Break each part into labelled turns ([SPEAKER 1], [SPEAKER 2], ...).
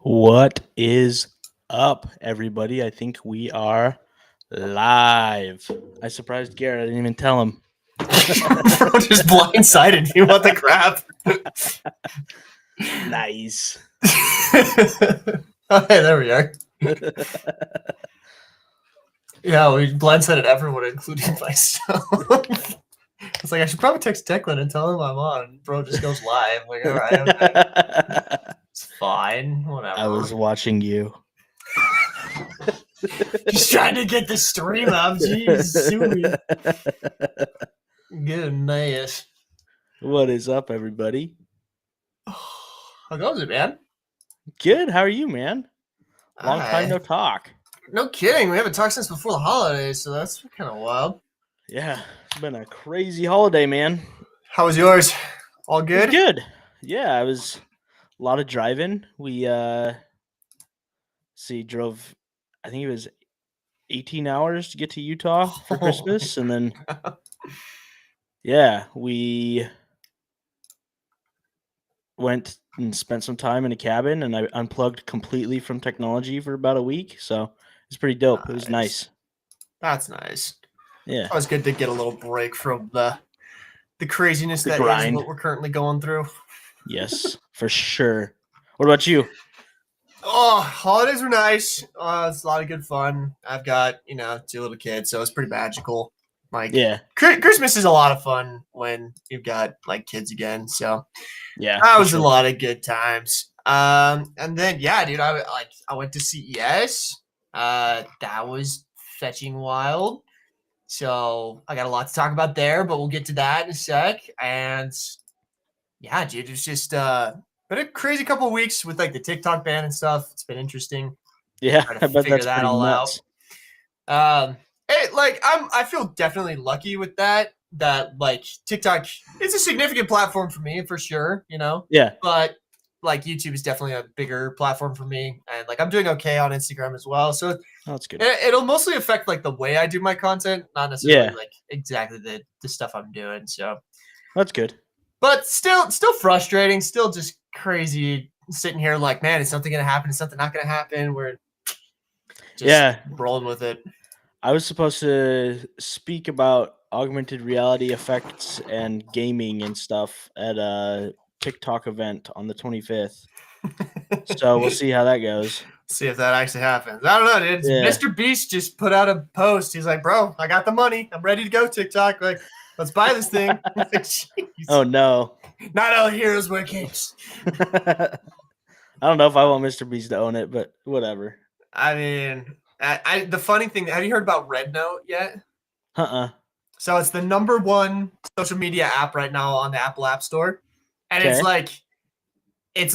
[SPEAKER 1] What is up, everybody? I think we are live. I surprised Garrett. I didn't even tell him.
[SPEAKER 2] Bro just blindsided me. What the crap?
[SPEAKER 1] Nice.
[SPEAKER 2] Okay, there we are. Yeah, we blindsided everyone, including myself. It's like I should probably text Declan and tell him I'm on. Bro just goes live. Like, all right, okay. It's fine. Whatever.
[SPEAKER 1] I was watching you.
[SPEAKER 2] Just trying to get the stream up. Jeez, sue Goodness.
[SPEAKER 1] What is up, everybody?
[SPEAKER 2] How goes it, man?
[SPEAKER 1] Good. How are you, man? Long time no talk.
[SPEAKER 2] No kidding. We haven't talked since before the holidays, so that's kind of wild.
[SPEAKER 1] Yeah, it's been a crazy holiday, man.
[SPEAKER 2] How was yours? All good?
[SPEAKER 1] Good. Yeah, I was a lot of driving. We drove, I think it was 18 hours to get to Utah for Christmas, and then we went and spent some time in a cabin, and I unplugged completely from technology for about a week, so it's pretty dope. It was nice.
[SPEAKER 2] That's nice.
[SPEAKER 1] Yeah,
[SPEAKER 2] it was good to get a little break from the craziness that
[SPEAKER 1] grind.
[SPEAKER 2] is what we're currently going through.
[SPEAKER 1] Yes, for sure. What about you?
[SPEAKER 2] Oh, holidays were nice. It's a lot of good fun. I've got, 2 little kids, so it's pretty magical. Like,
[SPEAKER 1] yeah,
[SPEAKER 2] Christmas is a lot of fun when you've got like kids again. So
[SPEAKER 1] yeah,
[SPEAKER 2] that was a lot of good times. And then dude, I went to CES. That was fetching wild. So I got a lot to talk about there, but we'll get to that in a sec. And yeah, dude, it's just been a crazy couple of weeks with like the TikTok ban and stuff. It's been interesting.
[SPEAKER 1] Yeah, I bet that's pretty nuts.
[SPEAKER 2] I feel definitely lucky with that like TikTok is a significant platform for me for sure,
[SPEAKER 1] Yeah.
[SPEAKER 2] But like YouTube is definitely a bigger platform for me, and like I'm doing okay on Instagram as well. So
[SPEAKER 1] that's good.
[SPEAKER 2] It'll mostly affect like the way I do my content, not necessarily like exactly the stuff I'm doing. So
[SPEAKER 1] that's good.
[SPEAKER 2] But still frustrating, still just crazy sitting here like, man, is something gonna happen? Is something not gonna happen? We're just rolling with it.
[SPEAKER 1] I was supposed to speak about augmented reality effects and gaming and stuff at a TikTok event on the 25th. So we'll see how that goes.
[SPEAKER 2] See if that actually happens. I don't know, dude. Yeah. Mr. Beast just put out a post. He's like, bro, I got the money. I'm ready to go, TikTok. Like, let's buy this thing. Like,
[SPEAKER 1] oh, no.
[SPEAKER 2] Not all heroes wear capes.
[SPEAKER 1] I don't know if I want Mr. Beast to own it, but whatever.
[SPEAKER 2] I mean, the funny thing, have you heard about Red Note yet? So it's the #1 social media app right now on the Apple App Store. And it's like, it's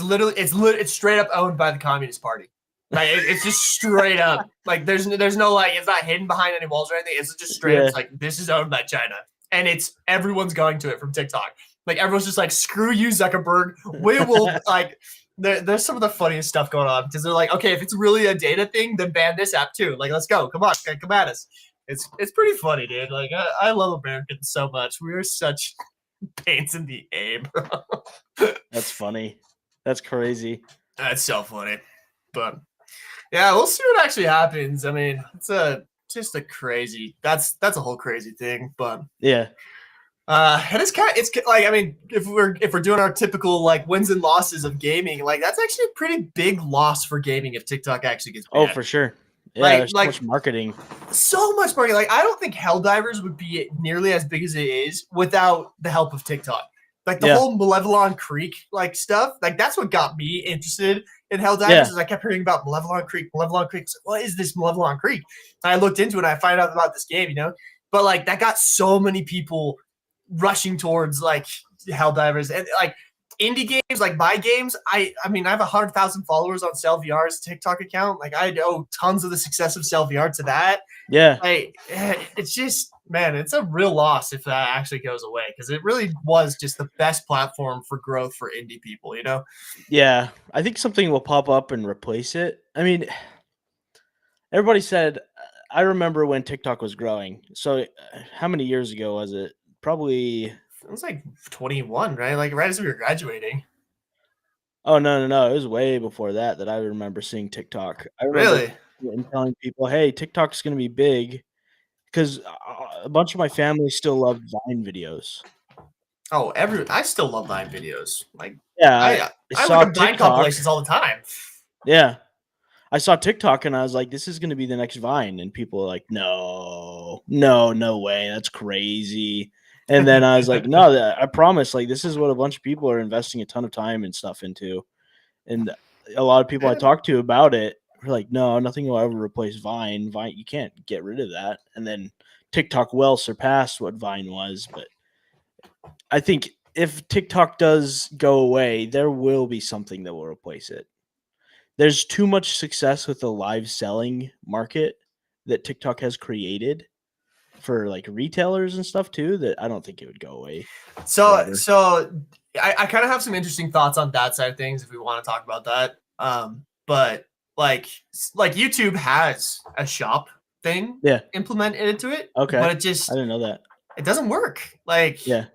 [SPEAKER 2] straight up owned by the Communist Party. Like it's just straight up. Like there's no like, it's not hidden behind any walls or anything. It's just straight up. It's like, this is owned by China. And everyone's going to it from TikTok. Like everyone's just like, screw you, Zuckerberg. We will like, there's some of the funniest stuff going on because they're like, okay, if it's really a data thing, then ban this app too. Like, let's go. Come on, come at us. It's pretty funny, dude. Like I love Americans so much. We are such pains in the aim.
[SPEAKER 1] That's funny. That's crazy.
[SPEAKER 2] That's so funny. But yeah, we'll see what actually happens. I mean, it's just a crazy. That's a whole crazy thing. But
[SPEAKER 1] yeah.
[SPEAKER 2] And it's like, I mean, if we're doing our typical like wins and losses of gaming, like that's actually a pretty big loss for gaming if TikTok actually gets banned.
[SPEAKER 1] Oh, for sure. Yeah, there's so much marketing.
[SPEAKER 2] So much marketing. Like I don't think Helldivers would be nearly as big as it is without the help of TikTok. Like the whole Malevelon Creek like stuff, like that's what got me interested in Helldivers. Is I kept hearing about Malevelon Creek. Like, what is this Malevelon Creek? And I looked into it and I found out about this game, But like that got so many people rushing towards like Helldivers and like indie games, like my games. I mean, I have 100,000 followers on CellVR's TikTok account. Like I owe tons of the success of CellVR to that.
[SPEAKER 1] Yeah,
[SPEAKER 2] like it's just, man, it's a real loss if that actually goes away because it really was just the best platform for growth for indie people.
[SPEAKER 1] Yeah, I think something will pop up and replace it. I mean, everybody said. I remember when TikTok was growing. So, how many years ago was it? Probably
[SPEAKER 2] it was like 21, right? Like right as we were graduating.
[SPEAKER 1] Oh, no. It was way before that I remember seeing TikTok. I remember
[SPEAKER 2] Really?
[SPEAKER 1] and telling people, "Hey, TikTok's gonna be big," 'cause a bunch of my family still loved Vine videos.
[SPEAKER 2] Oh, I still love Vine videos. Like
[SPEAKER 1] Yeah,
[SPEAKER 2] I
[SPEAKER 1] I
[SPEAKER 2] I look
[SPEAKER 1] saw
[SPEAKER 2] up Vine
[SPEAKER 1] TikTok.
[SPEAKER 2] compilations all the time.
[SPEAKER 1] Yeah. I saw TikTok and I was like, "This is gonna be the next Vine," and people were like, No way, that's crazy." And then I was like, "No, I promise, like, this is what a bunch of people are investing a ton of time and stuff into." And a lot of people I
[SPEAKER 2] Yeah.
[SPEAKER 1] talked to about it were like, "No, nothing will ever replace Vine. Vine, you can't get rid of that." And then TikTok well surpassed what Vine was, but I think if TikTok does go away, there will be something that will replace it. There's too much success with the live selling market that TikTok has created for, like, retailers and stuff too, that I don't think it would go away
[SPEAKER 2] So
[SPEAKER 1] forever.
[SPEAKER 2] so I kind of have some interesting thoughts on that side of things if we want to talk about that. But like YouTube has a shop thing
[SPEAKER 1] Yeah.
[SPEAKER 2] implemented into it,
[SPEAKER 1] Okay.
[SPEAKER 2] but
[SPEAKER 1] I didn't know that.
[SPEAKER 2] it doesn't work. Like
[SPEAKER 1] Yeah.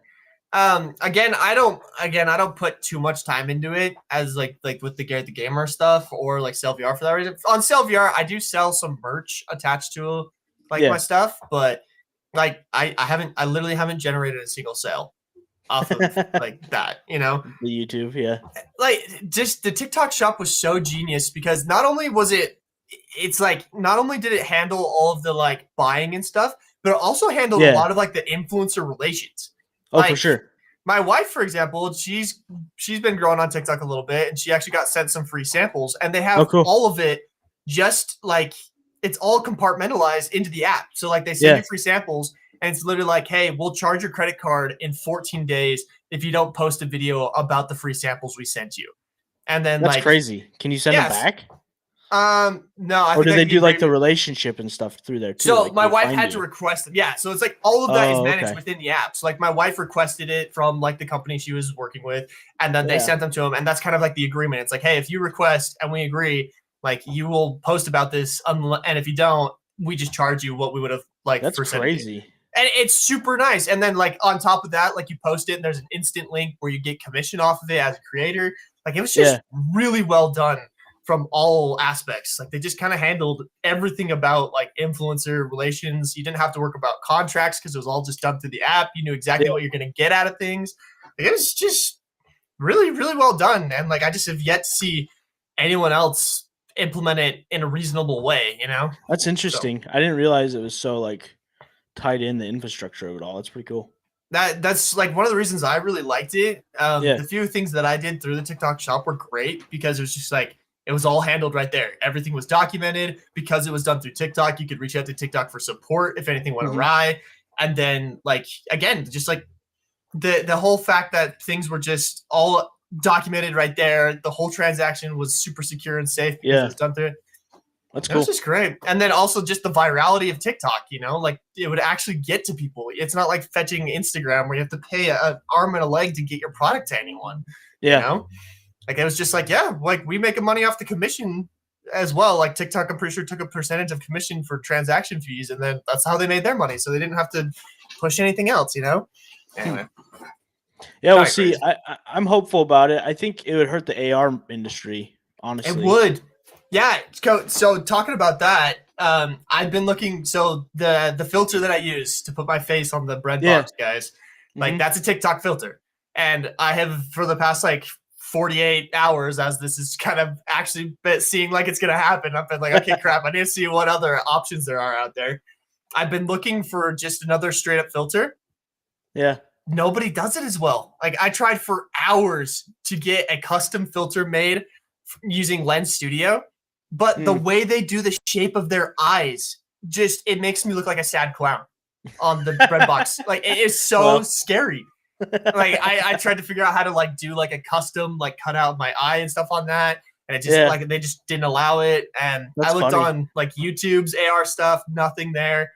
[SPEAKER 2] again, I don't put too much time into it as like with the Garrett the Gamer stuff or like Sell VR for that reason. On Sell VR, I do sell some merch attached to like my
[SPEAKER 1] Yeah.
[SPEAKER 2] stuff, but like I literally haven't generated a single sale off of like that, you know?
[SPEAKER 1] The YouTube, yeah.
[SPEAKER 2] Like just the TikTok shop was so genius because not only did it handle all of the like buying and stuff, but it also handled a
[SPEAKER 1] Yeah.
[SPEAKER 2] lot of like the influencer relations.
[SPEAKER 1] Oh, for
[SPEAKER 2] Like
[SPEAKER 1] sure.
[SPEAKER 2] my wife, for example, she's been growing on TikTok a little bit, and she actually got sent some free samples, and they
[SPEAKER 1] Oh,
[SPEAKER 2] have
[SPEAKER 1] cool.
[SPEAKER 2] all of it just like it's all compartmentalized into the app. So like they send
[SPEAKER 1] Yeah.
[SPEAKER 2] you free samples, and it's literally like, hey, we'll charge your credit card in 14 days if you don't post a video about the free samples we sent you. And then
[SPEAKER 1] That's
[SPEAKER 2] like,
[SPEAKER 1] crazy. Can you send them
[SPEAKER 2] yes,
[SPEAKER 1] back?
[SPEAKER 2] no, I
[SPEAKER 1] Or
[SPEAKER 2] think
[SPEAKER 1] do
[SPEAKER 2] I
[SPEAKER 1] they
[SPEAKER 2] can
[SPEAKER 1] do,
[SPEAKER 2] get
[SPEAKER 1] like, the
[SPEAKER 2] agreement.
[SPEAKER 1] relationship and stuff through there too?
[SPEAKER 2] So
[SPEAKER 1] Like,
[SPEAKER 2] my
[SPEAKER 1] they
[SPEAKER 2] wife
[SPEAKER 1] find
[SPEAKER 2] had to
[SPEAKER 1] you?
[SPEAKER 2] request it. Yeah, so it's like all of that is
[SPEAKER 1] Oh,
[SPEAKER 2] managed
[SPEAKER 1] okay.
[SPEAKER 2] within the app. So like my wife requested it from like the company she was working with, and then they
[SPEAKER 1] Yeah.
[SPEAKER 2] sent them to him, and that's kind of like the agreement. It's like, hey, if you request and we agree, like you will post about this, and if you don't, we just charge you what we would have like
[SPEAKER 1] That's
[SPEAKER 2] for sending it.
[SPEAKER 1] crazy.
[SPEAKER 2] And it's super nice. And then like on top of that, like you post it, and there's an instant link where you get commission off of it as a creator. Like it was just
[SPEAKER 1] Yeah.
[SPEAKER 2] really well done from all aspects. Like they just kind of handled everything about like influencer relations. You didn't have to work about contracts because it was all just done through the app. You knew
[SPEAKER 1] Yeah.
[SPEAKER 2] exactly what you're going to get out of things. Like, it was just really, really well done. And like I just have yet to see anyone else implement it in a reasonable way, you know?
[SPEAKER 1] That's
[SPEAKER 2] So
[SPEAKER 1] interesting. I didn't realize it was so, like, tied in the infrastructure of it all. That's pretty cool.
[SPEAKER 2] that's like one of the reasons I really liked it.
[SPEAKER 1] Yeah.
[SPEAKER 2] The few things that I did through the TikTok shop were great because it was just like it was all handled right there. Everything was documented because it was done through TikTok. You could reach out to TikTok for support if anything went
[SPEAKER 1] Mhm.
[SPEAKER 2] awry. And then like again, just like the whole fact that things were just all documented right there. The whole transaction was super secure and safe because it
[SPEAKER 1] Yeah.
[SPEAKER 2] was done through
[SPEAKER 1] That's
[SPEAKER 2] it was
[SPEAKER 1] cool.
[SPEAKER 2] just great. And then also just the virality of TikTok, you know, like it would actually get to people. It's not like fetching Instagram where you have to pay an arm and a leg to get your product to anyone, you
[SPEAKER 1] Yeah.
[SPEAKER 2] know? Like it was just like, yeah, like we make money off the commission as well. Like TikTok, I'm pretty sure took a percentage of commission for transaction fees, and then that's how they made their money. So they didn't have to push anything else, you know?
[SPEAKER 1] Hmm.
[SPEAKER 2] Anyway,
[SPEAKER 1] Yeah, we'll
[SPEAKER 2] kind of
[SPEAKER 1] see.
[SPEAKER 2] crazy.
[SPEAKER 1] I'm hopeful about it. I think it would hurt the AR industry,
[SPEAKER 2] It
[SPEAKER 1] honestly.
[SPEAKER 2] would. Yeah. So talking about that, I've been looking. So the filter that I use to put my face on the bread
[SPEAKER 1] Yeah.
[SPEAKER 2] box, guys, like
[SPEAKER 1] Mhm.
[SPEAKER 2] that's a TikTok filter, and I have for the past like 48 hours, as this is kind of actually seeing like it's gonna happen. I've been like, okay, crap, I need to see what other options there are out there. I've been looking for just another straight up filter.
[SPEAKER 1] Yeah.
[SPEAKER 2] Nobody does it as well. Like I tried for hours to get a custom filter made using Lens Studio, but the
[SPEAKER 1] Mm.
[SPEAKER 2] way they do the shape of their eyes just it makes me look like a sad clown on the bread box. Like it is so
[SPEAKER 1] Well.
[SPEAKER 2] scary. Like I tried to figure out how to like do like a custom like cut out my eye and stuff on that, and it just
[SPEAKER 1] Yeah.
[SPEAKER 2] like they just didn't allow it. And I
[SPEAKER 1] That's
[SPEAKER 2] looked
[SPEAKER 1] funny.
[SPEAKER 2] on like YouTube's AR stuff, nothing there.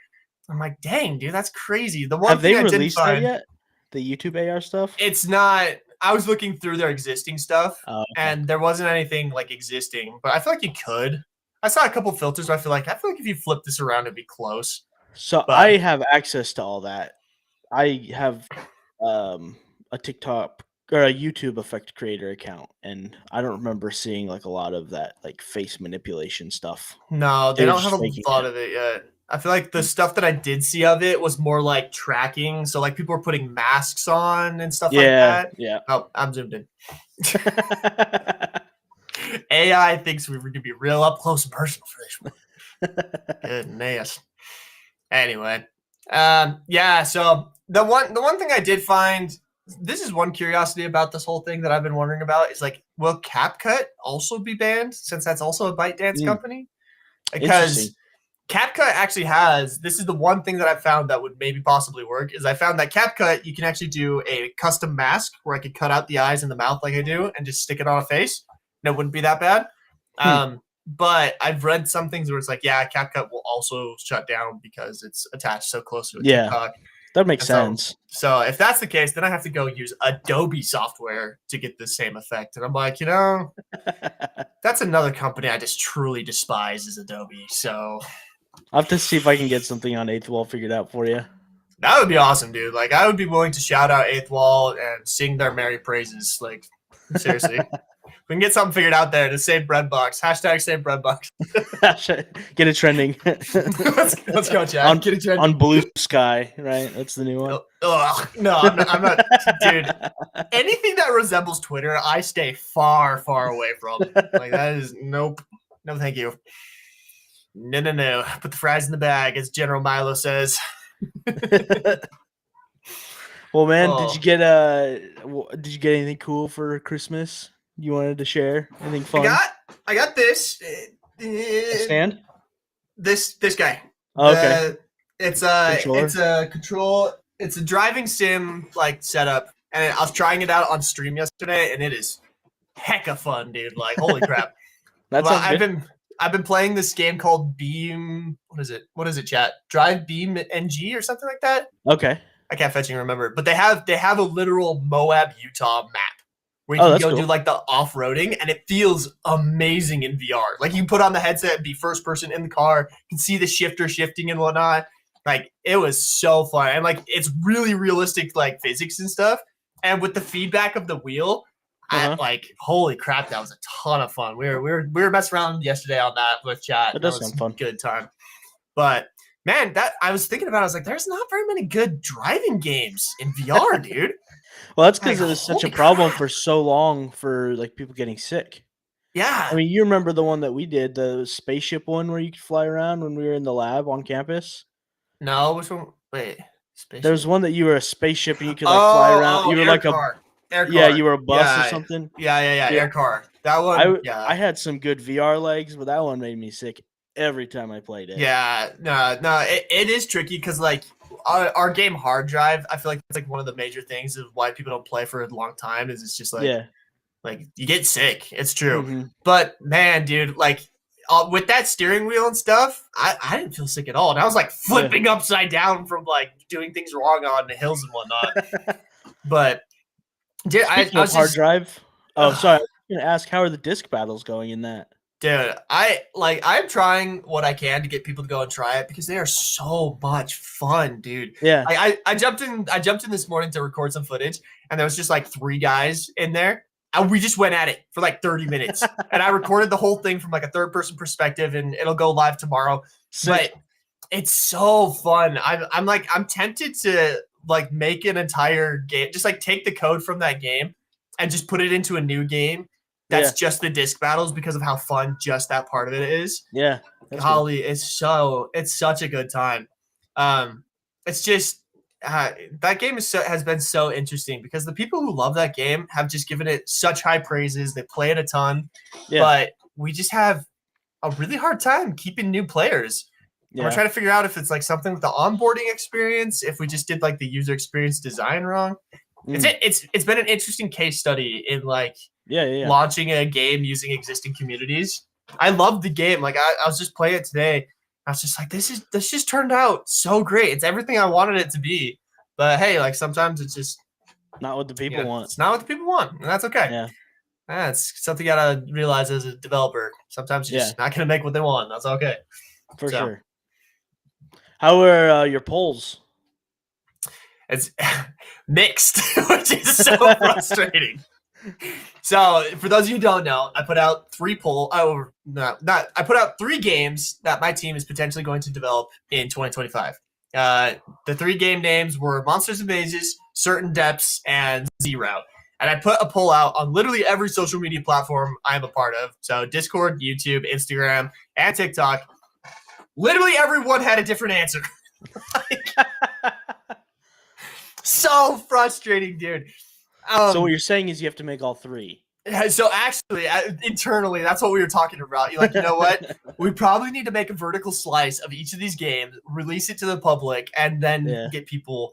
[SPEAKER 2] I'm like, dang, dude, that's crazy. The one
[SPEAKER 1] Have
[SPEAKER 2] thing
[SPEAKER 1] they
[SPEAKER 2] I didn't
[SPEAKER 1] released that
[SPEAKER 2] find,
[SPEAKER 1] yet? The YouTube AR stuff?
[SPEAKER 2] it's not. I was looking through their existing stuff,
[SPEAKER 1] Oh, okay.
[SPEAKER 2] and there wasn't anything like existing. But I feel like you could. I saw a couple filters. Where I feel like if you flip this around, it'd be close.
[SPEAKER 1] So
[SPEAKER 2] But
[SPEAKER 1] I have access to all that. I have, a TikTok or a YouTube effect creator account, and I don't remember seeing like a lot of that like face manipulation stuff.
[SPEAKER 2] No,
[SPEAKER 1] They
[SPEAKER 2] they
[SPEAKER 1] were
[SPEAKER 2] don't have
[SPEAKER 1] just
[SPEAKER 2] a
[SPEAKER 1] faking
[SPEAKER 2] lot
[SPEAKER 1] it.
[SPEAKER 2] of it yet. I feel like the stuff that I did see of it was more like tracking. So like people were putting masks on and stuff like
[SPEAKER 1] Yeah,
[SPEAKER 2] that.
[SPEAKER 1] yeah.
[SPEAKER 2] Oh, I'm zoomed in. AI thinks we were gonna be real up close and personal for this one. Goodness. Anyway, yeah. So the one thing I did find, this is one curiosity about this whole thing that I've been wondering about is like, will CapCut also be banned since that's also a ByteDance company?
[SPEAKER 1] Interesting.
[SPEAKER 2] Because CapCut actually has, this is the one thing that I found that would maybe possibly work, is I found that CapCut, you can actually do a custom mask where I could cut out the eyes and the mouth like I do and just stick it on a face. And it wouldn't be that bad. But I've read some things where it's like, yeah, CapCut will also shut down because it's attached so close to a TikTok.
[SPEAKER 1] That makes sense.
[SPEAKER 2] So if that's the case, then I have to go use Adobe software to get the same effect. And I'm like, that's another company I just truly despise is Adobe. So
[SPEAKER 1] I'll have to see if I can get something on Eighth Wall figured out for you.
[SPEAKER 2] that would be awesome, dude. Like, I would be willing to shout out Eighth Wall and sing their merry praises. Like, seriously. We can get something figured out there to save Breadbox. Hashtag save Breadbox.
[SPEAKER 1] Get it trending.
[SPEAKER 2] let's go, Chad. Get it trending.
[SPEAKER 1] On Blue Sky, right? That's the new one.
[SPEAKER 2] No, I'm not. Dude, anything that resembles Twitter, I stay far, far away from. Like, that is, nope. No, thank you. No. Put the fries in the bag, as General Milo says.
[SPEAKER 1] Well, man, did you get anything cool for Christmas you wanted to share? Anything fun?
[SPEAKER 2] I got this.
[SPEAKER 1] A stand?
[SPEAKER 2] This guy.
[SPEAKER 1] Oh, okay.
[SPEAKER 2] It's a control. It's a driving sim like setup, and I was trying it out on stream yesterday, and it is hecka fun, dude. Like, holy crap! I've been playing this game called Beam. What is it, chat? Drive Beam NG or something like that.
[SPEAKER 1] Okay.
[SPEAKER 2] I can't fetching remember, but they have a literal Moab, Utah map where you can go do like the off-roading, and it feels amazing in VR. Like, you can put on the headset and be first person in the car, you can see the shifter shifting and whatnot. Like, it was so fun. And like, it's really realistic, like physics and stuff. And with the feedback of the wheel, I like, holy crap, that was a ton of fun. We were messing around yesterday on that with chat.
[SPEAKER 1] That does sound fun.
[SPEAKER 2] Good time. But man, that I was thinking about, I was like, there's not very many good driving games in VR, dude.
[SPEAKER 1] Well, that's because it was such a problem for so long for like people getting sick.
[SPEAKER 2] Yeah.
[SPEAKER 1] I mean, you remember the one that we did, the spaceship one where you could fly around when we were in the lab on campus?
[SPEAKER 2] No, which one? Wait.
[SPEAKER 1] Spaceship? There was one that you were a spaceship and you could like fly around. You were like
[SPEAKER 2] car. Air car.
[SPEAKER 1] Yeah, you were a bus or something.
[SPEAKER 2] Yeah. Air car. That one.
[SPEAKER 1] I had some good VR legs, but that one made me sick every time I played it.
[SPEAKER 2] Yeah, no, it is tricky because like our game Hard Drive, I feel like it's like one of the major things of why people don't play for a long time is it's just like, like you get sick. It's true, but man, dude, like with that steering wheel and stuff, I didn't feel sick at all, and I was like flipping upside down from like doing things wrong on the hills and whatnot. But dude, I was
[SPEAKER 1] Hard Drive. Oh, sorry, I was gonna ask, how are the disc battles going in that?
[SPEAKER 2] Dude, I'm trying what I can to get people to go and try it because they are so much fun, dude.
[SPEAKER 1] Yeah.
[SPEAKER 2] I jumped in this morning to record some footage, and there was just like 3 guys in there, and we just went at it for like 30 minutes. And I recorded the whole thing from like a third person perspective, and it'll go live tomorrow. But it's so fun. I'm tempted to like make an entire game, just like take the code from that game and just put it into a new game. That's just the disc battles because of how fun just that part of it is.
[SPEAKER 1] Yeah.
[SPEAKER 2] Golly, it's such a good time. It's just that game has been so interesting because the people who love that game have just given it such high praises. They play it a ton, but we just have a really hard time keeping new players. We're trying to figure out if it's like something with the onboarding experience, if we just did like the user experience design wrong. It's been an interesting case study in like launching a game using existing communities. I love the game. Like I was just playing it today. I was just like, this just turned out so great. It's everything I wanted it to be. But hey, like sometimes it's just
[SPEAKER 1] not what the people want.
[SPEAKER 2] It's not what the people want, and that's okay. Yeah. That's something you gotta realize as a developer. Sometimes you're just not gonna make what they want. That's okay.
[SPEAKER 1] For sure. How are your polls?
[SPEAKER 2] It's mixed, which is so frustrating. So, for those of you who don't know, I put out I put out 3 games that my team is potentially going to develop in 2025. The 3 game names were Monsters and Mazes, Certain Depths, and Z-Route. And I put a poll out on literally every social media platform I'm a part of. So Discord, YouTube, Instagram, and TikTok. Literally everyone had a different answer. So frustrating, dude.
[SPEAKER 1] So what you're saying is you have to make all 3.
[SPEAKER 2] So actually, internally, that's what we were talking about. You're like, you know what? We probably need to make a vertical slice of each of these games, release it to the public, and then get people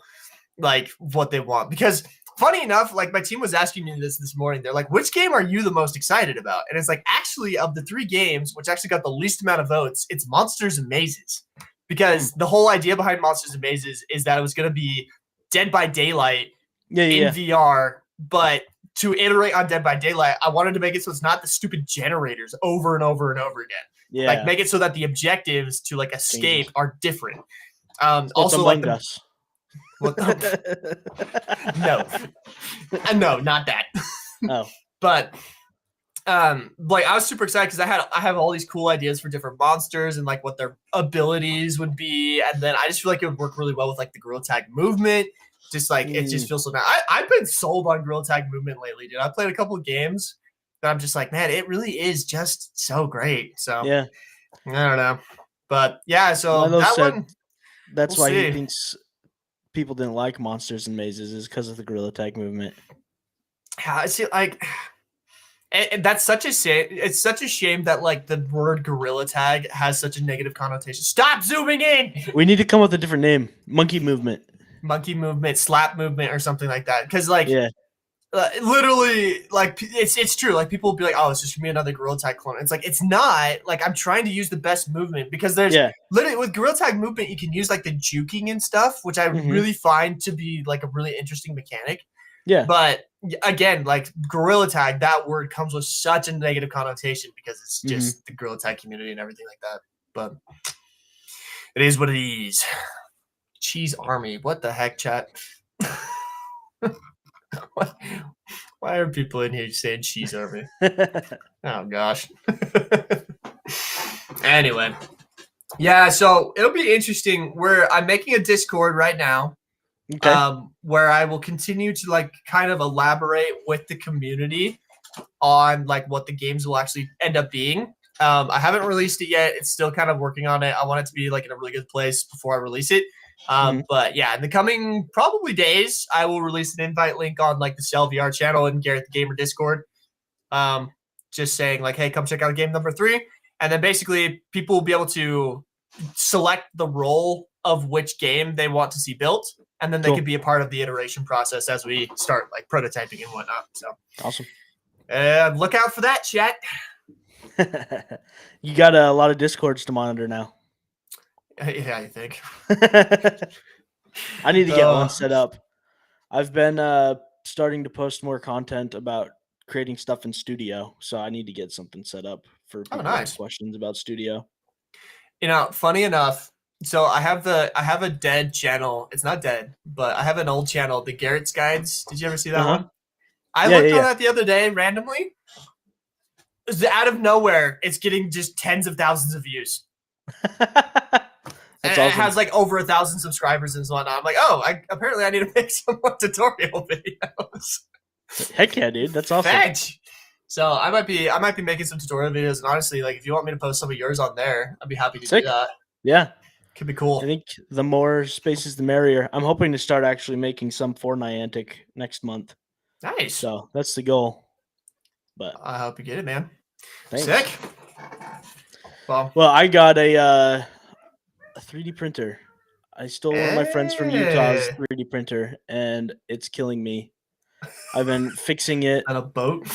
[SPEAKER 2] like what they want. Because funny enough, like my team was asking me this morning. They're like, which game are you the most excited about? And it's like, actually, of the 3 games, which actually got the least amount of votes, it's Monsters and Mazes. Because the whole idea behind Monsters and Mazes is that it was going to be Dead by Daylight in VR, but to iterate on Dead by Daylight, I wanted to make it so it's not the stupid generators over and over and over again. Yeah. Like make it so that the objectives to like escape are different. Also like
[SPEAKER 1] Us.
[SPEAKER 2] What the No, not that.
[SPEAKER 1] Oh.
[SPEAKER 2] But like I was super excited because I have all these cool ideas for different monsters and like what their abilities would be, and then I just feel like it would work really well with like the Gorilla Tag movement. Just like it just feels so nice. I've been sold on Gorilla Tag movement lately, dude. I played a couple of games that I'm just like, man, it really is just so great. So
[SPEAKER 1] yeah,
[SPEAKER 2] I don't know, but yeah. So
[SPEAKER 1] that's why he thinks people didn't like Monsters and Mazes is because of the Gorilla Tag movement.
[SPEAKER 2] I see, like. And that's such a shame. It's such a shame that like the word Gorilla Tag has such a negative connotation. Stop zooming in.
[SPEAKER 1] We need to come up with a different name. Monkey movement,
[SPEAKER 2] slap movement, or something like that. Because like, literally, like it's true. Like people will be like, "Oh, it's just gonna be another Gorilla Tag clone." It's like it's not. Like I'm trying to use the best movement because there's literally with Gorilla Tag movement you can use like the juking and stuff, which I really find to be like a really interesting mechanic.
[SPEAKER 1] Yeah.
[SPEAKER 2] But again, like Gorilla Tag, that word comes with such a negative connotation because it's just the Gorilla Tag community and everything like that. But it is what it is. Cheese Army. What the heck, chat? Why are people in here saying Cheese Army? Oh, gosh. Anyway. Yeah, so it'll be interesting. I'm making a Discord right now. Okay. Where I will continue to like kind of elaborate with the community on like what the games will actually end up being. I haven't released it yet. It's still kind of working on it. I want it to be like in a really good place before I release it. But yeah, in the coming probably days, I will release an invite link on like the Cell VR channel and Garrett the Gamer Discord. Just saying like, hey, come check out game number 3. And then basically people will be able to select the role of which game they want to see built. And then they could be a part of the iteration process as we start like prototyping and whatnot. So
[SPEAKER 1] awesome.
[SPEAKER 2] Look out for that, chat.
[SPEAKER 1] You got a lot of Discords to monitor now.
[SPEAKER 2] Yeah, I think.
[SPEAKER 1] I need to get one set up. I've been starting to post more content about creating stuff in Studio, so I need to get something set up for people who have questions about Studio.
[SPEAKER 2] You know, funny enough, so I have a dead channel. It's not dead, but I have an old channel, the Garrett's Guides. Did you ever see that one? I looked on that the other day randomly. Out of nowhere, it's getting just tens of thousands of views. That's awesome. It has like over 1,000 subscribers and whatnot. I'm like, apparently I need to make some more tutorial videos.
[SPEAKER 1] Heck yeah, dude. That's awesome.
[SPEAKER 2] Fetch. So I might be making some tutorial videos, and honestly, like if you want me to post some of yours on there, I'd be happy to do that.
[SPEAKER 1] Yeah.
[SPEAKER 2] Could be cool.
[SPEAKER 1] I think the more spaces, the merrier. I'm hoping to start actually making some for Niantic next month.
[SPEAKER 2] Nice.
[SPEAKER 1] So that's the goal. But
[SPEAKER 2] I hope you get it, man.
[SPEAKER 1] Thanks.
[SPEAKER 2] Sick.
[SPEAKER 1] Well, I got a 3D printer. I stole one of my friends from Utah's 3D printer, and it's killing me. I've been fixing it.
[SPEAKER 2] On a boat?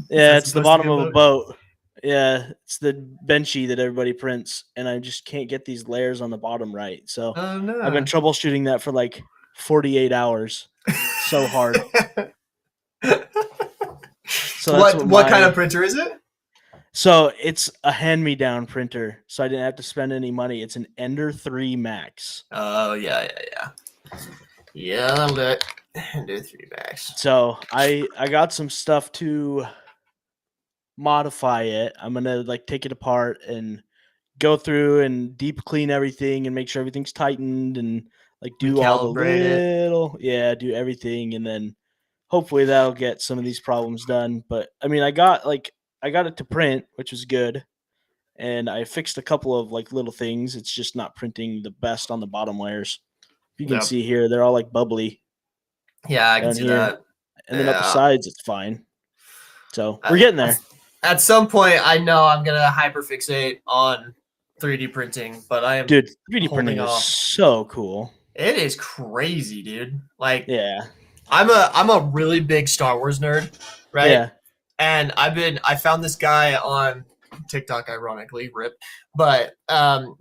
[SPEAKER 1] Yeah, it's the bottom of a boat. Yeah, it's the benchy that everybody prints, and I just can't get these layers on the bottom right. So I've been troubleshooting that for like 48 hours. So hard.
[SPEAKER 2] So what kind of printer is it?
[SPEAKER 1] So it's a hand-me-down printer, so I didn't have to spend any money. It's an Ender 3 Max.
[SPEAKER 2] Oh, yeah. Yeah, that'll do it. Do 3 bags.
[SPEAKER 1] So I got some stuff to modify it. I'm gonna like take it apart and go through and deep clean everything and make sure everything's tightened and like do all the
[SPEAKER 2] Recalibrate it.
[SPEAKER 1] do everything, and then hopefully that'll get some of these problems done. But I mean, I got it to print, which was good, and I fixed a couple of like little things. It's just not printing the best on the bottom layers. If you can see here, they're all like bubbly.
[SPEAKER 2] Yeah, I can
[SPEAKER 1] down
[SPEAKER 2] see
[SPEAKER 1] here,
[SPEAKER 2] that.
[SPEAKER 1] and then up the sides, it's fine. So we're getting there.
[SPEAKER 2] At some point, I know I'm gonna hyperfixate on 3D printing, but I am
[SPEAKER 1] 3D printing is so cool.
[SPEAKER 2] It is crazy, dude. Like,
[SPEAKER 1] yeah,
[SPEAKER 2] I'm a really big Star Wars nerd, right?
[SPEAKER 1] Yeah.
[SPEAKER 2] And I found this guy on TikTok, ironically, rip, but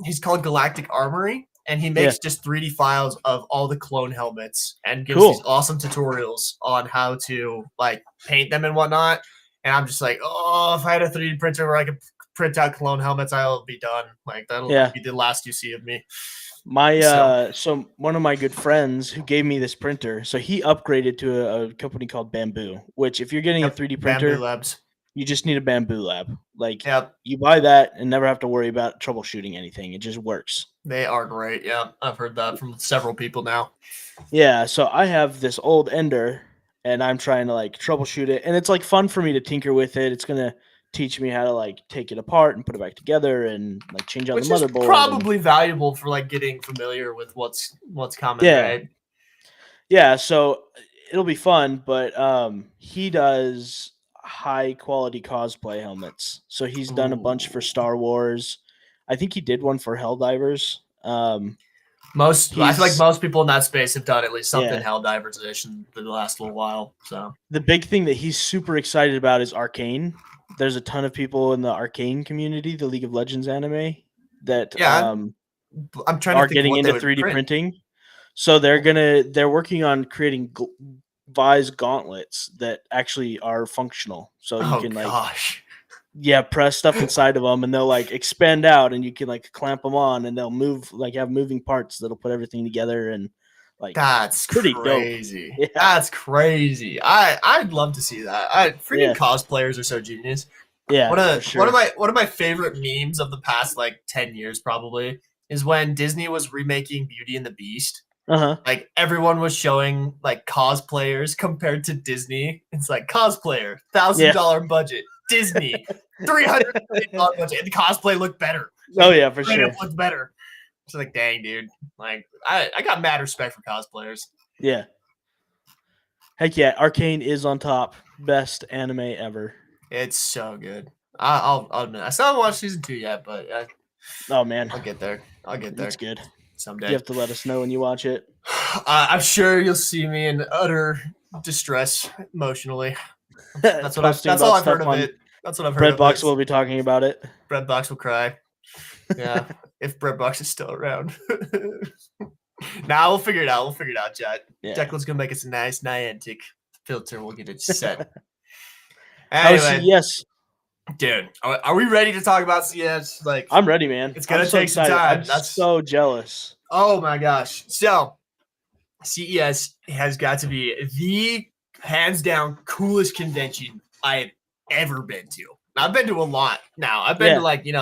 [SPEAKER 2] he's called Galactic Armory, and he makes just 3D files of all the clone helmets and gives these awesome tutorials on how to like paint them and whatnot. And I'm just like, oh, if I had a 3D printer where I could print out clone helmets, I'll be done. Like that'll be the last you see of me.
[SPEAKER 1] So one of my good friends who gave me this printer, so he upgraded to a company called Bamboo, which if you're getting a 3D printer,
[SPEAKER 2] Bamboo Labs.
[SPEAKER 1] You just need a Bamboo Lab. Like you buy that and never have to worry about troubleshooting anything. It just works.
[SPEAKER 2] They are great. Yeah, I've heard that from several people now.
[SPEAKER 1] Yeah, so I have this old Ender and I'm trying to like troubleshoot it, and it's like fun for me to tinker with it. It's gonna teach me how to like take it apart and put it back together and like change out the motherboard.
[SPEAKER 2] Is probably valuable for like getting familiar with what's coming. Right?
[SPEAKER 1] Yeah, so it'll be fun, but he does high quality cosplay helmets. So he's done a bunch for Star Wars. I think he did one for Helldivers.
[SPEAKER 2] I feel like most people in that space have done at least something Helldivers edition for the last little while. So
[SPEAKER 1] the big thing that he's super excited about is Arcane. There's a ton of people in the Arcane community, the League of Legends anime, that
[SPEAKER 2] I'm trying
[SPEAKER 1] are getting into 3D printing. So they're working on creating Vise gauntlets that actually are functional. So you can like press stuff inside of them and they'll like expand out and you can like clamp them on and they'll move, like have moving parts that'll put everything together, and like
[SPEAKER 2] that's
[SPEAKER 1] pretty
[SPEAKER 2] crazy.
[SPEAKER 1] Dope.
[SPEAKER 2] That's crazy. I'd love to see that. Freaking cosplayers are so genius.
[SPEAKER 1] Yeah.
[SPEAKER 2] One of my favorite memes of the past like 10 years probably is when Disney was remaking Beauty and the Beast. Like everyone was showing like cosplayers compared to Disney. It's like cosplayer, $1,000 budget. Disney, $300 million budget, and the cosplay looked better.
[SPEAKER 1] Oh yeah, for sure.
[SPEAKER 2] Looked better. It's like, dang, dude. Like I got mad respect for cosplayers.
[SPEAKER 1] Yeah. Heck yeah, Arcane is on top. Best anime ever.
[SPEAKER 2] It's so good. I'll admit, I still haven't watched season 2 yet, but
[SPEAKER 1] oh man,
[SPEAKER 2] I'll get there.
[SPEAKER 1] It's good.
[SPEAKER 2] Someday.
[SPEAKER 1] You have to let us know when you watch it.
[SPEAKER 2] I'm sure you'll see me in utter distress emotionally. That's all I've heard of it. That's what I've heard.
[SPEAKER 1] Breadbox will be talking about it.
[SPEAKER 2] Breadbox will cry. Yeah, if Breadbox is still around. Nah, we'll figure it out. We'll figure it out, Jet. Yeah. Jacqueline's gonna make us a nice Niantic filter. We'll get it set.
[SPEAKER 1] Anyway, CES?
[SPEAKER 2] Dude, are we ready to talk about CES? Like,
[SPEAKER 1] I'm ready, man.
[SPEAKER 2] It's gonna take some time.
[SPEAKER 1] I'm so jealous.
[SPEAKER 2] Oh my gosh! So, CES has got to be the hands down coolest convention I've ever been to. I've been to a lot now. I've been to like the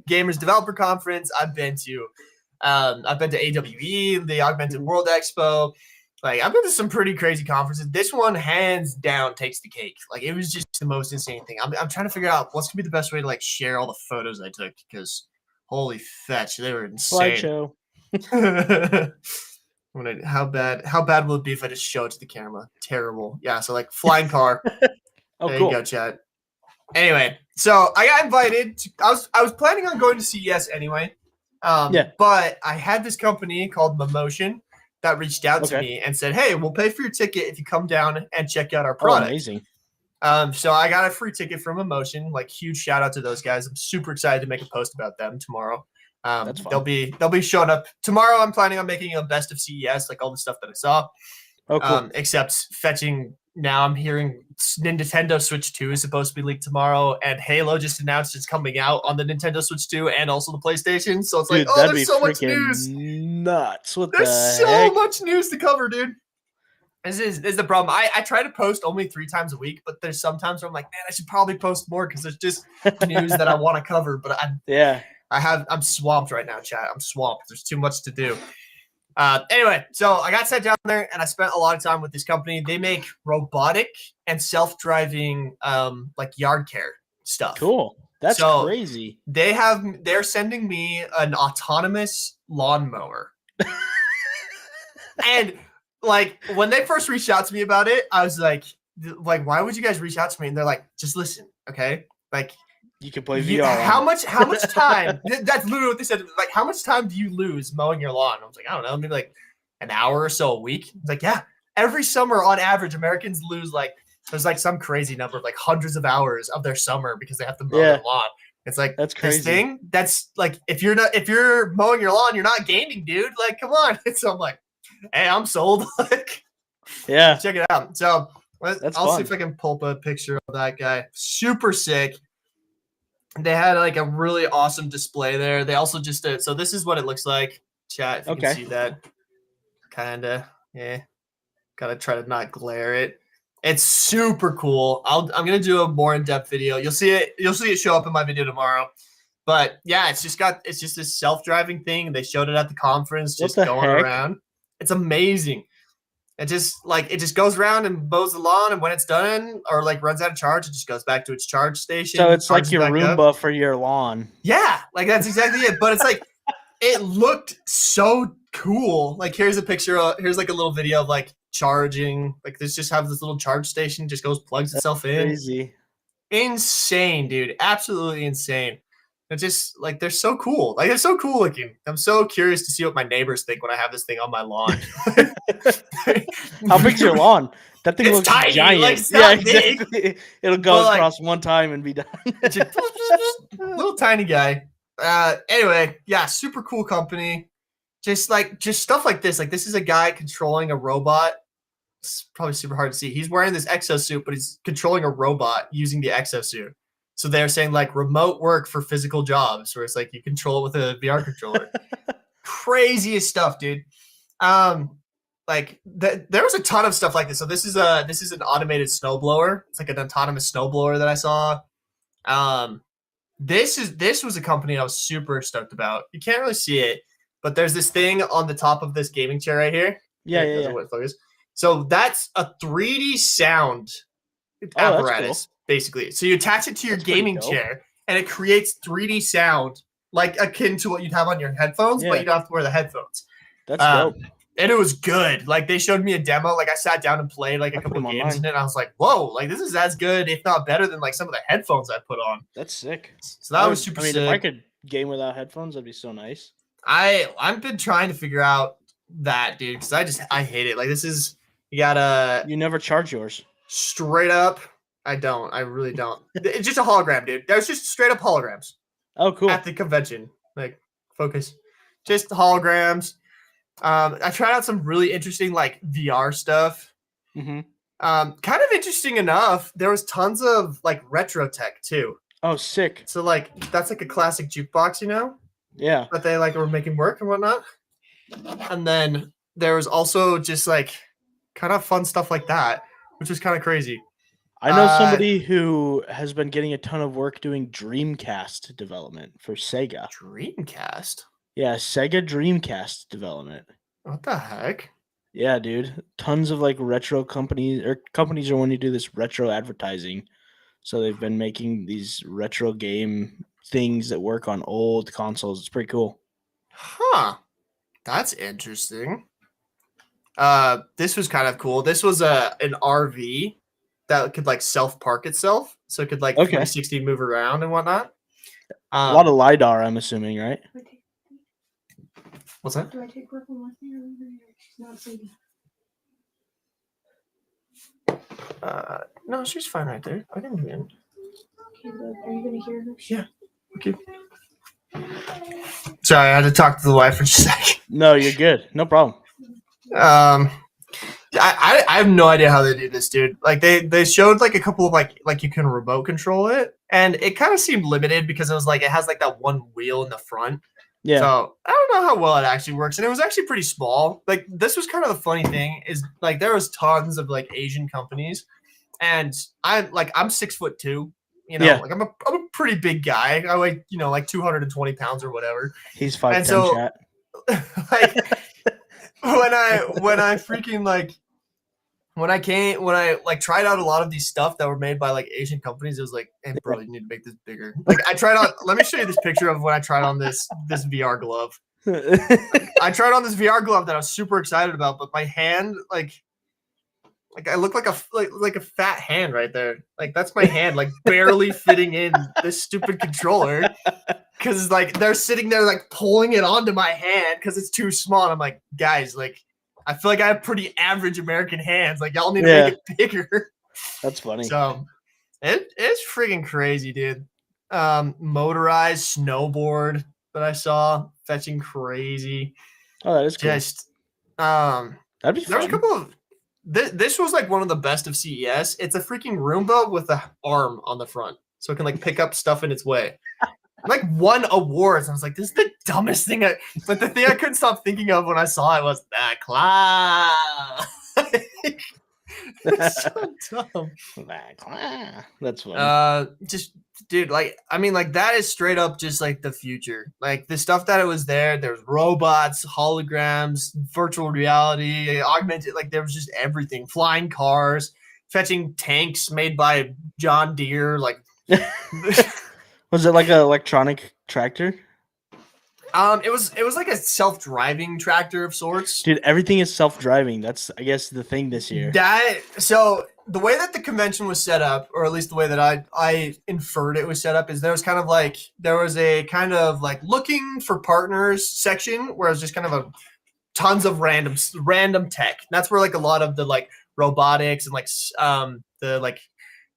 [SPEAKER 2] Gamers Developer Conference. I've been to AWE, the Augmented World Expo. Like, I've been to some pretty crazy conferences. This one, hands down, takes the cake. Like, it was just the most insane thing. I'm trying to figure out what's gonna be the best way to like share all the photos I took, because holy fetch, they were insane.
[SPEAKER 1] Slideshow.
[SPEAKER 2] How bad will it be if I just show it to the camera? Terrible. Yeah. So like flying car. There you go, Chad. Anyway, so I got invited. I was planning on going to CES anyway. But I had this company called Momotion that reached out to me and said, "Hey, we'll pay for your ticket if you come down and check out our product."
[SPEAKER 1] Oh, amazing.
[SPEAKER 2] So I got a free ticket from Momotion. Like, huge shout out to those guys. I'm super excited to make a post about them tomorrow.
[SPEAKER 1] That's fun.
[SPEAKER 2] They'll be showing up tomorrow. I'm planning on making a best of CES, like all the stuff that I saw.
[SPEAKER 1] Oh, cool.
[SPEAKER 2] Except fetching. Now I'm hearing Nintendo Switch 2 is supposed to be leaked tomorrow, and Halo just announced it's coming out on the Nintendo Switch 2 and also the PlayStation. So it's like, oh, there's so much news.
[SPEAKER 1] Nuts.
[SPEAKER 2] There's so much news to cover, dude. This is the problem. I try to post only 3 times a week, but there's sometimes where I'm like, man, I should probably post more because there's just news that I want to cover. But I'm swamped right now, chat. I'm swamped. There's too much to do. Anyway, so I got sent down there and I spent a lot of time with this company. They make robotic and self-driving like yard care stuff.
[SPEAKER 1] Cool. That's crazy.
[SPEAKER 2] They're sending me an autonomous lawnmower. And like when they first reached out to me about it, I was like, why would you guys reach out to me? And they're like, just listen, okay? Like
[SPEAKER 1] you can play VR.
[SPEAKER 2] How much time? That's literally what they said. Like, how much time do you lose mowing your lawn? I was like, I don't know, maybe like an hour or so a week. It's like, yeah, every summer on average, Americans lose like there's like some crazy number of like hundreds of hours of their summer because they have to mow their lawn. It's like
[SPEAKER 1] that's crazy.
[SPEAKER 2] This thing that's like if you're mowing your lawn, you're not gaming, dude. Like, come on. So I'm like, hey, I'm sold. Like,
[SPEAKER 1] yeah,
[SPEAKER 2] check it out. So I'll see if I can pull up a picture of that guy. Super sick. They had like a really awesome display there. They also just did. So this is what it looks like. Chat, if you can see that. Kinda, yeah. Gotta try to not glare it. It's super cool. I'm gonna do a more in-depth video. You'll see it show up in my video tomorrow. But yeah, it's just this self-driving thing. They showed it at the conference, just going around. It's amazing. It just goes around and mows the lawn, and when it's done or like runs out of charge, it just goes back to its charge station.
[SPEAKER 1] So it's like your Roomba for your lawn.
[SPEAKER 2] Yeah, like that's exactly it. But it's like it looked so cool. Like here's a picture. Here's like a little video of like charging. Like this just have this little charge station, just goes plugs itself in.
[SPEAKER 1] Crazy,
[SPEAKER 2] insane, dude. Absolutely insane. It's just like they're so cool. Like they're so cool looking. I'm so curious to see what my neighbors think when I have this thing on my lawn.
[SPEAKER 1] How big's your lawn? That thing looks
[SPEAKER 2] tiny,
[SPEAKER 1] giant.
[SPEAKER 2] like, yeah, exactly.
[SPEAKER 1] Big. It'll go across one time and be done.
[SPEAKER 2] Little tiny guy. Anyway, yeah, super cool company. Just stuff like this. Like this is a guy controlling a robot. It's probably super hard to see. He's wearing this exosuit, but he's controlling a robot using the exosuit. So they're saying like remote work for physical jobs, where it's like you control it with a VR controller. Craziest stuff, dude. Like there was a ton of stuff like this. So this is an automated snowblower. It's like an autonomous snowblower that I saw. This was a company I was super stoked about. You can't really see it, but there's this thing on the top of this gaming chair right here.
[SPEAKER 1] Yeah.
[SPEAKER 2] Focus. So that's a 3D sound apparatus. Cool. Basically, so you attach it to your gaming chair, and it creates 3D sound, like akin to what you'd have on your headphones, but you don't have to wear the headphones.
[SPEAKER 1] That's dope.
[SPEAKER 2] And it was good. Like they showed me a demo. Like I sat down and played like a couple of games in it. And I was like, "Whoa! Like this is as good, if not better, than like some of the headphones I put on."
[SPEAKER 1] That's sick.
[SPEAKER 2] So that was super sick.
[SPEAKER 1] If I could game without headphones, that'd be so nice.
[SPEAKER 2] I've been trying to figure out that, dude, because I hate it. Like this is you
[SPEAKER 1] never charge yours
[SPEAKER 2] straight up. I don't. I really don't. It's just a hologram, dude. There's just straight up holograms.
[SPEAKER 1] Oh, cool.
[SPEAKER 2] At the convention. Like, focus. Just holograms. I tried out some really interesting, like, VR stuff.
[SPEAKER 1] Mm-hmm.
[SPEAKER 2] Kind of interesting enough, there was tons of, like, retro tech, too.
[SPEAKER 1] Oh, sick.
[SPEAKER 2] So, like, that's like a classic jukebox, you know?
[SPEAKER 1] Yeah.
[SPEAKER 2] That they, like, were making work and whatnot. And then there was also just, like, kind of fun stuff like that, which was kind of crazy.
[SPEAKER 1] I know somebody who has been getting a ton of work doing Dreamcast development for Sega.
[SPEAKER 2] Dreamcast?
[SPEAKER 1] Yeah, Sega Dreamcast development.
[SPEAKER 2] What the heck?
[SPEAKER 1] Yeah, dude. Tons of like retro companies are wanting to do this retro advertising. So they've been making these retro game things that work on old consoles. It's pretty cool.
[SPEAKER 2] Huh. That's interesting. This was kind of cool. This was an RV that could like self-park itself, so it could like 360 move around and whatnot.
[SPEAKER 1] A lot of LiDAR, I'm assuming, right?
[SPEAKER 2] What's that?
[SPEAKER 3] Do I take work on she's not sleeping?
[SPEAKER 2] No, she's fine right there. I can be in.
[SPEAKER 3] Okay, are you gonna hear her?
[SPEAKER 2] Yeah. Okay. Sorry, I had to talk to the wife for just a second.
[SPEAKER 1] No, you're good. No problem.
[SPEAKER 2] I have no idea how they do this, dude. Like they showed like a couple of like you can remote control it, and it kind of seemed limited because it was like it has like that one wheel in the front,
[SPEAKER 1] Yeah.
[SPEAKER 2] So I don't know how well it actually works, and it was actually pretty small. Like this was kind of the funny thing is like there was tons of like Asian companies, and I'm 6'2". You know,
[SPEAKER 1] Yeah.
[SPEAKER 2] like I'm a pretty big guy. I weigh like 220 pounds or whatever.
[SPEAKER 1] He's 5'10",
[SPEAKER 2] And so
[SPEAKER 1] chat.
[SPEAKER 2] like when I freaking like when I like tried out a lot of these stuff that were made by like Asian companies, it was like, hey bro, you need to make this bigger. Like I tried on. Let me show you this picture of when I tried on this VR glove. I tried on this VR glove that I was super excited about, but my hand like I look like a fat hand right there. Like that's my hand, like barely fitting in this stupid controller. Cause like they're sitting there like pulling it onto my hand because it's too small. And I'm like, guys, like I feel like I have pretty average American hands. Like y'all need to make it bigger.
[SPEAKER 1] That's funny.
[SPEAKER 2] So it's freaking crazy, dude. Motorized snowboard that I saw fetching crazy.
[SPEAKER 1] Oh, that is cool.
[SPEAKER 2] Just
[SPEAKER 1] that'd be fun.
[SPEAKER 2] There was a couple of this was like one of the best of CES. It's a freaking Roomba with an arm on the front, so it can like pick up stuff in its way. Like won awards. I was like, this is the dumbest thing. But the thing I couldn't stop thinking of when I saw it was that cloud. That's so dumb.
[SPEAKER 1] That's funny.
[SPEAKER 2] Just dude, like I mean, like that is straight up just like the future. Like the stuff that it was there's robots, holograms, virtual reality, augmented. Like there was just everything. Flying cars, fetching tanks made by John Deere. Like.
[SPEAKER 1] Was it like an electronic tractor?
[SPEAKER 2] It was like a self-driving tractor of sorts.
[SPEAKER 1] Dude, everything is self-driving. That's I guess the thing this year.
[SPEAKER 2] So the way that the convention was set up, or at least the way that I inferred it was set up, is there was a kind of like looking for partners section where it was just kind of tons of random tech. That's where like a lot of the like robotics and like the like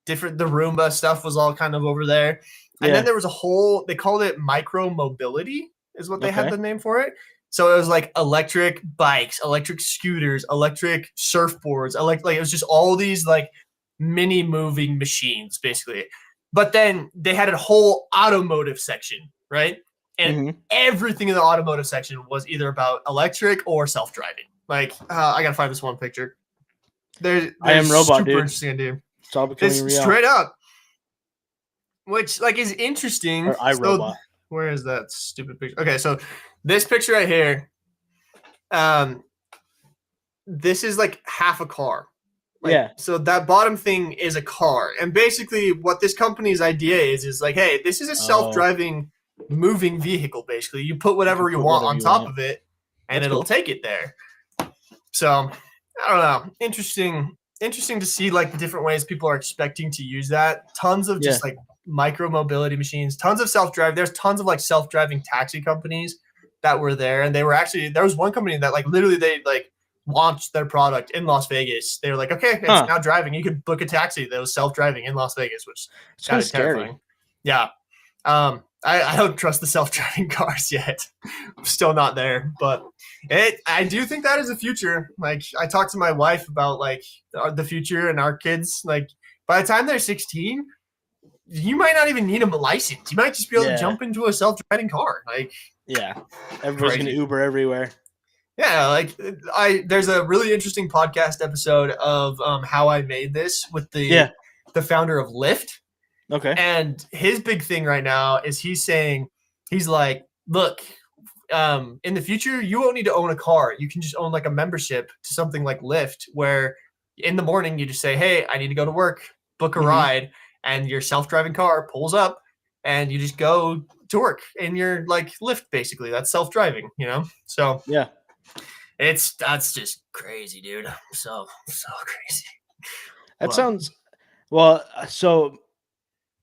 [SPEAKER 2] different the Roomba stuff was all kind of over there. And then there was a whole, they called it micro mobility is what they had the name for it. So it was like electric bikes, electric scooters, electric surfboards, like it was just all these like mini moving machines basically. But then they had a whole automotive section, right? And everything in the automotive section was either about electric or self-driving. Like I gotta find this one picture. There's
[SPEAKER 1] I Am Robot,
[SPEAKER 2] super
[SPEAKER 1] dude.
[SPEAKER 2] Interesting, dude.
[SPEAKER 1] It's all becoming real.
[SPEAKER 2] Straight up. Which like is interesting.
[SPEAKER 1] Or iRobot.
[SPEAKER 2] Where is that stupid picture? Okay, so this picture right here, this is like half a car. Like, so that bottom thing is a car, and basically what this company's idea is like, hey, this is a self-driving moving vehicle. Basically, you put whatever you want on top of it, and it'll take it there. So I don't know. Interesting to see like the different ways people are expecting to use that. Tons of just like micro mobility machines, tons of self-drive. There's tons of like self-driving taxi companies that were there, and they were actually there was one company that like literally they like launched their product in Las Vegas. They were like, okay, it's now driving. You could book a taxi that was self-driving in Las Vegas, which is kind of terrifying. Yeah. I don't trust the self-driving cars yet. I'm still not there, but I do think that is the future. Like I talked to my wife about like the future and our kids. Like by the time they're 16, you might not even need a license. You might just be able to jump into a self-driving car. Like
[SPEAKER 1] everybody's gonna Uber everywhere.
[SPEAKER 2] Yeah, like there's a really interesting podcast episode of How I Made This with the founder of Lyft.
[SPEAKER 1] Okay.
[SPEAKER 2] And his big thing right now is he's like, look, in the future, you won't need to own a car. You can just own like a membership to something like Lyft, where in the morning you just say, hey, I need to go to work, book a ride, and your self-driving car pulls up and you just go to work in your like Lyft, basically. That's self-driving, you know? So that's just crazy, dude. So crazy.
[SPEAKER 1] That sounds well, so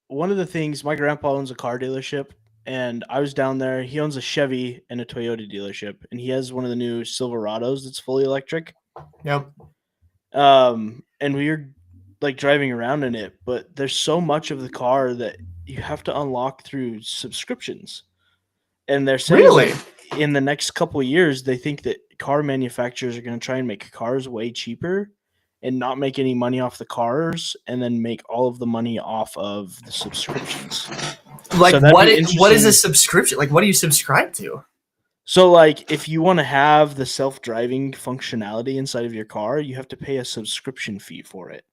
[SPEAKER 1] one of the things, my grandpa owns a car dealership, and I was down there. He owns a Chevy and a Toyota dealership, and he has one of the new Silverados that's fully electric.
[SPEAKER 2] Yep.
[SPEAKER 1] And we were like driving around in it, but there's so much of the car that you have to unlock through subscriptions. And they're saying like, in the next couple of years, they think that car manufacturers are going to try and make cars way cheaper and not make any money off the cars, and then make all of the money off of the subscriptions.
[SPEAKER 2] Like, so what is a subscription? Like, what do you subscribe to?
[SPEAKER 1] So, like, if you want to have the self-driving functionality inside of your car, you have to pay a subscription fee for it.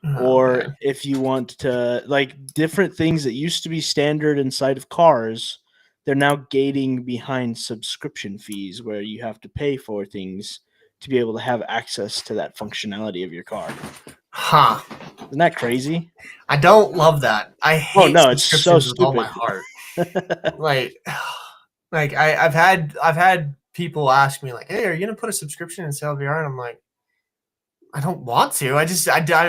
[SPEAKER 2] Oh,
[SPEAKER 1] Or
[SPEAKER 2] man.
[SPEAKER 1] if you want to, like, different things that used to be standard inside of cars, they're now gating behind subscription fees where you have to pay for things to be able to have access to that functionality of your car.
[SPEAKER 2] Huh.
[SPEAKER 1] Isn't that crazy?
[SPEAKER 2] I don't love that. I hate
[SPEAKER 1] no, it's so
[SPEAKER 2] subscriptions with all my
[SPEAKER 1] stupid.
[SPEAKER 2] heart. like I've had people ask me like, "Hey, are you gonna put a subscription in VR?" And I'm like, I don't want to. I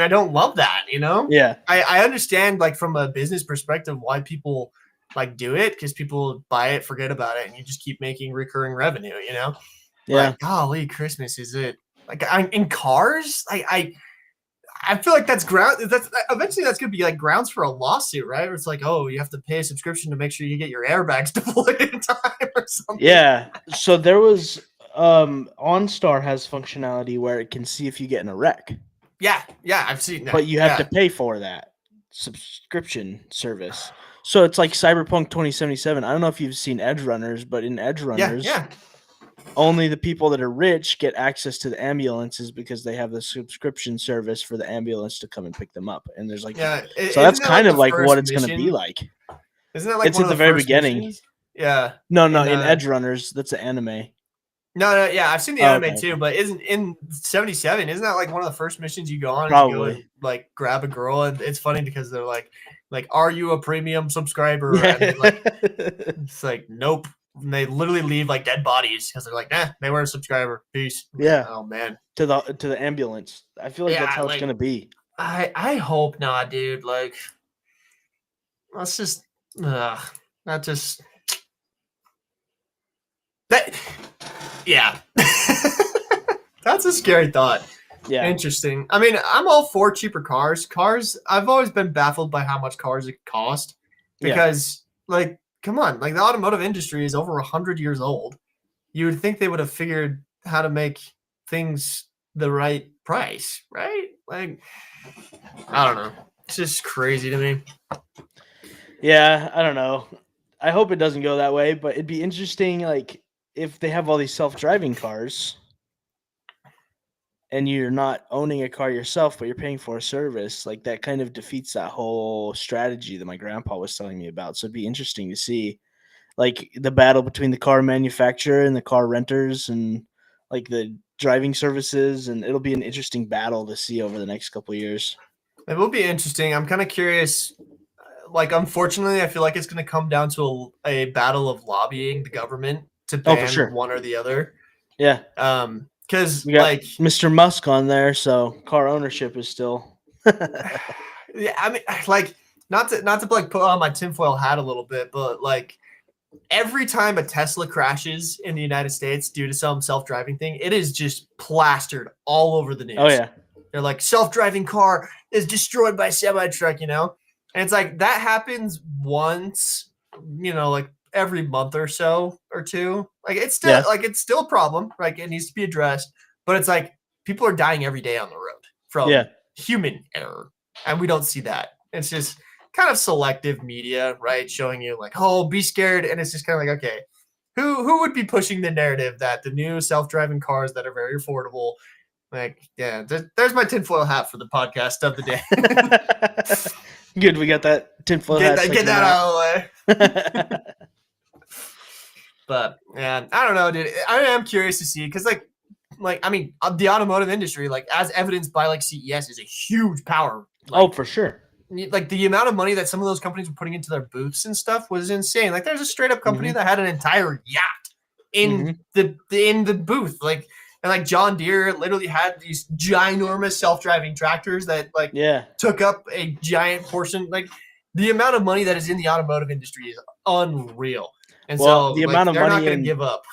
[SPEAKER 2] don't love that.
[SPEAKER 1] Yeah.
[SPEAKER 2] I understand like from a business perspective why people like do it because people buy it, forget about it, and you just keep making recurring revenue.
[SPEAKER 1] Yeah.
[SPEAKER 2] But golly, Christmas is it like in cars? I feel like that's eventually that's gonna be like grounds for a lawsuit, right? Where it's like, oh, you have to pay a subscription to make sure you get your airbags deployed in time or something.
[SPEAKER 1] Yeah. So there was OnStar has functionality where it can see if you get in a wreck.
[SPEAKER 2] Yeah, I've seen that.
[SPEAKER 1] But you have to pay for that subscription service. So it's like Cyberpunk 2077. I don't know if you've seen Edge Runners, but in Edge Runners, only the people that are rich get access to the ambulances because they have the subscription service for the ambulance to come and pick them up. And there's like, so that's kind of like what it's going to be like.
[SPEAKER 2] Isn't that like
[SPEAKER 1] it's at the very beginning?
[SPEAKER 2] Missions? Yeah.
[SPEAKER 1] No, in Edge Runners, that's an anime.
[SPEAKER 2] No, yeah, I've seen the anime too, but isn't in 77? Isn't that like one of the first missions you go on?
[SPEAKER 1] Probably.
[SPEAKER 2] You go and, like grab a girl, and it's funny because they're like, are you a premium subscriber?
[SPEAKER 1] Yeah.
[SPEAKER 2] And like, it's like, nope. And they literally leave like dead bodies because they're like, nah, they weren't a subscriber. Peace.
[SPEAKER 1] Yeah.
[SPEAKER 2] Oh man.
[SPEAKER 1] To the ambulance. I feel like that's how it's gonna be.
[SPEAKER 2] I hope not, dude. Like, let's just not just that. Yeah. That's a scary thought.
[SPEAKER 1] Yeah.
[SPEAKER 2] Interesting. I mean, I'm all for cheaper cars. I've always been baffled by how much cars cost because, like, come on, like the automotive industry is over 100 years old. You would think they would have figured how to make things the right price, right? Like, I don't know. It's just crazy to me.
[SPEAKER 1] Yeah, I don't know. I hope it doesn't go that way, but it'd be interesting, like, if they have all these self-driving cars and you're not owning a car yourself, but you're paying for a service, like that kind of defeats that whole strategy that my grandpa was telling me about. So it'd be interesting to see like the battle between the car manufacturer and the car renters and like the driving services. And it'll be an interesting battle to see over the next couple of years.
[SPEAKER 2] It will be interesting. I'm kind of curious. Like, unfortunately, I feel like it's going to come down to a battle of lobbying the government to ban one or the other.
[SPEAKER 1] Yeah.
[SPEAKER 2] Because
[SPEAKER 1] like Mr. Musk on there, so car ownership is still.
[SPEAKER 2] Yeah, I mean, like not to like put on my tinfoil hat a little bit, but like every time a Tesla crashes in the United States due to some self-driving thing, it is just plastered all over the news.
[SPEAKER 1] Oh yeah,
[SPEAKER 2] they're like self-driving car is destroyed by semi-truck, and it's like that happens once, like every month or so or two. Like it's still it's still a problem. Like it needs to be addressed. But it's like people are dying every day on the road from human error. And we don't see that. It's just kind of selective media, right? Showing you like, oh, be scared. And it's just kind of like, okay, who would be pushing the narrative that the new self-driving cars that are very affordable, like, yeah, there's my tinfoil hat for the podcast of the day.
[SPEAKER 1] Good, we got that tinfoil hat.
[SPEAKER 2] Get that out of the way. But yeah, I don't know, dude. I am curious to see because, like, I mean, the automotive industry, like, as evidenced by like CES, is a huge power. Like,
[SPEAKER 1] for sure.
[SPEAKER 2] Like the amount of money that some of those companies were putting into their booths and stuff was insane. Like, there's a straight up company that had an entire yacht in the booth, like. And like John Deere literally had these ginormous self-driving tractors that took up a giant portion. Like the amount of money that is in the automotive industry is unreal. And so
[SPEAKER 1] the amount of
[SPEAKER 2] they're
[SPEAKER 1] money
[SPEAKER 2] not going to give up.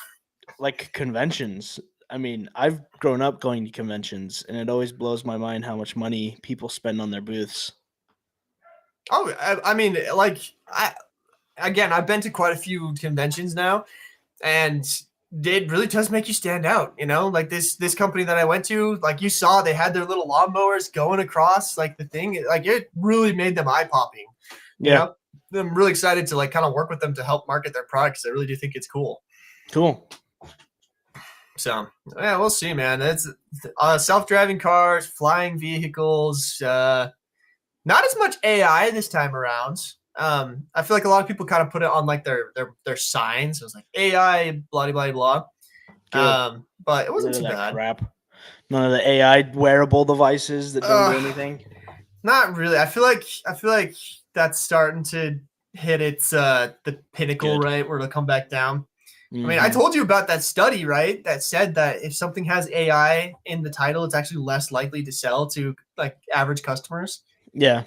[SPEAKER 1] Like conventions. I mean, I've grown up going to conventions, and it always blows my mind how much money people spend on their booths.
[SPEAKER 2] Oh, I mean, like I've been to quite a few conventions now, and it really does make you stand out, like this company that I went to, like you saw, they had their little lawnmowers going across like the thing, like it really made them eye popping. I'm really excited to like kind of work with them to help market their products. I really do think it's cool.
[SPEAKER 1] Cool.
[SPEAKER 2] So yeah, we'll see, man. It's self-driving cars, flying vehicles. Not as much AI this time around. I feel like a lot of people kind of put it on like their signs. It was like AI, blah blah blah. But it wasn't too bad.
[SPEAKER 1] Crap. None of the AI wearable devices that don't do anything.
[SPEAKER 2] Not really. I feel like that's starting to hit its the pinnacle, right, where it'll come back down. I mean, I told you about that study, right? That said that if something has AI in the title, it's actually less likely to sell to like average customers.
[SPEAKER 1] Yeah,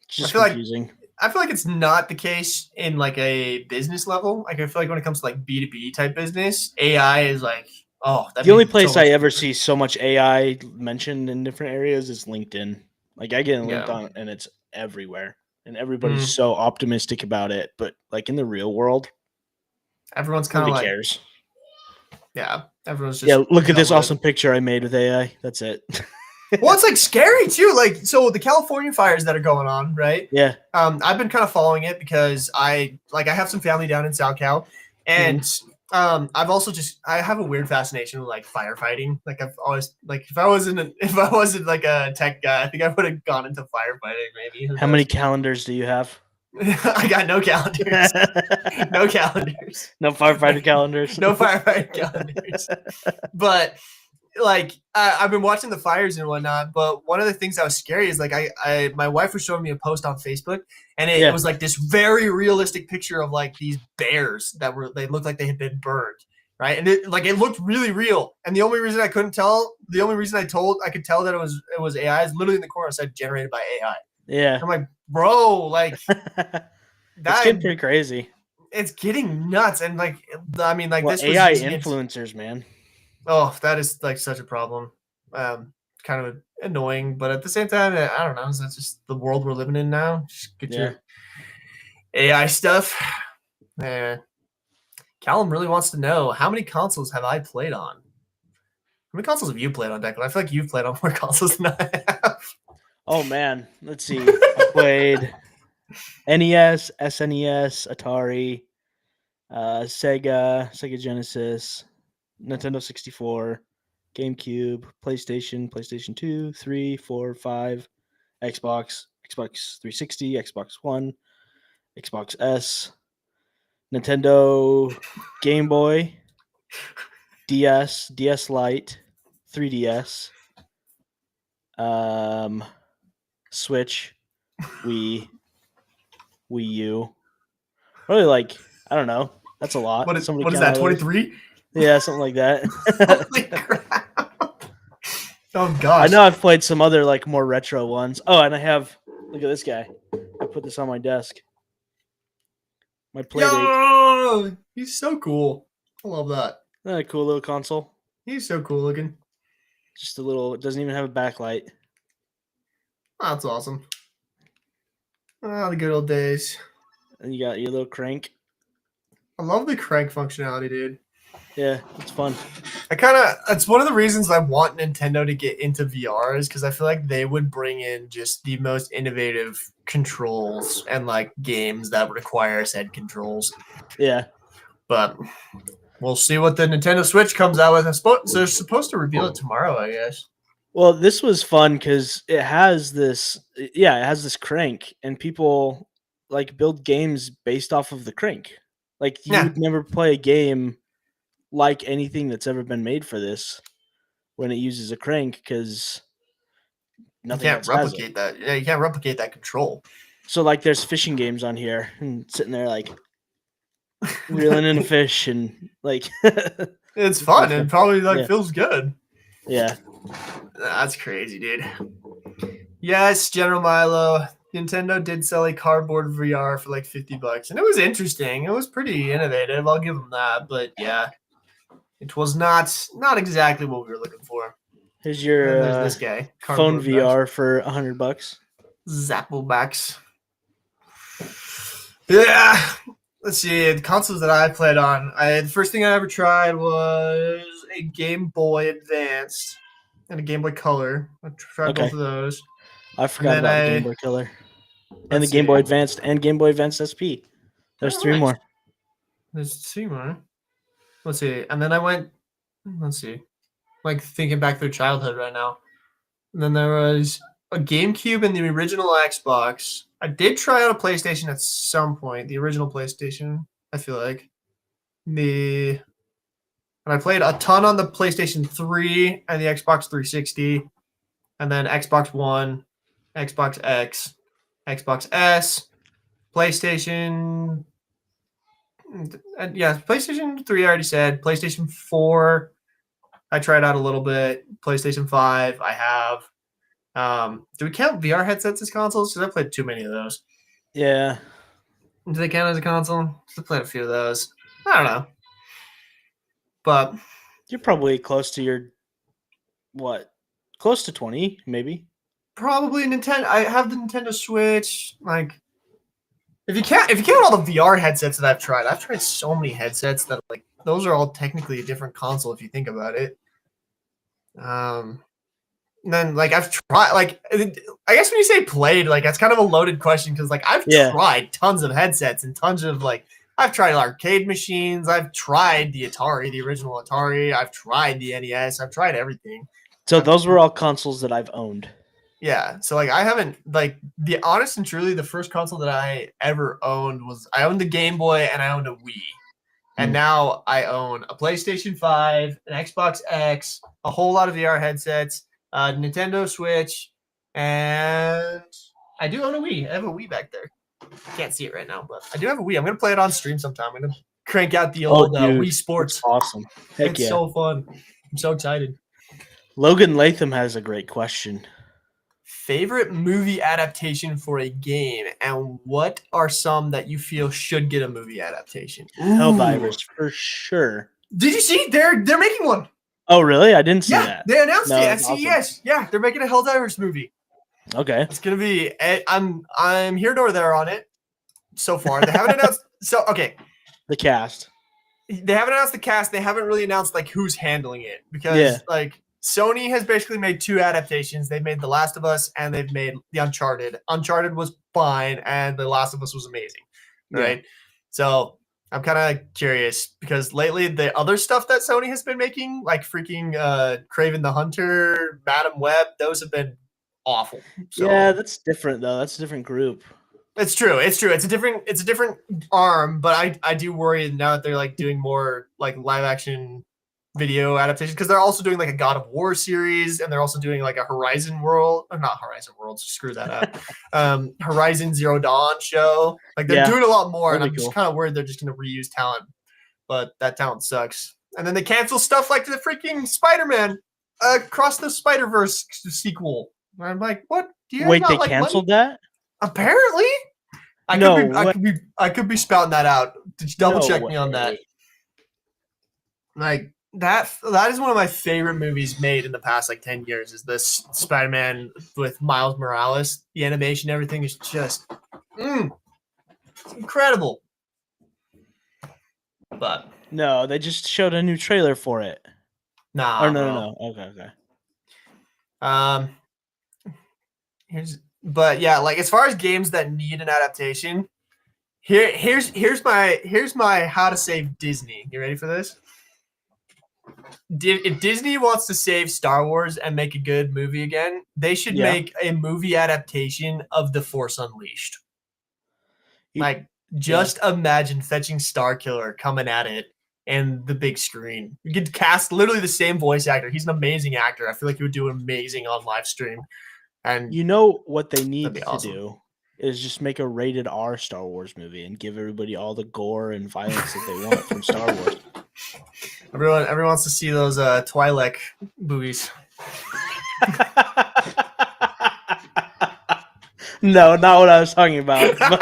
[SPEAKER 1] it's just confusing.
[SPEAKER 2] I feel like it's not the case in like a business level. Like I feel like when it comes to like B2B type business, AI is like,
[SPEAKER 1] the only place I ever see so much AI mentioned in different areas is LinkedIn. Like I get linked on, and it's everywhere, and everybody's so optimistic about it. But like in the real world,
[SPEAKER 2] everyone's kind of like,
[SPEAKER 1] cares.
[SPEAKER 2] Yeah, everyone's just
[SPEAKER 1] look at this awesome picture I made with AI. That's it.
[SPEAKER 2] Well, it's like scary too. Like, so the California fires that are going on, right?
[SPEAKER 1] Yeah.
[SPEAKER 2] I've been kind of following it because I have some family down in South Cal, and I've also I have a weird fascination with like firefighting. Like I've always like if I wasn't like a tech guy, I think I would have gone into firefighting maybe.
[SPEAKER 1] How many calendars do you have?
[SPEAKER 2] I got no calendars. No calendars.
[SPEAKER 1] No firefighter calendars.
[SPEAKER 2] No firefighter calendars. But like I've been watching the fires and whatnot, but one of the things that was scary is like my wife was showing me a post on Facebook, and it was like this very realistic picture of like these bears they looked like they had been burned, right? And it looked really real. And the only reason I could tell that it was AI is literally in the corner said generated by AI.
[SPEAKER 1] Yeah.
[SPEAKER 2] I'm like, bro, like
[SPEAKER 1] that's getting pretty crazy.
[SPEAKER 2] It's getting nuts, and like I mean, like this
[SPEAKER 1] AI influencers, man.
[SPEAKER 2] Oh, that is like such a problem. Kind of annoying, but at the same time, I don't know. That's just the world we're living in now. Just get your AI stuff. Callum really wants to know, how many consoles have I played on? How many consoles have you played on, Declan? I feel like you've played on more consoles than I have.
[SPEAKER 1] Oh man, let's see. I played NES, SNES, Atari, Sega Genesis, Nintendo 64, GameCube, PlayStation 2, 3, 4, 5, Xbox 360, Xbox One, Xbox S, Nintendo Game Boy, DS, DS Lite, 3DS, Switch, Wii U. Really, like, I don't know. That's a lot.
[SPEAKER 2] What is that, 23?
[SPEAKER 1] Yeah, something like that.
[SPEAKER 2] Holy crap. Oh, gosh.
[SPEAKER 1] I know I've played some other, like, more retro ones. Oh, and I have, look at this guy. I put this on my desk. My Playdate.
[SPEAKER 2] Yo! He's so cool. I love that.
[SPEAKER 1] Isn't that a cool little console?
[SPEAKER 2] He's so cool looking.
[SPEAKER 1] Just a little, it doesn't even have a backlight.
[SPEAKER 2] Oh, that's awesome. Oh, the good old days.
[SPEAKER 1] And you got your little crank.
[SPEAKER 2] I love the crank functionality, dude.
[SPEAKER 1] Yeah, it's fun.
[SPEAKER 2] It's one of the reasons I want Nintendo to get into VR is because I feel like they would bring in just the most innovative controls and like games that require said controls.
[SPEAKER 1] Yeah.
[SPEAKER 2] But we'll see what the Nintendo Switch comes out with. So they're supposed to reveal it tomorrow, I guess.
[SPEAKER 1] Well, this was fun because it has this crank, and people like build games based off of the crank. Like you would never play a game like anything that's ever been made for this when it uses a crank because nothing else has it.
[SPEAKER 2] You can't replicate that. Yeah, you can't replicate that control.
[SPEAKER 1] So like, there's fishing games on here, and sitting there like reeling in a fish, and like
[SPEAKER 2] it's fun and probably like feels good.
[SPEAKER 1] Yeah.
[SPEAKER 2] That's crazy, dude. Yes, General Milo. Nintendo did sell a cardboard VR for like $50, and it was interesting. It was pretty innovative. I'll give them that. But yeah, it was not exactly what we were looking for.
[SPEAKER 1] Here's your
[SPEAKER 2] this guy,
[SPEAKER 1] phone VR for $100.
[SPEAKER 2] Zapplebacks. Yeah. Let's see. The consoles that I played on. The first thing I ever tried was a Game Boy Advanced and a Game Boy Color. I tried both of those.
[SPEAKER 1] I forgot about the Game Boy Color. And the Game Boy Advanced and Game Boy Advanced SP. There's 3 more.
[SPEAKER 2] There's 2 more. let's see. And then I went, let's see, like thinking back through childhood right now. And then there was a GameCube and the original Xbox. I did try out a PlayStation at some point, the original PlayStation, I feel like. And I played a ton on the PlayStation 3 and the Xbox 360, and then Xbox One, Xbox X, Xbox S, PlayStation. Yeah, PlayStation 3 I already said. PlayStation 4, I tried out a little bit. PlayStation 5, I have. Do we count VR headsets as consoles? Because I played too many of those.
[SPEAKER 1] Yeah.
[SPEAKER 2] Do they count as a console? I played a few of those. I don't know. But
[SPEAKER 1] you're probably close to your close to 20, maybe.
[SPEAKER 2] Probably Nintendo. I have the Nintendo Switch. Like, if you count all the VR headsets that I've tried so many headsets that like those are all technically a different console if you think about it. And then like I've tried, like I guess when you say played, like that's kind of a loaded question because like I've tried tons of headsets and tons of like I've tried arcade machines, I've tried the Atari, the original Atari, I've tried the NES, I've tried everything.
[SPEAKER 1] So those were all consoles that I've owned.
[SPEAKER 2] Yeah, so like I haven't like the honest and truly the first console that I ever owned was I owned the Game Boy and I owned a Wii. And now I own a PlayStation 5, an Xbox X, a whole lot of VR headsets, Nintendo Switch, and I do own a Wii. I have a Wii back there. Can't see it right now, but I do have a Wii. I'm gonna play it on stream sometime. I'm gonna crank out the old Wii Sports.
[SPEAKER 1] Awesome. Heck
[SPEAKER 2] it's so fun. I'm so excited.
[SPEAKER 1] Logan Latham has a great question.
[SPEAKER 2] Favorite movie adaptation for a game, and what are some that you feel should get a movie adaptation?
[SPEAKER 1] Helldivers for sure.
[SPEAKER 2] Did you see? They're making one.
[SPEAKER 1] Oh, really? I didn't see that.
[SPEAKER 2] They announced it at CES. Awesome. Yeah, they're making a Helldivers movie.
[SPEAKER 1] Okay.
[SPEAKER 2] It's gonna be. I'm here nor there on it. So far, they haven't announced. So okay.
[SPEAKER 1] The cast.
[SPEAKER 2] They haven't announced the cast. They haven't really announced like who's handling it because like Sony has basically made two adaptations. They've made The Last of Us and they've made the Uncharted. Uncharted was fine, and The Last of Us was amazing. Right. So I'm kind of curious because lately the other stuff that Sony has been making, like freaking Kraven the Hunter, Madam Web, those have been awful. So,
[SPEAKER 1] yeah, that's different though. That's a different group.
[SPEAKER 2] It's true. It's a different arm, but I do worry now that they're like doing more like live action video adaptations because they're also doing like a God of War series and they're also doing like a Horizon World, or not Horizon World, screw that up. Horizon Zero Dawn show. Like they're doing a lot more, and I'm just kind of worried they're just going to reuse talent, but that talent sucks. And then they cancel stuff like the freaking Spider-Man Across the Spider-Verse sequel. And I'm like, what? Do you
[SPEAKER 1] Wait,
[SPEAKER 2] not
[SPEAKER 1] they
[SPEAKER 2] like
[SPEAKER 1] canceled
[SPEAKER 2] money?
[SPEAKER 1] that?
[SPEAKER 2] Apparently, I could be spouting that out. Did you double check me on that? Like that is one of my favorite movies made in the past like 10 years. Is this Spider-Man with Miles Morales? The animation, everything is just it's incredible. But
[SPEAKER 1] no, they just showed a new trailer for it.
[SPEAKER 2] Nah.
[SPEAKER 1] Or no. Okay.
[SPEAKER 2] But yeah, like as far as games that need an adaptation, here's my how to save Disney. You ready for this? If Disney wants to save Star Wars and make a good movie again, they should make a movie adaptation of The Force Unleashed. Just imagine fetching Starkiller coming at it and the big screen. You could cast literally the same voice actor. He's an amazing actor. I feel like he would do amazing on live stream. And
[SPEAKER 1] you know what they need to do is just make a rated R Star Wars movie and give everybody all the gore and violence that they want from Star Wars.
[SPEAKER 2] Everyone wants to see those Twi'lek movies.
[SPEAKER 1] No, not what I was talking about. But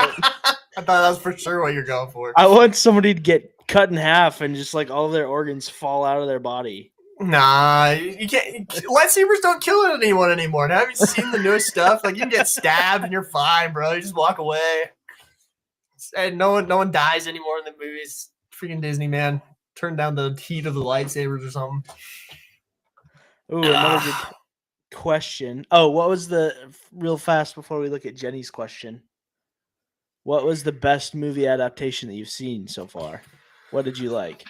[SPEAKER 2] I thought that was for sure what you're going for.
[SPEAKER 1] I want somebody to get cut in half and just like all of their organs fall out of their body.
[SPEAKER 2] Nah, you can't. Lightsabers don't kill anyone anymore. Now, have you seen the newest stuff? Like you can get stabbed and you're fine, bro. You just walk away, and no one dies anymore in the movies. Freaking Disney, man. Turn down the heat of the lightsabers or something.
[SPEAKER 1] Ooh, another good question. Oh, what was the real fast before we look at Jenny's question? What was the best movie adaptation that you've seen so far? What did you like?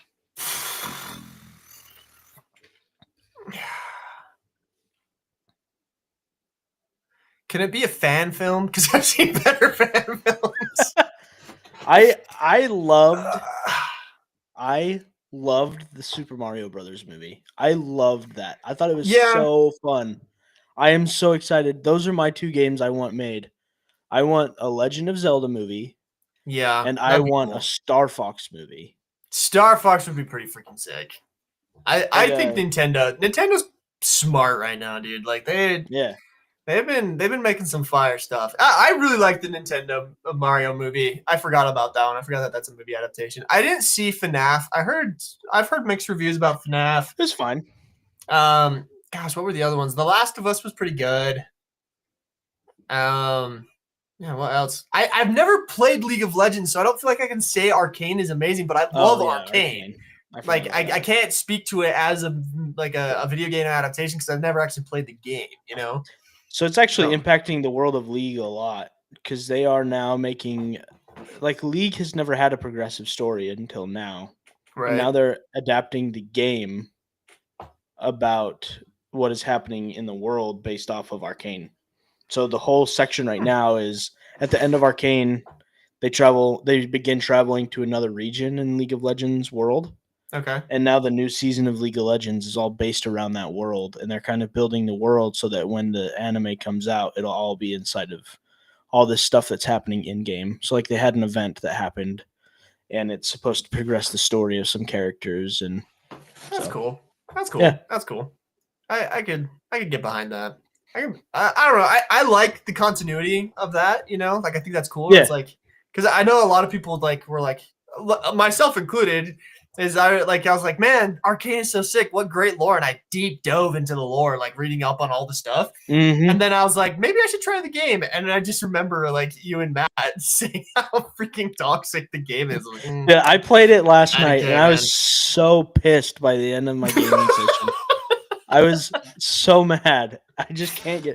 [SPEAKER 2] Can it be a fan film? Because I've seen better fan films.
[SPEAKER 1] I loved the Super Mario Brothers movie. I loved that. I thought it was so fun. I am so excited. Those are my two games I want made. I want a Legend of Zelda movie.
[SPEAKER 2] Yeah.
[SPEAKER 1] And I want a Star Fox movie.
[SPEAKER 2] Star Fox would be pretty freaking sick. I think Nintendo's smart right now, dude. Like they've been making some fire stuff. I really like the Nintendo Mario movie. I forgot about that one. I forgot that that's a movie adaptation. I didn't see FNAF. I've heard mixed reviews about FNAF.
[SPEAKER 1] It was fine.
[SPEAKER 2] Gosh, what were the other ones? The Last of Us was pretty good. Yeah, what else? I've never played League of Legends, so I don't feel like I can say Arcane is amazing, but I love Arcane. I can't speak to it as a video game adaptation because I've never actually played the game, you know?
[SPEAKER 1] So it's actually impacting the world of League a lot because they are now making League has never had a progressive story until now. Right. And now they're adapting the game about what is happening in the world based off of Arcane. So the whole section right now is at the end of Arcane, they begin traveling to another region in League of Legends world.
[SPEAKER 2] Okay.
[SPEAKER 1] And now the new season of League of Legends is all based around that world, and they're kind of building the world so that when the anime comes out, it'll all be inside of all this stuff that's happening in game. So they had an event that happened, and it's supposed to progress the story of some characters, and
[SPEAKER 2] that's cool. That's cool. Yeah. That's cool. I could get behind that. I don't know. I like the continuity of that, you know? I think that's cool. Yeah. It's because I know a lot of people were myself included, I was like, man, Arcane is so sick. What great lore. And I deep dove into the lore, reading up on all the stuff.
[SPEAKER 1] Mm-hmm.
[SPEAKER 2] And then I was like, maybe I should try the game. And I just remember you and Matt saying how freaking toxic the game is.
[SPEAKER 1] Yeah, I played it last night and I was so pissed by the end of my gaming session. I was so mad. I just can't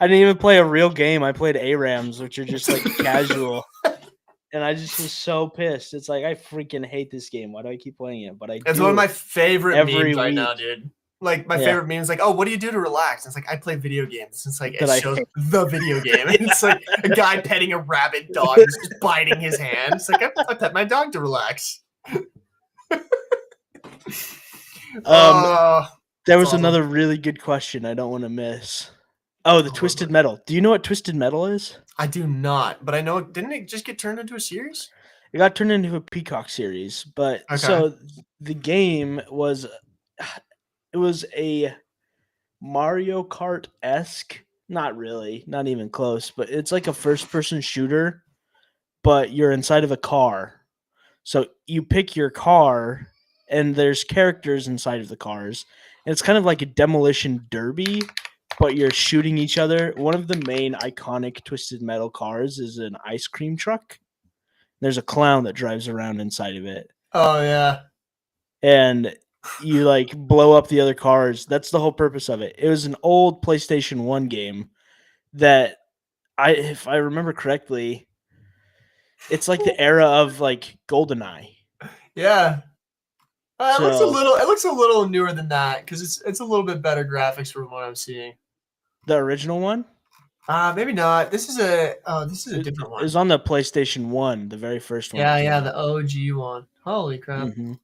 [SPEAKER 1] I didn't even play a real game. I played ARAMs, which are just casual. And I just was so pissed. It's I freaking hate this game. Why do I keep playing it? But
[SPEAKER 2] it's one of my favorite memes right now, dude. My favorite meme is oh, what do you do to relax? And it's I play video games. It's it shows the video game. And it's a guy petting a rabid dog who's just biting his hand. It's I pet my dog to relax.
[SPEAKER 1] There was another really good question I don't want to miss. Oh, the Twisted Metal. Do you know what Twisted Metal is?
[SPEAKER 2] I do not, but I know. Didn't it just get turned into a series?
[SPEAKER 1] It got turned into a Peacock series, but so the game was a Mario Kart-esque. Not really, not even close, but it's a first-person shooter, but you're inside of a car. So you pick your car, and there's characters inside of the cars. And it's kind of like a demolition derby, but you're shooting each other. One of the main iconic Twisted Metal cars is an ice cream truck. There's a clown that drives around inside of it.
[SPEAKER 2] Oh, yeah.
[SPEAKER 1] And you blow up the other cars. That's the whole purpose of it. It was an old PlayStation 1 game that if I remember correctly, it's the era of GoldenEye.
[SPEAKER 2] Yeah. It looks a little newer than that because it's a little bit better graphics from what I'm seeing.
[SPEAKER 1] The original one?
[SPEAKER 2] Maybe not. This is a different one.
[SPEAKER 1] It was on the PlayStation 1, the very first one.
[SPEAKER 2] Yeah, the OG one. Holy crap.
[SPEAKER 1] Mm-hmm.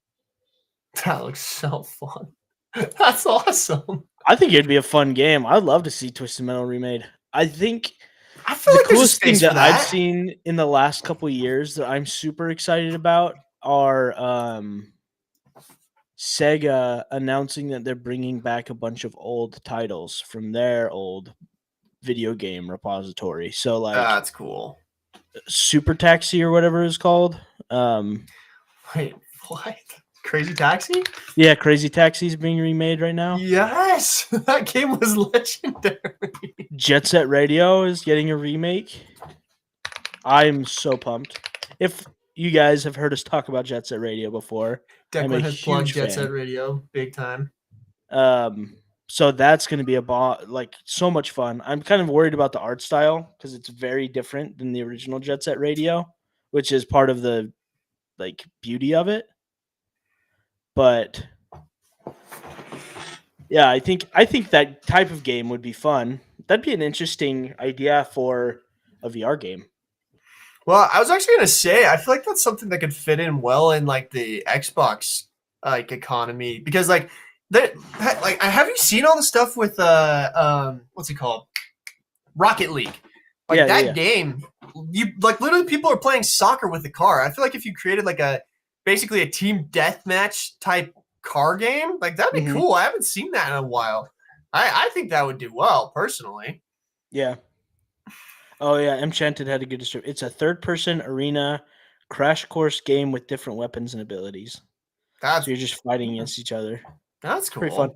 [SPEAKER 2] That looks so fun. That's awesome.
[SPEAKER 1] I think it'd be a fun game. I'd love to see Twisted Metal remade. I feel
[SPEAKER 2] the
[SPEAKER 1] coolest thing that I've seen in the last couple of years that I'm super excited about are Sega announcing that they're bringing back a bunch of old titles from their old video game repository. So
[SPEAKER 2] that's cool.
[SPEAKER 1] Super Taxi or whatever it's called.
[SPEAKER 2] Wait, what? Crazy Taxi?
[SPEAKER 1] Yeah, Crazy Taxi is being remade right now.
[SPEAKER 2] Yes, that game was legendary.
[SPEAKER 1] Jet Set Radio is getting a remake. I'm so pumped. If you guys have heard us talk about Jet Set Radio before,
[SPEAKER 2] Declan has plugged Jet Set Radio big time.
[SPEAKER 1] So that's going to be so much fun. I'm kind of worried about the art style because it's very different than the original Jet Set Radio, which is part of the beauty of it. But yeah, I think that type of game would be fun. That'd be an interesting idea for a VR game.
[SPEAKER 2] Well, I was actually gonna say, I feel like that's something that could fit in well in like the Xbox like economy because like have you seen all the stuff with what's it called? Rocket League. Like that game, you like literally people are playing soccer with the car. I feel like if you created like basically a team deathmatch type car game, like that'd be cool. I haven't seen that in a while. I think that would do well personally.
[SPEAKER 1] Yeah. Oh yeah, Enchanted had a good description. It's a third-person arena crash course game with different weapons and abilities. So you're just fighting against each other.
[SPEAKER 2] That's cool.
[SPEAKER 1] Pretty fun.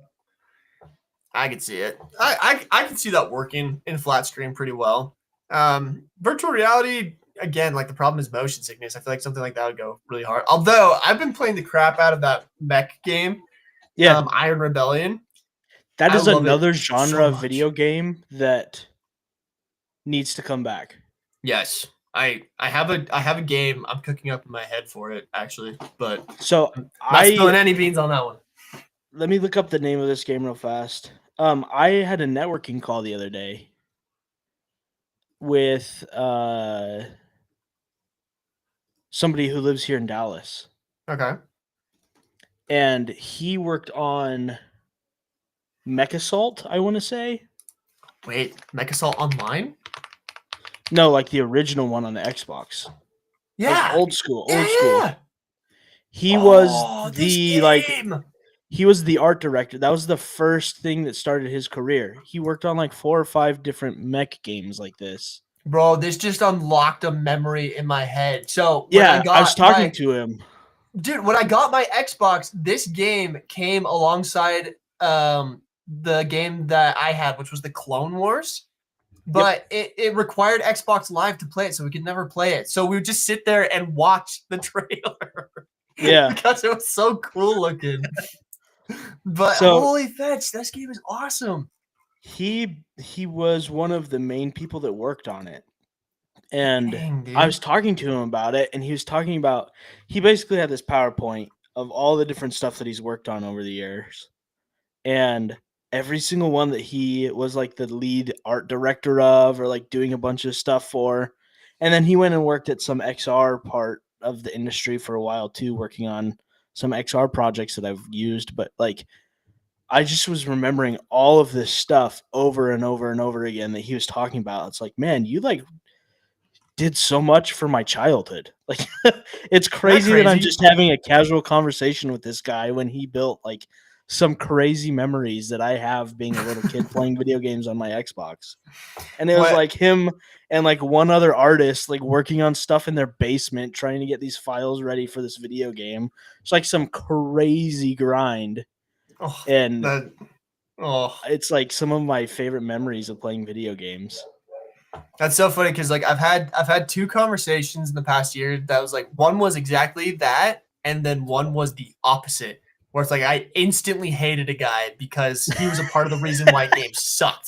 [SPEAKER 2] I could see it. I can see that working in flat screen pretty well. Virtual reality, again, like the problem is motion sickness. I feel like something like that would go really hard. Although I've been playing the crap out of that mech game, Iron Rebellion.
[SPEAKER 1] That is another genre of video game that needs to come back.
[SPEAKER 2] Yes. I have a game I'm cooking up in my head for it actually, but
[SPEAKER 1] so
[SPEAKER 2] I'm not spilling any beans on that one.
[SPEAKER 1] Let me look up the name of this game real fast. I had a networking call the other day with somebody who lives here in Dallas.
[SPEAKER 2] Okay.
[SPEAKER 1] And he worked on Mech Assault, I want to say.
[SPEAKER 2] Wait, Mech Assault Online?
[SPEAKER 1] No, like the original one on the Xbox.
[SPEAKER 2] Yeah.
[SPEAKER 1] Like old school.
[SPEAKER 2] Yeah.
[SPEAKER 1] He was he was the art director. That was the first thing that started his career. He worked on like 4 or 5 different mech games like this.
[SPEAKER 2] Bro, this just unlocked a memory in my head. So
[SPEAKER 1] I was talking to him.
[SPEAKER 2] Dude, when I got my Xbox, this game came alongside the game that I had, which was the Clone Wars. But it required Xbox Live to play it, so we could never play it. So we would just sit there and watch the trailer.
[SPEAKER 1] Yeah.
[SPEAKER 2] Because it was so cool looking. But holy fetch, this game is awesome.
[SPEAKER 1] He was one of the main people that worked on it. And I was talking to him about it, and he was talking about he basically had this PowerPoint of all the different stuff that he's worked on over the years. And every single one that he was like the lead art director of or like doing a bunch of stuff for. And then he went and worked at some XR part of the industry for a while too, working on some XR projects that I've used. But like, I just was remembering all of this stuff over and over and over again that he was talking about. It's like, man, you like did so much for my childhood. Like, it's crazy that I'm just having a casual conversation with this guy when he built like some crazy memories that I have being a little kid playing video games on my Xbox. And it was like him and like one other artist like working on stuff in their basement trying to get these files ready for this video game. It's like some crazy grind. It's like some of my favorite memories of playing video games.
[SPEAKER 2] That's so funny because like I've had 2 conversations in the past year that was like one was exactly that, and then one was the opposite. Where it's like I instantly hated a guy because he was a part of the reason why games sucked.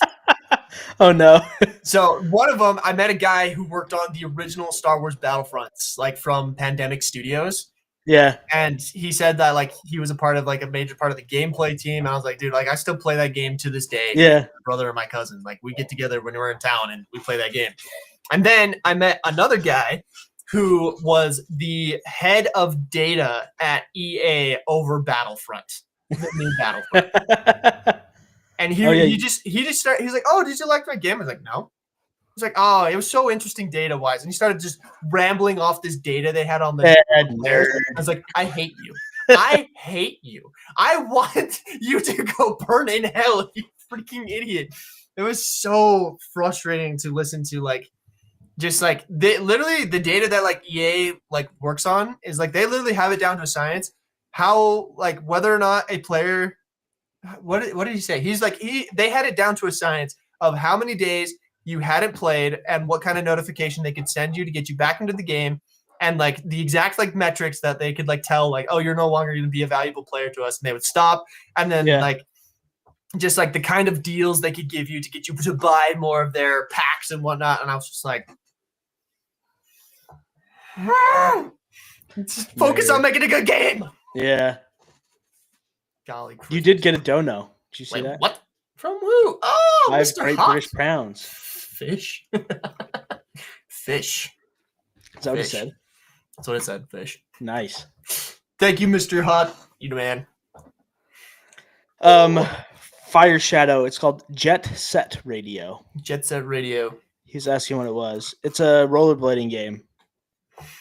[SPEAKER 1] Oh no.
[SPEAKER 2] So one of them, I met a guy who worked on the original Star Wars Battlefronts, like from Pandemic Studios.
[SPEAKER 1] Yeah.
[SPEAKER 2] And he said that like he was a part of like a major part of the gameplay team. And I was like, dude, like I still play that game to this day.
[SPEAKER 1] Yeah.
[SPEAKER 2] My brother and my cousin. Like we get together when we're in town and we play that game. And then I met another guy who was the head of data at EA over Battlefront, the new Battlefront. And he just started. He's like, "Oh, did you like my game?" I was like, "No." He's like, "Oh, it was so interesting data wise," and he started just rambling off this data they had on the. I was like, "I hate you. I hate you. I want you to go burn in hell, you freaking idiot." It was so frustrating to listen to, like. Just like literally the data that like EA like works on is like they literally have it down to a science. How like whether or not a player, what did he say? He's like they had it down to a science of how many days you hadn't played and what kind of notification they could send you to get you back into the game, and like the exact like metrics that they could like tell like, oh, you're no longer going to be a valuable player to us, and they would stop, and then like. Just like the kind of deals they could give you to get you to buy more of their packs and whatnot, and I was just like. Just focus on making a good game.
[SPEAKER 1] Yeah.
[SPEAKER 2] Golly.
[SPEAKER 1] You did get a dono. Did you see that?
[SPEAKER 2] What? From who? Oh, Oh,
[SPEAKER 1] 5
[SPEAKER 2] Mr.
[SPEAKER 1] Great
[SPEAKER 2] Hot.
[SPEAKER 1] British pounds.
[SPEAKER 2] Fish. Fish.
[SPEAKER 1] Is that what he
[SPEAKER 2] Fish.
[SPEAKER 1] said?
[SPEAKER 2] That's what it said. Fish.
[SPEAKER 1] Nice.
[SPEAKER 2] Thank you, Mr. Hot. You the man.
[SPEAKER 1] Fire Shadow. It's called Jet Set Radio.
[SPEAKER 2] Jet Set Radio.
[SPEAKER 1] He's asking what it was. It's a rollerblading game.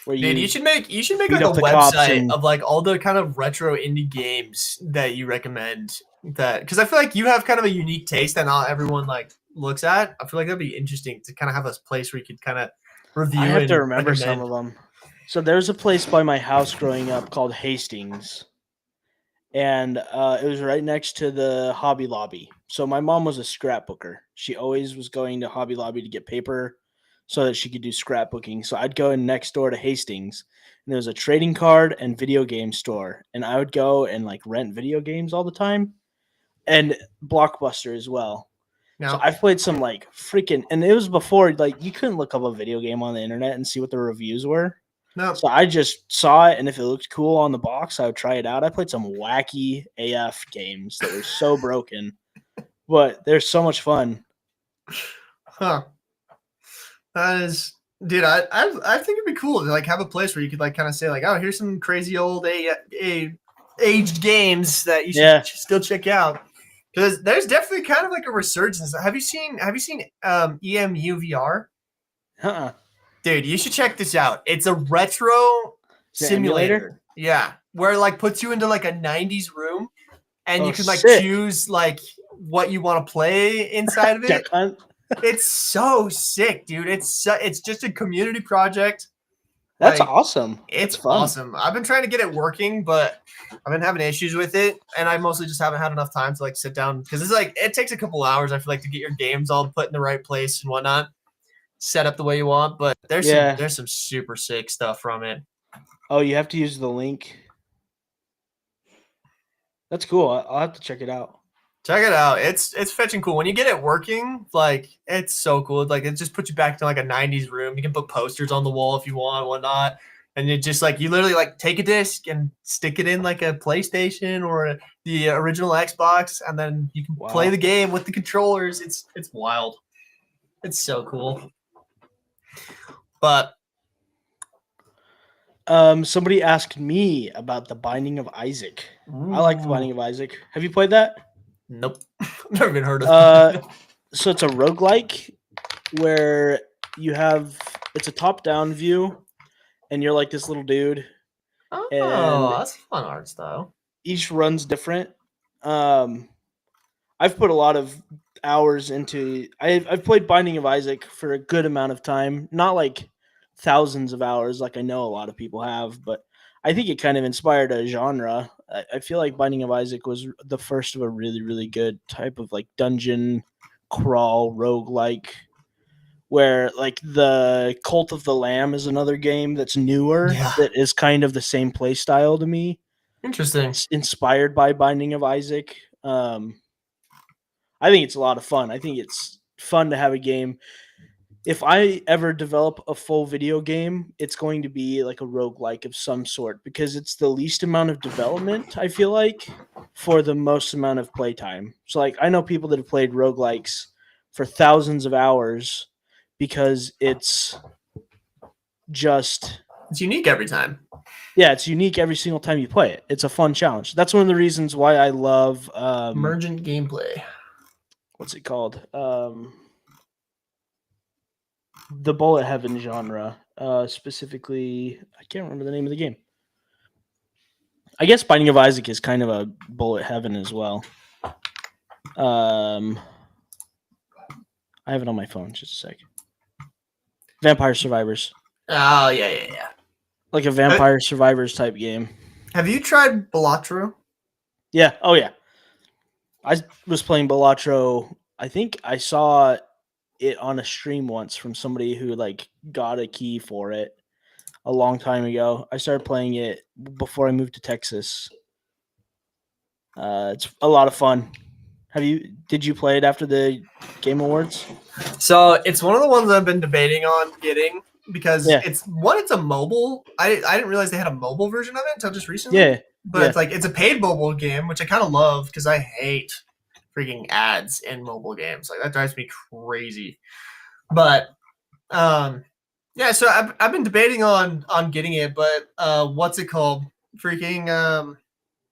[SPEAKER 1] Where
[SPEAKER 2] Dude, you should make like
[SPEAKER 1] beat
[SPEAKER 2] a
[SPEAKER 1] up the cops
[SPEAKER 2] website
[SPEAKER 1] and-
[SPEAKER 2] of like all the kind of retro indie games that you recommend. That because I feel like you have kind of a unique taste that not everyone like looks at. I feel like that'd be interesting to kind of have a place where you could kind of review.
[SPEAKER 1] I have to
[SPEAKER 2] and
[SPEAKER 1] remember some
[SPEAKER 2] recommend.
[SPEAKER 1] of them. So there's a place by my house growing up called Hastings, and it was right next to the Hobby Lobby. So my mom was a scrapbooker. She always was going to Hobby Lobby to get paper so that she could do scrapbooking. So I'd go in next door to Hastings, and there was a trading card and video game store, and I would go and like rent video games all the time, and Blockbuster as well.
[SPEAKER 2] No.
[SPEAKER 1] So I've played some like freaking, and it was before like you couldn't look up a video game on the internet and see what the reviews were.
[SPEAKER 2] No.
[SPEAKER 1] So I just saw it, and if it looked cool on the box, I would try it out. I played some wacky AF games that were so broken, but they're so much fun.
[SPEAKER 2] Huh. That is, dude. I think it'd be cool to like have a place where you could like kind of say like, oh, here's some crazy old aged games that you should still check out. Because there's definitely kind of like a resurgence. Have you seen EMU VR? Dude, you should check this out. It's a retro simulator. Yeah, where it like puts you into like a 90s room, and you can like choose like what you want to play inside of it. It's so sick, dude. It's just a community project.
[SPEAKER 1] That's
[SPEAKER 2] like,
[SPEAKER 1] awesome.
[SPEAKER 2] It's awesome. I've been trying to get it working, but I've been having issues with it, and I mostly just haven't had enough time to like sit down because it's like it takes a couple hours. I feel like to get your games all put in the right place and whatnot, set up the way you want. But there's some super sick stuff from it.
[SPEAKER 1] Oh, you have to use the link. That's cool. I'll have to check it out.
[SPEAKER 2] Check it out. It's fetching cool. When you get it working, like it's so cool. Like it just puts you back to like a 90s room. You can put posters on the wall if you want, whatnot. And it just like you literally like take a disc and stick it in like a PlayStation or the original Xbox, and then you can play the game with the controllers. It's wild. It's so cool. But
[SPEAKER 1] somebody asked me about The Binding of Isaac. I like The Binding of Isaac. Have you played that?
[SPEAKER 2] Nope. Never even heard of it.
[SPEAKER 1] So it's a roguelike where it's a top-down view, and you're like this little dude.
[SPEAKER 2] Oh,
[SPEAKER 1] and
[SPEAKER 2] that's a fun art style.
[SPEAKER 1] Each run's different. I've put a lot of hours into. I've played Binding of Isaac for a good amount of time, not like thousands of hours like I know a lot of people have, but I think it kind of inspired a genre. I feel like Binding of Isaac was the first of a really, really good type of like dungeon crawl roguelike, where like the Cult of the Lamb is another game that's newer that is kind of the same play style to me.
[SPEAKER 2] Interesting.
[SPEAKER 1] It's inspired by Binding of Isaac. I think it's a lot of fun. I think it's fun to have a game. If I ever develop a full video game, it's going to be like a roguelike of some sort because it's the least amount of development, I feel like, for the most amount of playtime. So like I know people that have played roguelikes for thousands of hours because it's
[SPEAKER 2] unique every time.
[SPEAKER 1] Yeah, it's unique every single time you play it. It's a fun challenge. That's one of the reasons why I love
[SPEAKER 2] emergent gameplay.
[SPEAKER 1] What's it called? The bullet heaven genre. Specifically, I can't remember the name of the game. I guess Binding of Isaac is kind of a bullet heaven as well. I have it on my phone. Just a sec. Vampire Survivors.
[SPEAKER 2] Oh, yeah.
[SPEAKER 1] Like a Vampire Survivors type game.
[SPEAKER 2] Have you tried Balatro?
[SPEAKER 1] Yeah. Oh, yeah. I was playing Balatro. I think I saw it on a stream once from somebody who like got a key for it a long time ago. I started playing it before I moved to Texas. It's a lot of fun. Did you play it after the Game Awards?
[SPEAKER 2] So it's one of the ones I've been debating on getting because it's a mobile. I didn't realize they had a mobile version of it until just recently.
[SPEAKER 1] Yeah.
[SPEAKER 2] But it's a paid mobile game, which I kind of love because I hate freaking ads in mobile games. Like that drives me crazy. But yeah, so I've been debating on getting it, but what's it called? Freaking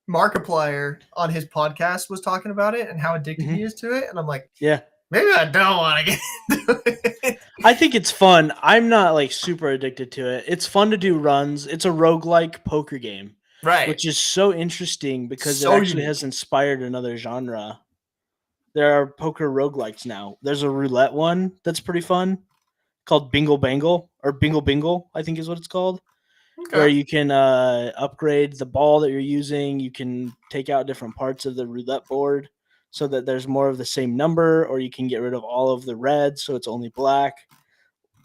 [SPEAKER 2] Markiplier on his podcast was talking about it and how addicted he is to it, and I'm like,
[SPEAKER 1] yeah,
[SPEAKER 2] maybe I don't want to get into it.
[SPEAKER 1] I think it's fun. I'm not like super addicted to it. It's fun to do runs. It's a roguelike poker game,
[SPEAKER 2] Right.
[SPEAKER 1] which is so interesting because
[SPEAKER 2] So
[SPEAKER 1] it actually
[SPEAKER 2] unique.
[SPEAKER 1] has inspired another genre. There are poker roguelikes now. There's a roulette one that's pretty fun called Bingle Bangle or Bingle Bingle, I think is what it's called.
[SPEAKER 2] Okay.
[SPEAKER 1] Where you can upgrade the ball that you're using. You can take out different parts of the roulette board so that there's more of the same number, or you can get rid of all of the red so it's only black.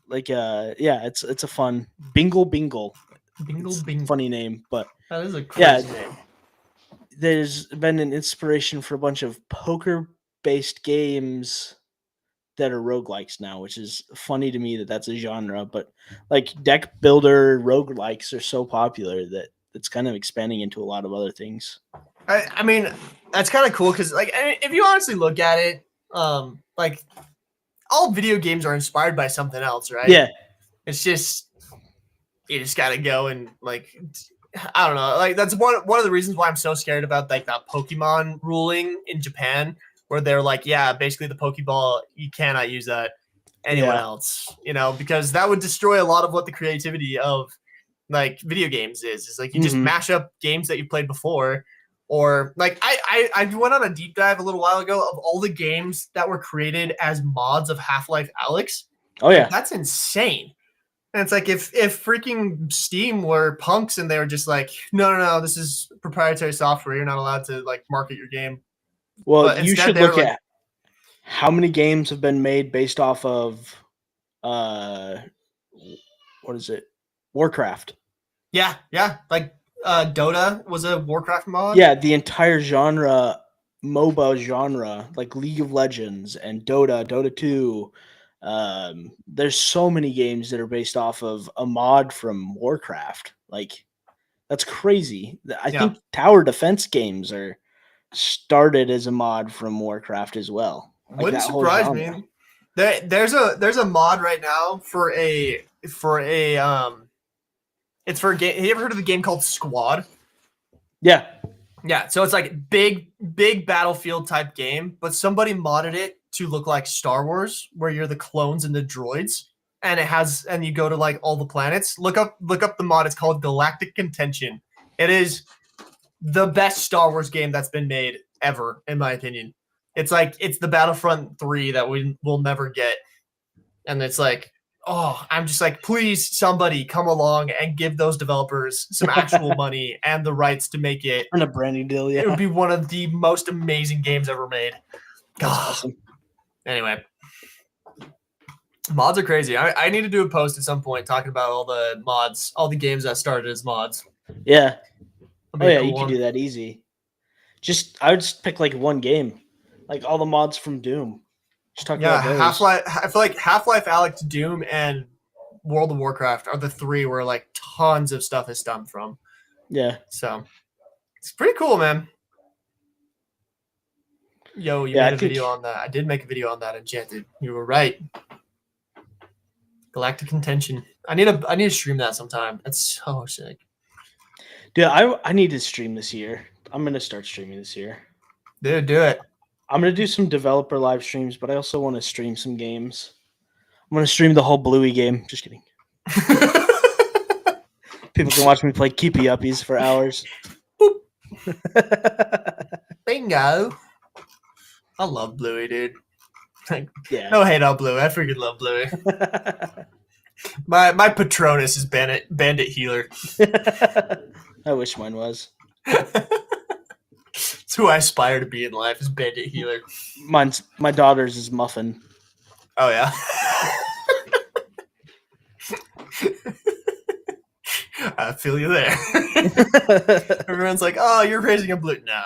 [SPEAKER 1] Like yeah, it's a fun Bingle Bingle.
[SPEAKER 2] Bingle.
[SPEAKER 1] Funny name, but
[SPEAKER 2] That is a crazy name.
[SPEAKER 1] There's been an inspiration for a bunch of poker-based games that are roguelikes now, which is funny to me that that's a genre. But like deck builder roguelikes are so popular that it's kind of expanding into a lot of other things.
[SPEAKER 2] I mean, that's kind of cool because, like, if you honestly look at it, like, all video games are inspired by something else, right?
[SPEAKER 1] Yeah.
[SPEAKER 2] It's just you just gotta go and like, I don't know, like that's one of the reasons why I'm so scared about like that Pokemon ruling in Japan, where they're like, yeah, basically the Pokeball, you cannot use that anyone else, you know, because that would destroy a lot of what the creativity of like video games is. It's like you just mash up games that you played before. Or like I went on a deep dive a little while ago of all the games that were created as mods of Half-Life Alyx.
[SPEAKER 1] Oh yeah,
[SPEAKER 2] that's insane. And it's like if freaking Steam were punks and they were just like, no, this is proprietary software. You're not allowed to like market your game.
[SPEAKER 1] Well, you should look at how many games have been made based off of what is it? Warcraft.
[SPEAKER 2] Yeah. Like Dota was a Warcraft mod.
[SPEAKER 1] Yeah, the entire genre, MOBA genre, like League of Legends and Dota 2. There's so many games that are based off of a mod from Warcraft. Like, that's crazy. I think tower defense games are started as a mod from Warcraft as well. Like,
[SPEAKER 2] wouldn't surprise me. There's a mod right now for a it's for a game. Have you ever heard of the game called Squad?
[SPEAKER 1] Yeah.
[SPEAKER 2] Yeah. So it's like big Battlefield type game, but somebody modded it to look like Star Wars, where you're the clones and the droids, and you go to like all the planets. Look up the mod. It's called Galactic Contention. It is the best Star Wars game that's been made ever, in my opinion. It's like it's the Battlefront 3 that we will never get, and it's like, oh, I'm just like, please, somebody come along and give those developers some actual money and the rights to make it.
[SPEAKER 1] And a branding deal, yeah.
[SPEAKER 2] It would be one of the most amazing games ever made.
[SPEAKER 1] That's awesome.
[SPEAKER 2] Anyway, mods are crazy. I need to do a post at some point talking about all the mods, all the games that started as mods.
[SPEAKER 1] Yeah. Oh yeah,
[SPEAKER 2] cool
[SPEAKER 1] you can do that easy. I would just pick like one game, like all the mods from Doom. Just talk about those.
[SPEAKER 2] Half-Life. I feel like Half-Life Alyx, Doom, and World of Warcraft are the three where like tons of stuff is stemmed from.
[SPEAKER 1] Yeah.
[SPEAKER 2] So it's pretty cool, man. Yo, you made a video on that. I did make a video on that, Enchanted. You were right. Galactic Contention. I need to stream that sometime. That's so sick.
[SPEAKER 1] Dude, I need to stream this year. I'm gonna start streaming this year.
[SPEAKER 2] Dude, do it.
[SPEAKER 1] I'm gonna do some developer live streams, but I also want to stream some games. I'm gonna stream the whole Bluey game. Just kidding. People can watch me play Keepy Uppies for hours.
[SPEAKER 2] Bingo. I love Bluey, dude.
[SPEAKER 1] Yeah.
[SPEAKER 2] No hate on Bluey. I freaking love Bluey. My Patronus is Bandit Healer.
[SPEAKER 1] I wish mine was.
[SPEAKER 2] It's who I aspire to be in life, is Bandit Healer.
[SPEAKER 1] My daughter's is Muffin.
[SPEAKER 2] Oh yeah. I feel you there. Everyone's like, "Oh, you're raising a blue." No.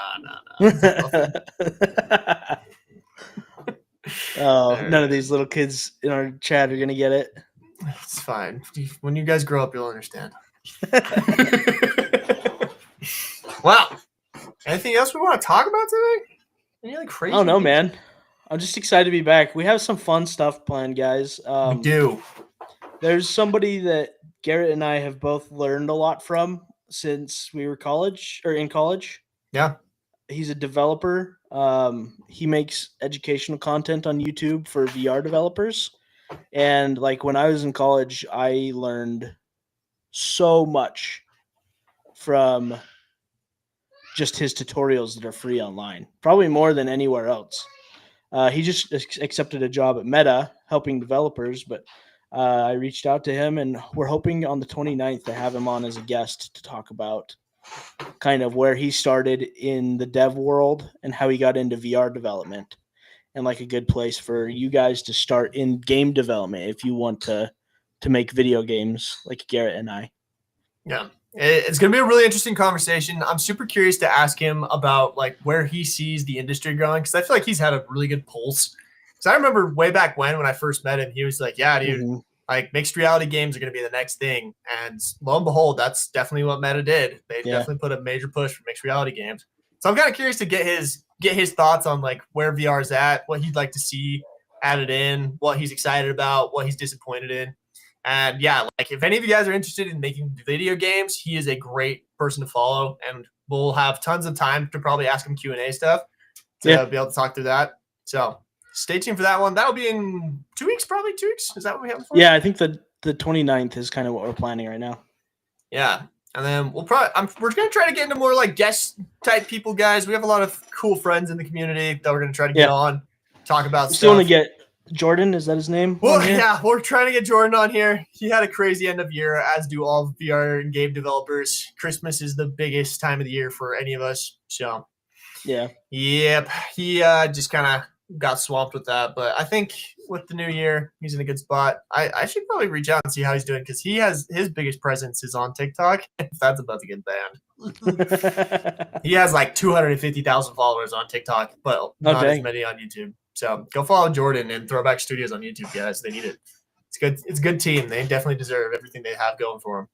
[SPEAKER 1] Oh, none of these little kids in our chat are gonna get it.
[SPEAKER 2] It's fine. When you guys grow up, you'll understand. Wow. Anything else we want to talk about today? Any like crazy?
[SPEAKER 1] I don't know, man. I'm just excited to be back. We have some fun stuff planned, guys.
[SPEAKER 2] We do.
[SPEAKER 1] There's somebody that Garrett and I have both learned a lot from since we were in college.
[SPEAKER 2] Yeah.
[SPEAKER 1] He's a developer. He makes educational content on YouTube for VR developers. And like when I was in college, I learned so much from just his tutorials that are free online, probably more than anywhere else. He just accepted a job at Meta helping developers, but I reached out to him and we're hoping on the 29th to have him on as a guest to talk about kind of where he started in the dev world and how he got into VR development, and like a good place for you guys to start in game development if you want to make video games like Garrett and I.
[SPEAKER 2] Yeah. It's going to be a really interesting conversation. I'm super curious to ask him about like where he sees the industry going, because I feel like he's had a really good pulse. Because I remember way back when I first met him, he was like, yeah, dude, like mixed reality games are going to be the next thing. And lo and behold, that's definitely what Meta did. They definitely put a major push for mixed reality games. So I'm kind of curious to get his thoughts on like where VR is at, what he'd like to see added in, what he's excited about, what he's disappointed in. And yeah, like if any of you guys are interested in making video games, he is a great person to follow, and we'll have tons of time to probably ask him Q&A stuff to be able to talk through that. So stay tuned for that one. That'll be in 2 weeks, probably 2 weeks. Is that what we have for?
[SPEAKER 1] Yeah, I think the 29th is kind of what we're planning right now.
[SPEAKER 2] Yeah. And then we're going to try to get into more like guest type people, guys. We have a lot of cool friends in the community that we're going to try to get on, talk about stuff.
[SPEAKER 1] Still want to get Jordan, is that his name?
[SPEAKER 2] Well, yeah, we're trying to get Jordan on here. He had a crazy end of year, as do all VR and game developers. Christmas is the biggest time of the year for any of us. So,
[SPEAKER 1] yep,
[SPEAKER 2] he just kind of got swamped with that. But I think with the new year, he's in a good spot. I should probably reach out and see how he's doing, because his biggest presence is on TikTok. If that's about to get banned. He has like 250,000 followers on TikTok, but not as many on YouTube. So go follow Jordan and Throwback Studios on YouTube, guys. They need it. It's good. It's a good team. They definitely deserve everything they have going for them.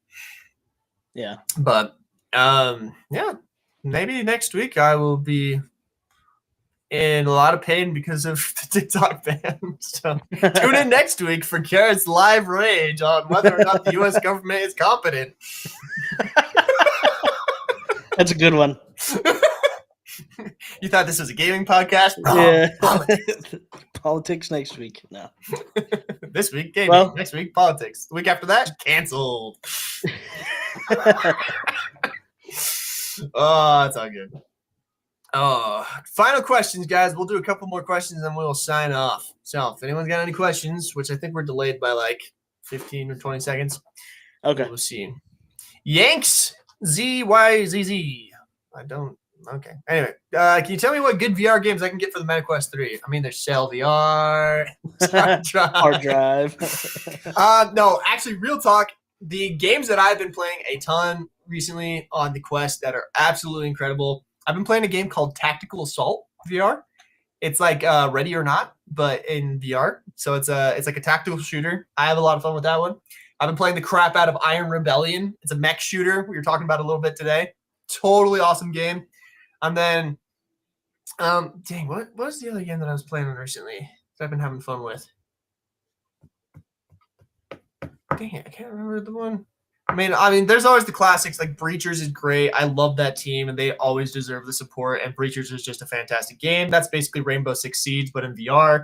[SPEAKER 1] Yeah.
[SPEAKER 2] But yeah, maybe next week I will be in a lot of pain because of the TikTok ban. So tune in next week for Garrett's live rage on whether or not the U.S. government is competent.
[SPEAKER 1] That's a good one.
[SPEAKER 2] You thought this was a gaming podcast?
[SPEAKER 1] Yeah. Politics next week. No.
[SPEAKER 2] This week, gaming. Next week, politics. The week after that, canceled. Oh, it's all good. Final questions, guys. We'll do a couple more questions and we'll sign off. So if anyone's got any questions, which I think we're delayed by like 15 or 20 seconds.
[SPEAKER 1] Okay.
[SPEAKER 2] We'll see. Yanks ZYZZ. Okay. Anyway, can you tell me what good VR games I can get for the MetaQuest 3? I mean, there's Cell VR,
[SPEAKER 1] Hard Drive.
[SPEAKER 2] No, actually, real talk. The games that I've been playing a ton recently on the Quest that are absolutely incredible. I've been playing a game called Tactical Assault VR. It's like Ready or Not, but in VR. So it's like a tactical shooter. I have a lot of fun with that one. I've been playing the crap out of Iron Rebellion. It's a mech shooter. We were talking about it a little bit today. Totally awesome game. And then, dang, what was the other game that I was playing on recently that I've been having fun with? Dang it, I can't remember the one. I mean, there's always the classics. Like Breachers is great. I love that team, and they always deserve the support. And Breachers is just a fantastic game. That's basically Rainbow Six Siege, but in VR.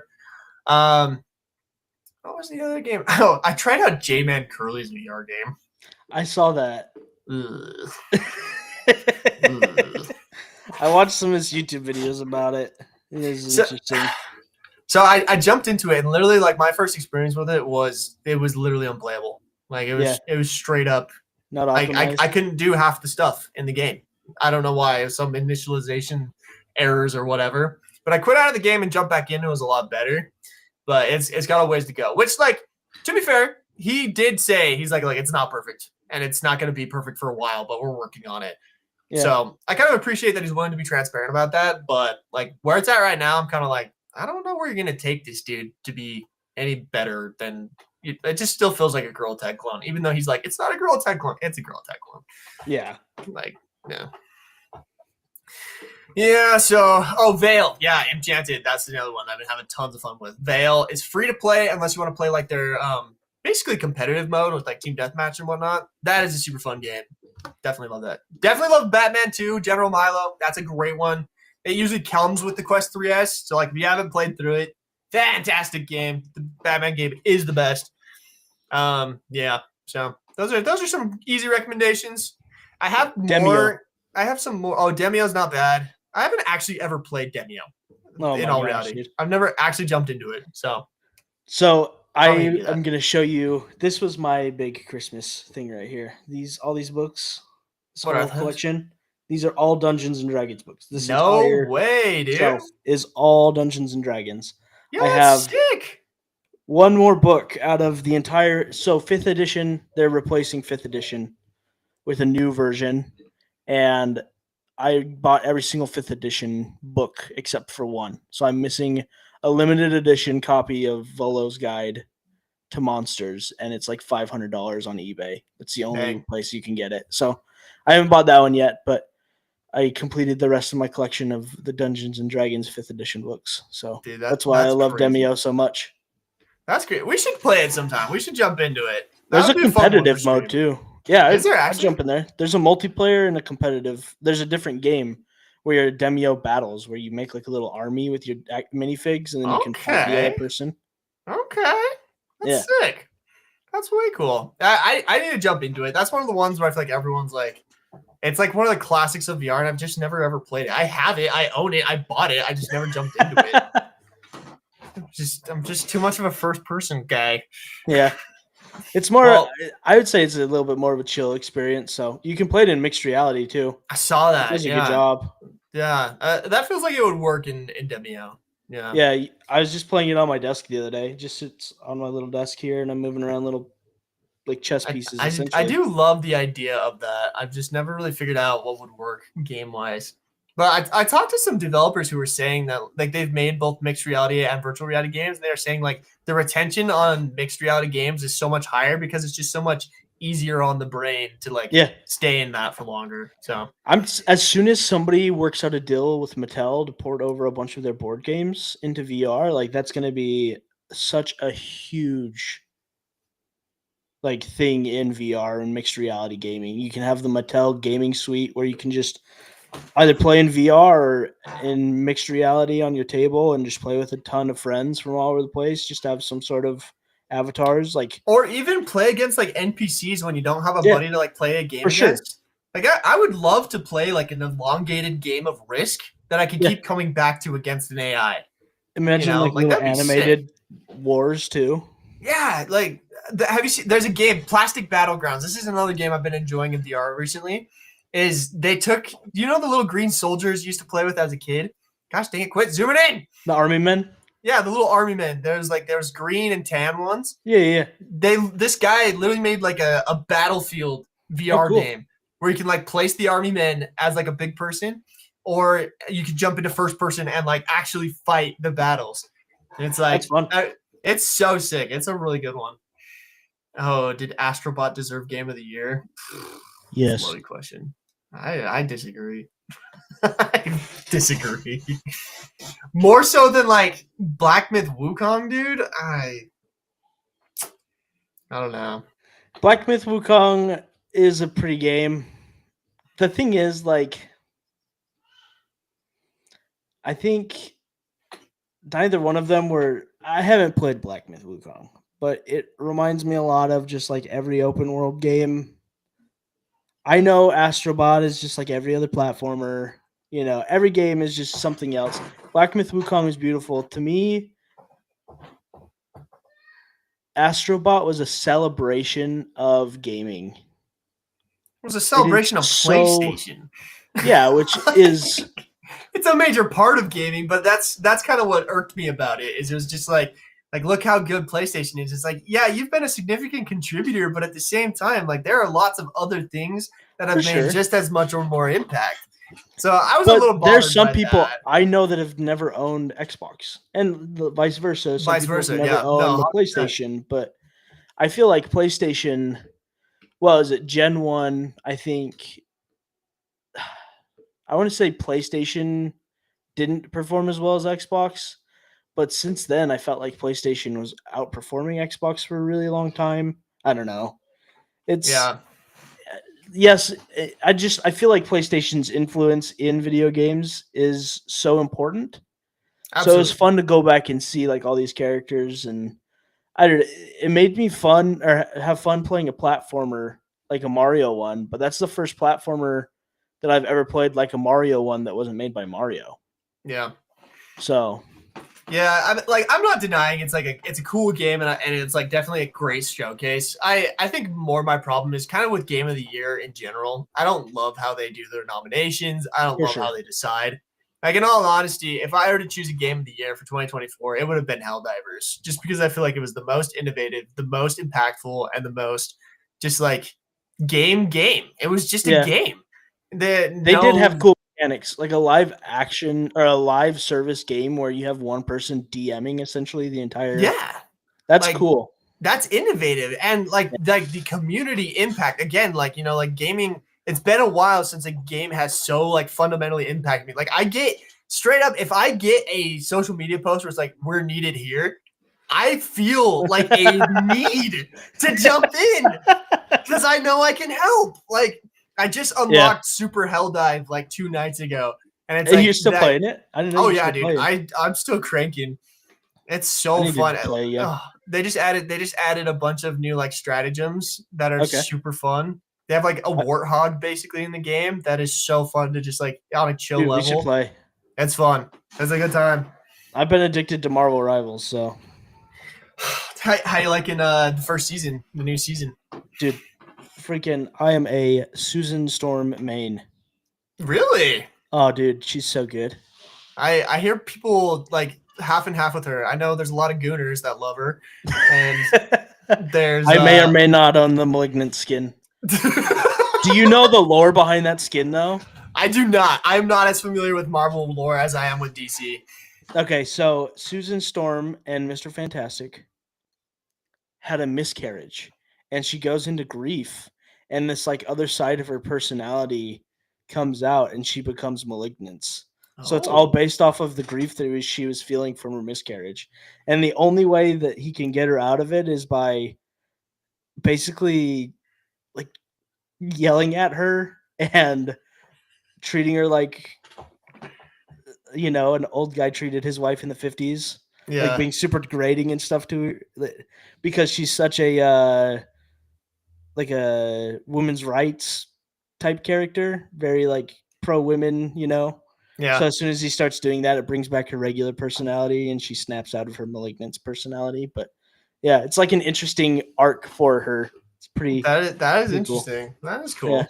[SPEAKER 2] What was the other game? Oh, I tried out J-Man Curly's VR game.
[SPEAKER 1] I saw that. I watched some of his YouTube videos about it. It is interesting.
[SPEAKER 2] So I jumped into it, and literally, like, my first experience with it was literally unplayable. Like, it was straight up.
[SPEAKER 1] Not optimized.
[SPEAKER 2] I couldn't do half the stuff in the game. I don't know why. It was some initialization errors or whatever. But I quit out of the game and jumped back in. It was a lot better. But it's got a ways to go. Which, like, to be fair, he did say, he's like it's not perfect. And it's not going to be perfect for a while, but we're working on it. Yeah. So I kind of appreciate that he's willing to be transparent about that. But, like, where it's at right now, I'm kind of like, I don't know where you're going to take this dude to be any better than – it just still feels like a Girl Tag clone, even though he's like, it's not a Girl Tag clone. It's a Girl Tag clone.
[SPEAKER 1] Yeah.
[SPEAKER 2] Like, no. Yeah, so Veil. Yeah, Enchanted. That's the other one I've been having tons of fun with. Veil is free to play unless you want to play like their basically competitive mode with like team deathmatch and whatnot. That is a super fun game. Definitely love that. Definitely love Batman 2, General Milo. That's a great one. It usually comes with the Quest 3S. So like if you haven't played through it, fantastic game. The Batman game is the best. Yeah. So those are some easy recommendations. I have more.
[SPEAKER 1] Demio.
[SPEAKER 2] I have some more. Oh, Demio's not bad. I haven't actually ever played Demio.
[SPEAKER 1] Oh
[SPEAKER 2] in
[SPEAKER 1] my
[SPEAKER 2] all
[SPEAKER 1] gosh,
[SPEAKER 2] reality,
[SPEAKER 1] dude.
[SPEAKER 2] I've never actually jumped into it. So
[SPEAKER 1] I'm gonna show you. This was my big Christmas thing right here. All these books, this
[SPEAKER 2] What are
[SPEAKER 1] whole
[SPEAKER 2] those?
[SPEAKER 1] collection. These are all Dungeons and Dragons books. This
[SPEAKER 2] No
[SPEAKER 1] entire
[SPEAKER 2] way, dude.
[SPEAKER 1] shelf is all Dungeons and Dragons.
[SPEAKER 2] Yeah,
[SPEAKER 1] I
[SPEAKER 2] that's
[SPEAKER 1] have
[SPEAKER 2] sick.
[SPEAKER 1] one more book out of the entire. So 5th edition, they're replacing 5th edition with a new version, and I bought every single 5th edition book except for one. So I'm missing a limited edition copy of Volo's Guide to Monsters, and it's like $500 on eBay. It's the only
[SPEAKER 2] Dang.
[SPEAKER 1] place you can get it. So I haven't bought that one yet, but I completed the rest of my collection of the Dungeons and Dragons 5th edition books. So
[SPEAKER 2] Dude,
[SPEAKER 1] that's why I love
[SPEAKER 2] crazy.
[SPEAKER 1] Demio so much.
[SPEAKER 2] That's great. We should play it sometime. We should jump into it.
[SPEAKER 1] There's a competitive mode too. Yeah,
[SPEAKER 2] is there
[SPEAKER 1] I'd jump in there. There's a multiplayer and a competitive. There's a different game where you're Demio battles, where you make like a little army with your minifigs, and then you can fight the other person.
[SPEAKER 2] Okay, that's sick. That's way cool. I need to jump into it. That's one of the ones where I feel like everyone's like, it's like one of the classics of VR, and I've just never ever played it. I have it, I own it, I bought it, I just never jumped into it. I'm just too much of a first person guy.
[SPEAKER 1] Yeah. It's more. I would say it's a little bit more of a chill experience. So you can play it in mixed reality too.
[SPEAKER 2] I saw that.
[SPEAKER 1] It does a good job.
[SPEAKER 2] Yeah, that feels like it would work in Demio. Yeah.
[SPEAKER 1] Yeah, I was just playing it on my desk the other day. Just sits on my little desk here, and I'm moving around little like chess pieces.
[SPEAKER 2] I do love the idea of that. I've just never really figured out what would work game wise. But I talked to some developers who were saying that like they've made both mixed reality and virtual reality games. And they're saying like the retention on mixed reality games is so much higher because it's just so much easier on the brain to like stay in that for longer. So
[SPEAKER 1] as soon as somebody works out a deal with Mattel to port over a bunch of their board games into VR, like that's going to be such a huge like thing in VR and mixed reality gaming. You can have the Mattel gaming suite where you can just either play in VR or in mixed reality on your table and just play with a ton of friends from all over the place. Just have some sort of avatars, like,
[SPEAKER 2] or even play against like NPCs when you don't have a buddy to like play a game against.
[SPEAKER 1] Sure.
[SPEAKER 2] Like I would love to play like an elongated game of Risk that I can keep coming back to against an AI.
[SPEAKER 1] Imagine like little animated wars too.
[SPEAKER 2] Yeah, like have you seen? There's a game, Plastic Battlegrounds. This is another game I've been enjoying in VR recently. Is they took the little green soldiers you used to play with as a kid? Gosh dang it, quit zooming in.
[SPEAKER 1] The army men?
[SPEAKER 2] Yeah, the little army men. There's green and tan ones.
[SPEAKER 1] Yeah.
[SPEAKER 2] This guy literally made like a Battlefield VR game where you can like place the army men as like a big person, or you can jump into first person and like actually fight the battles. And it's like,
[SPEAKER 1] that's fun.
[SPEAKER 2] It's so sick. It's a really good one. Oh, did Astrobot deserve Game of the Year?
[SPEAKER 1] Yes.
[SPEAKER 2] Loaded question. I disagree. I disagree. More so than like Black Myth Wukong, dude. I don't know.
[SPEAKER 1] Black Myth Wukong is a pretty game. The thing is, like, I think neither one of them were. I haven't played Black Myth Wukong, but it reminds me a lot of just like every open world game. I know Astrobot is just like every other platformer. Every game is just something else. Black Myth Wukong is beautiful. To me, Astrobot was a celebration of gaming.
[SPEAKER 2] It was a celebration of PlayStation.
[SPEAKER 1] Yeah, which is...
[SPEAKER 2] It's a major part of gaming, but that's kind of what irked me about it. Is it was just like look how good PlayStation is. It's like, yeah, you've been a significant contributor, but at the same time, like there are lots of other things that have made just as much or more impact. So I was a little bothered.
[SPEAKER 1] There's some people I know that have never owned Xbox, and vice versa. Some people have never owned the PlayStation, but I feel like PlayStation. Well, is it Gen 1? I think I want to say PlayStation didn't perform as well as Xbox, but since then I felt like PlayStation was outperforming Xbox for a really long time. I don't know. It's yes, I feel like PlayStation's influence in video games is so important.
[SPEAKER 2] Absolutely.
[SPEAKER 1] So it's fun to go back and see like all these characters, and it made me fun or have fun playing a platformer like a Mario one, but that's the first platformer that I've ever played like a Mario one that wasn't made by Mario.
[SPEAKER 2] Yeah.
[SPEAKER 1] So
[SPEAKER 2] yeah, I'm not denying it's a cool game, and it's like definitely a great showcase. I think more my problem is kind of with Game of the Year in general. I don't love how they do their nominations. I don't love how they decide. Like, in all honesty, if I were to choose a Game of the Year for 2024, it would have been Helldivers, just because I feel like it was the most innovative, the most impactful, and the most just like game. It was just a game.
[SPEAKER 1] They did have cool mechanics, like a live action or a live service game where you have one person DMing essentially the entire.
[SPEAKER 2] Yeah,
[SPEAKER 1] that's like, cool.
[SPEAKER 2] That's innovative, and like the community impact again. Like, you know, like gaming. It's been a while since a game has so like fundamentally impacted me. Like, I get straight up, if I get a social media post where it's like, we're needed here, I feel like a need to jump in because I know I can help. Like, I just unlocked Super Helldive like 2 nights ago, and it's like,
[SPEAKER 1] you're still playing it? I didn't know.
[SPEAKER 2] Oh yeah, dude. I'm still cranking. It's so fun. They just added a bunch of new like stratagems that are super fun. They have like a warthog basically in the game that is so fun to just like on a chill level. We should
[SPEAKER 1] play.
[SPEAKER 2] It's fun. It's a good time.
[SPEAKER 1] I've been addicted to Marvel Rivals, so.
[SPEAKER 2] How you liking the first season, the new season?
[SPEAKER 1] Dude, freaking, I am a Susan Storm main.
[SPEAKER 2] Really?
[SPEAKER 1] Oh, dude, she's so good.
[SPEAKER 2] I hear people like half and half with her. I know there's a lot of gooners that love her, and there's
[SPEAKER 1] I may or may not own the Malignant skin. Do you know the lore behind that skin, though?
[SPEAKER 2] I do not. I'm not as familiar with Marvel lore as I am with DC.
[SPEAKER 1] Okay, so Susan Storm and Mr. Fantastic had a miscarriage, and she goes into grief, and this like other side of her personality comes out, and she becomes Malignance. So it's all based off of the grief that she was feeling from her miscarriage. And the only way that he can get her out of it is by basically like yelling at her and treating her like, you know, an old guy treated his wife in the 50s. Yeah. Like being super degrading and stuff to her because she's such a like a women's rights type character, very like pro women, you know.
[SPEAKER 2] Yeah.
[SPEAKER 1] So as soon as he starts doing that, it brings back her regular personality, and she snaps out of her Malignance personality. But yeah, it's like an interesting arc for her. It's pretty.
[SPEAKER 2] That is interesting. Cool. That is cool. Yeah.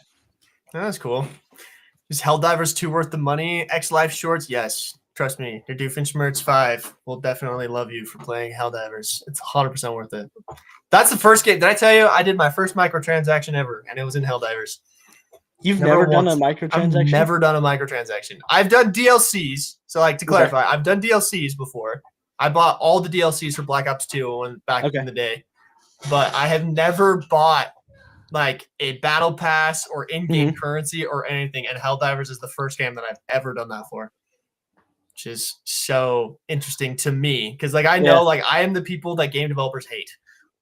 [SPEAKER 2] That is cool. Is Helldivers 2 worth the money? X Life Shorts, yes. Trust me, your Doofenshmirtz 5 will definitely love you for playing Helldivers. It's 100% worth it. That's the first game. Did I tell you I did my first microtransaction ever, and it was in Helldivers?
[SPEAKER 1] You've never done a microtransaction?
[SPEAKER 2] I've never done a microtransaction. I've done DLCs. So, like, to clarify, I've done DLCs before. I bought all the DLCs for Black Ops 2 back in the day. But I have never bought, like, a battle pass or in-game currency or anything. And Helldivers is the first game that I've ever done that for. Which is so interesting to me. Because, like, I know, like, I am the people that game developers hate.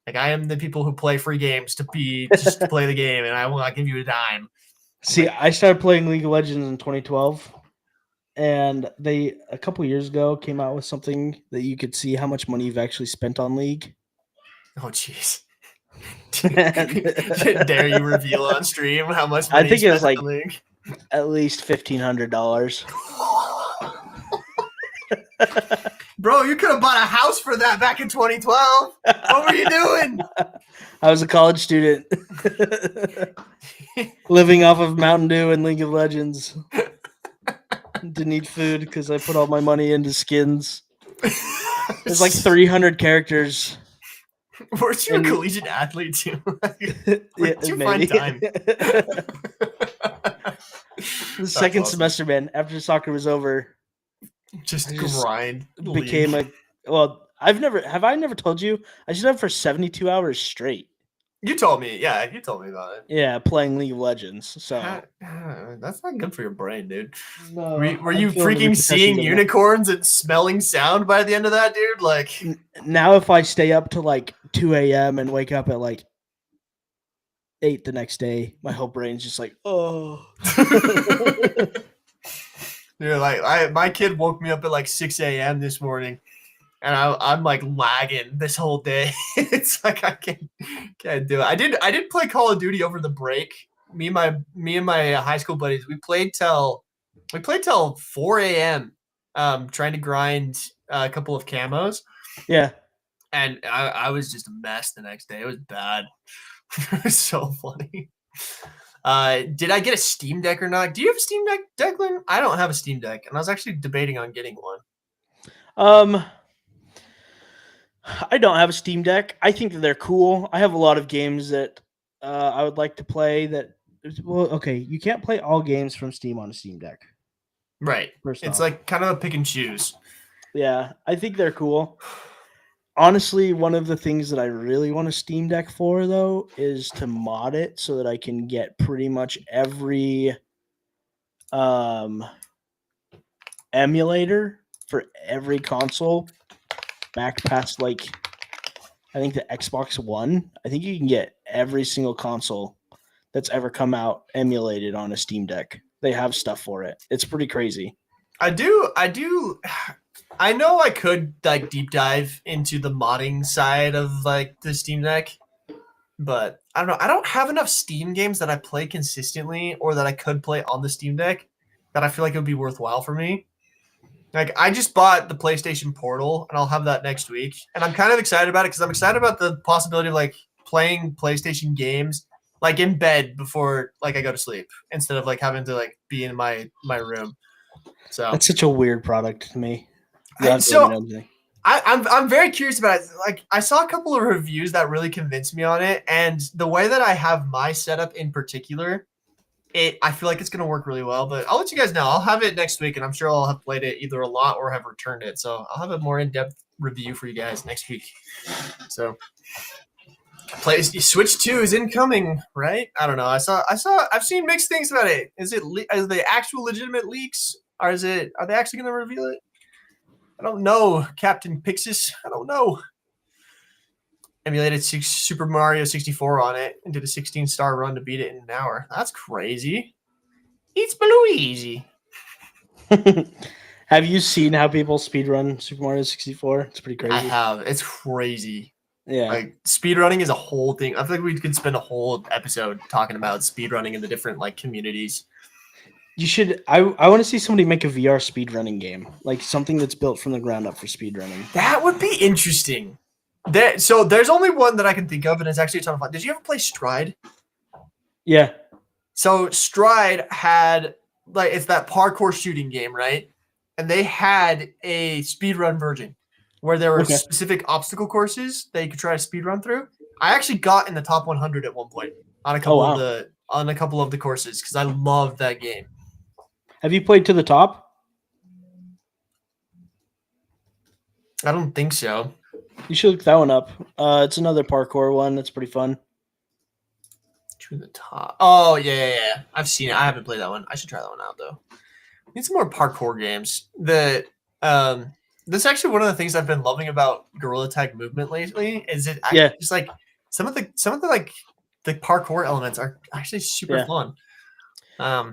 [SPEAKER 2] Like, I am the people who play free games to play the game, and I will not give you a dime.
[SPEAKER 1] See, I started playing League of Legends in 2012, and they a couple years ago came out with something that you could see how much money you've actually spent on League.
[SPEAKER 2] Oh, jeez. Dare you reveal on stream how much money
[SPEAKER 1] I think
[SPEAKER 2] you
[SPEAKER 1] it was
[SPEAKER 2] spent
[SPEAKER 1] like
[SPEAKER 2] on League?
[SPEAKER 1] At least $1,500.
[SPEAKER 2] Bro, you could have bought a house for that back in 2012. What were you doing?
[SPEAKER 1] I was a college student living off of Mountain Dew and League of Legends. Didn't eat food because I put all my money into skins. There's like 300 characters.
[SPEAKER 2] Weren't you a collegiate athlete too? Where did you find time?
[SPEAKER 1] The second semester, man, after soccer was over,
[SPEAKER 2] just grind.
[SPEAKER 1] Became a well. I never told you I stood up for 72 hours straight.
[SPEAKER 2] You told me. Yeah, you told me about it.
[SPEAKER 1] Yeah, playing League of Legends. So
[SPEAKER 2] that's not good for your brain, dude.
[SPEAKER 1] no,
[SPEAKER 2] Were you freaking
[SPEAKER 1] repercussions
[SPEAKER 2] seeing
[SPEAKER 1] of that.
[SPEAKER 2] unicorns and smelling sound by the end of that, dude? Like
[SPEAKER 1] now, if I stay up to like 2 a.m. and wake up at like 8 the next day, my whole brain's just like, oh.
[SPEAKER 2] Dude, like my kid woke me up at like 6 a.m. this morning, and I'm like lagging this whole day. It's like I can't do it. I did play Call of Duty over the break. Me and my high school buddies, we played till 4 a.m. Trying to grind a couple of camos.
[SPEAKER 1] Yeah.
[SPEAKER 2] And I was just a mess the next day. It was bad. It was so funny. Did I get a Steam Deck or not? Do you have a Steam Deck, Declan? I don't have a Steam Deck, and I was actually debating on getting one.
[SPEAKER 1] I don't have a Steam Deck. I think that they're cool. I have a lot of games that I would like to play. Okay, you can't play all games from Steam on a Steam Deck.
[SPEAKER 2] Right. It's like kind of a pick and choose.
[SPEAKER 1] Yeah, I think they're cool. Honestly, one of the things that I really want a Steam Deck for, though, is to mod it so that I can get pretty much every emulator for every console back past, like, I think the Xbox One. I think you can get every single console that's ever come out emulated on a Steam Deck. They have stuff for it. It's pretty crazy.
[SPEAKER 2] I know I could like deep dive into the modding side of like the Steam Deck, but I don't know. I don't have enough Steam games that I play consistently or that I could play on the Steam Deck that I feel like it would be worthwhile for me. Like I just bought the PlayStation Portal and I'll have that next week. And I'm kind of excited about it because I'm excited about the possibility of like playing PlayStation games like in bed before like I go to sleep instead of like having to like be in my room. So
[SPEAKER 1] that's such a weird product to me.
[SPEAKER 2] I'm very curious about it. Like I saw a couple of reviews that really convinced me on it, and the way that I have my setup in particular, I feel like it's going to work really well. But I'll let you guys know. I'll have it next week, and I'm sure I'll have played it either a lot or have returned it. So I'll have a more in-depth review for you guys next week. So Switch 2 is incoming, right? I don't know. I've seen mixed things about it. Is the actual legitimate leaks, or are they actually going to reveal it? I don't know, Captain Pixis. I don't know. Emulated Super Mario 64 on it and did a 16-star run to beat it in an hour. That's crazy. It's Luigi.
[SPEAKER 1] Have you seen how people speedrun Super Mario 64? It's pretty crazy.
[SPEAKER 2] I have. It's crazy.
[SPEAKER 1] Yeah.
[SPEAKER 2] Like speedrunning is a whole thing. I feel like we could spend a whole episode talking about speedrunning in the different like communities.
[SPEAKER 1] You should. I want to see somebody make a VR speedrunning game, like something that's built from the ground up for speedrunning.
[SPEAKER 2] That would be interesting. So there's only one that I can think of, and it's actually a ton of fun. Did you ever play Stride?
[SPEAKER 1] Yeah.
[SPEAKER 2] So Stride had like it's that parkour shooting game, right? And they had a speedrun version where there were specific obstacle courses that you could try to speedrun through. I actually got in the top 100 at one point on a couple of the courses because I loved that game.
[SPEAKER 1] Have you played to the top?
[SPEAKER 2] I don't think so.
[SPEAKER 1] You should look that one up. It's another parkour one. That's pretty fun.
[SPEAKER 2] To the top. Oh, yeah. I've seen it. I haven't played that one. I should try that one out, though. Need some more parkour games. That's actually one of the things I've been loving about Gorilla Tag Movement lately. Is it just like some of the like the parkour elements are actually super fun.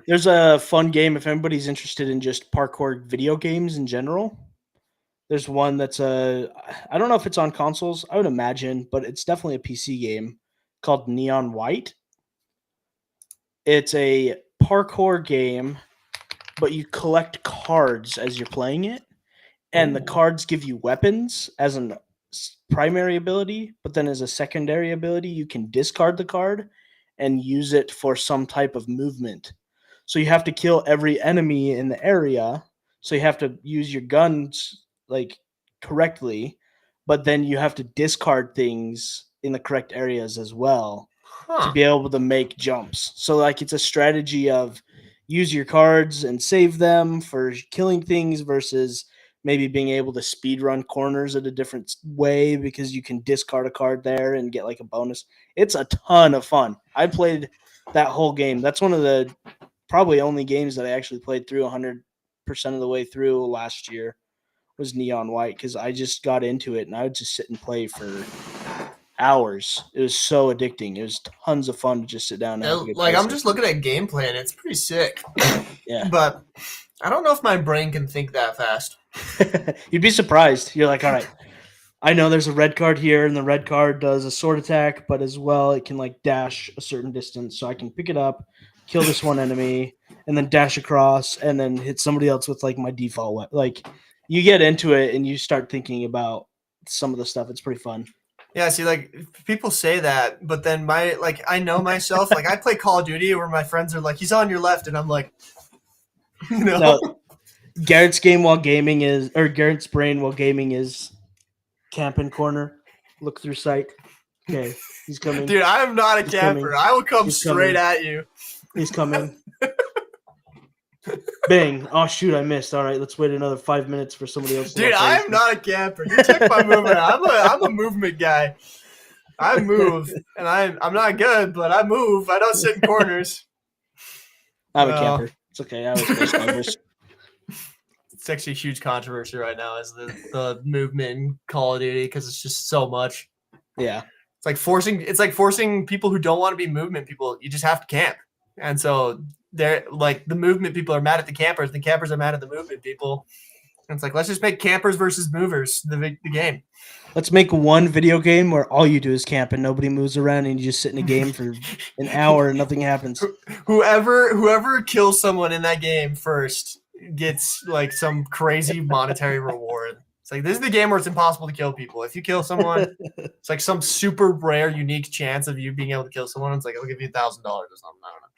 [SPEAKER 1] There's a fun game if anybody's interested in just parkour video games in general. There's one that's I don't know if it's on consoles. I would imagine, but it's definitely a PC game called Neon White. It's a parkour game, but you collect cards as you're playing it, and the cards give you weapons as a primary ability, but then as a secondary ability, you can discard the card and use it for some type of movement. So you have to kill every enemy in the area. So you have to use your guns like correctly, but then you have to discard things in the correct areas as well to be able to make jumps. So like it's a strategy of use your cards and save them for killing things versus maybe being able to speed run corners at a different way because you can discard a card there and get like a bonus. It's a ton of fun. I played that whole game. That's one of the probably only games that I actually played through 100% of the way through last year was Neon White because I just got into it and I would just sit and play for hours. It was so addicting. It was tons of fun to just sit down and have a good
[SPEAKER 2] Like
[SPEAKER 1] play
[SPEAKER 2] I'm just looking at gameplay and it's pretty sick.
[SPEAKER 1] Yeah.
[SPEAKER 2] But I don't know if my brain can think that fast.
[SPEAKER 1] You'd be surprised. You're like, all right, I know there's a red card here, and the red card does a sword attack, but as well it can like dash a certain distance, so I can pick it up, kill this one enemy, and then dash across, and then hit somebody else with like my default weapon. Like you get into it and you start thinking about some of the stuff. It's pretty fun.
[SPEAKER 2] Yeah, see, like people say that, but then I know myself. Like I play Call of Duty where my friends are like, "He's on your left," and I'm like,
[SPEAKER 1] No, Garrett's brain while gaming is camping corner. Look through sight. Okay, he's coming.
[SPEAKER 2] Dude, I am not a camper. I will come straight at you.
[SPEAKER 1] He's coming. Bang. Oh, shoot, I missed. All right, let's wait another 5 minutes for somebody else.
[SPEAKER 2] Dude, I am not a camper. You check my movement. I'm a movement guy. I move, and I'm not good, but I move. I don't sit in corners.
[SPEAKER 1] I'm a camper. It's okay. I was first campers.
[SPEAKER 2] It's actually a huge controversy right now is the movement in Call of Duty because it's just so much.
[SPEAKER 1] Yeah.
[SPEAKER 2] It's like forcing people who don't want to be movement people. You just have to camp. And so they're like the movement people are mad at the campers are mad at the movement people. And it's like, let's just make campers versus movers the game.
[SPEAKER 1] Let's make one video game where all you do is camp and nobody moves around and you just sit in a game for an hour and nothing happens.
[SPEAKER 2] Whoever kills someone in that game first gets like some crazy monetary reward. It's like, this is the game where it's impossible to kill people. If you kill someone, it's like some super rare, unique chance of you being able to kill someone. It's like, I'll give you $1,000 or something. I don't know.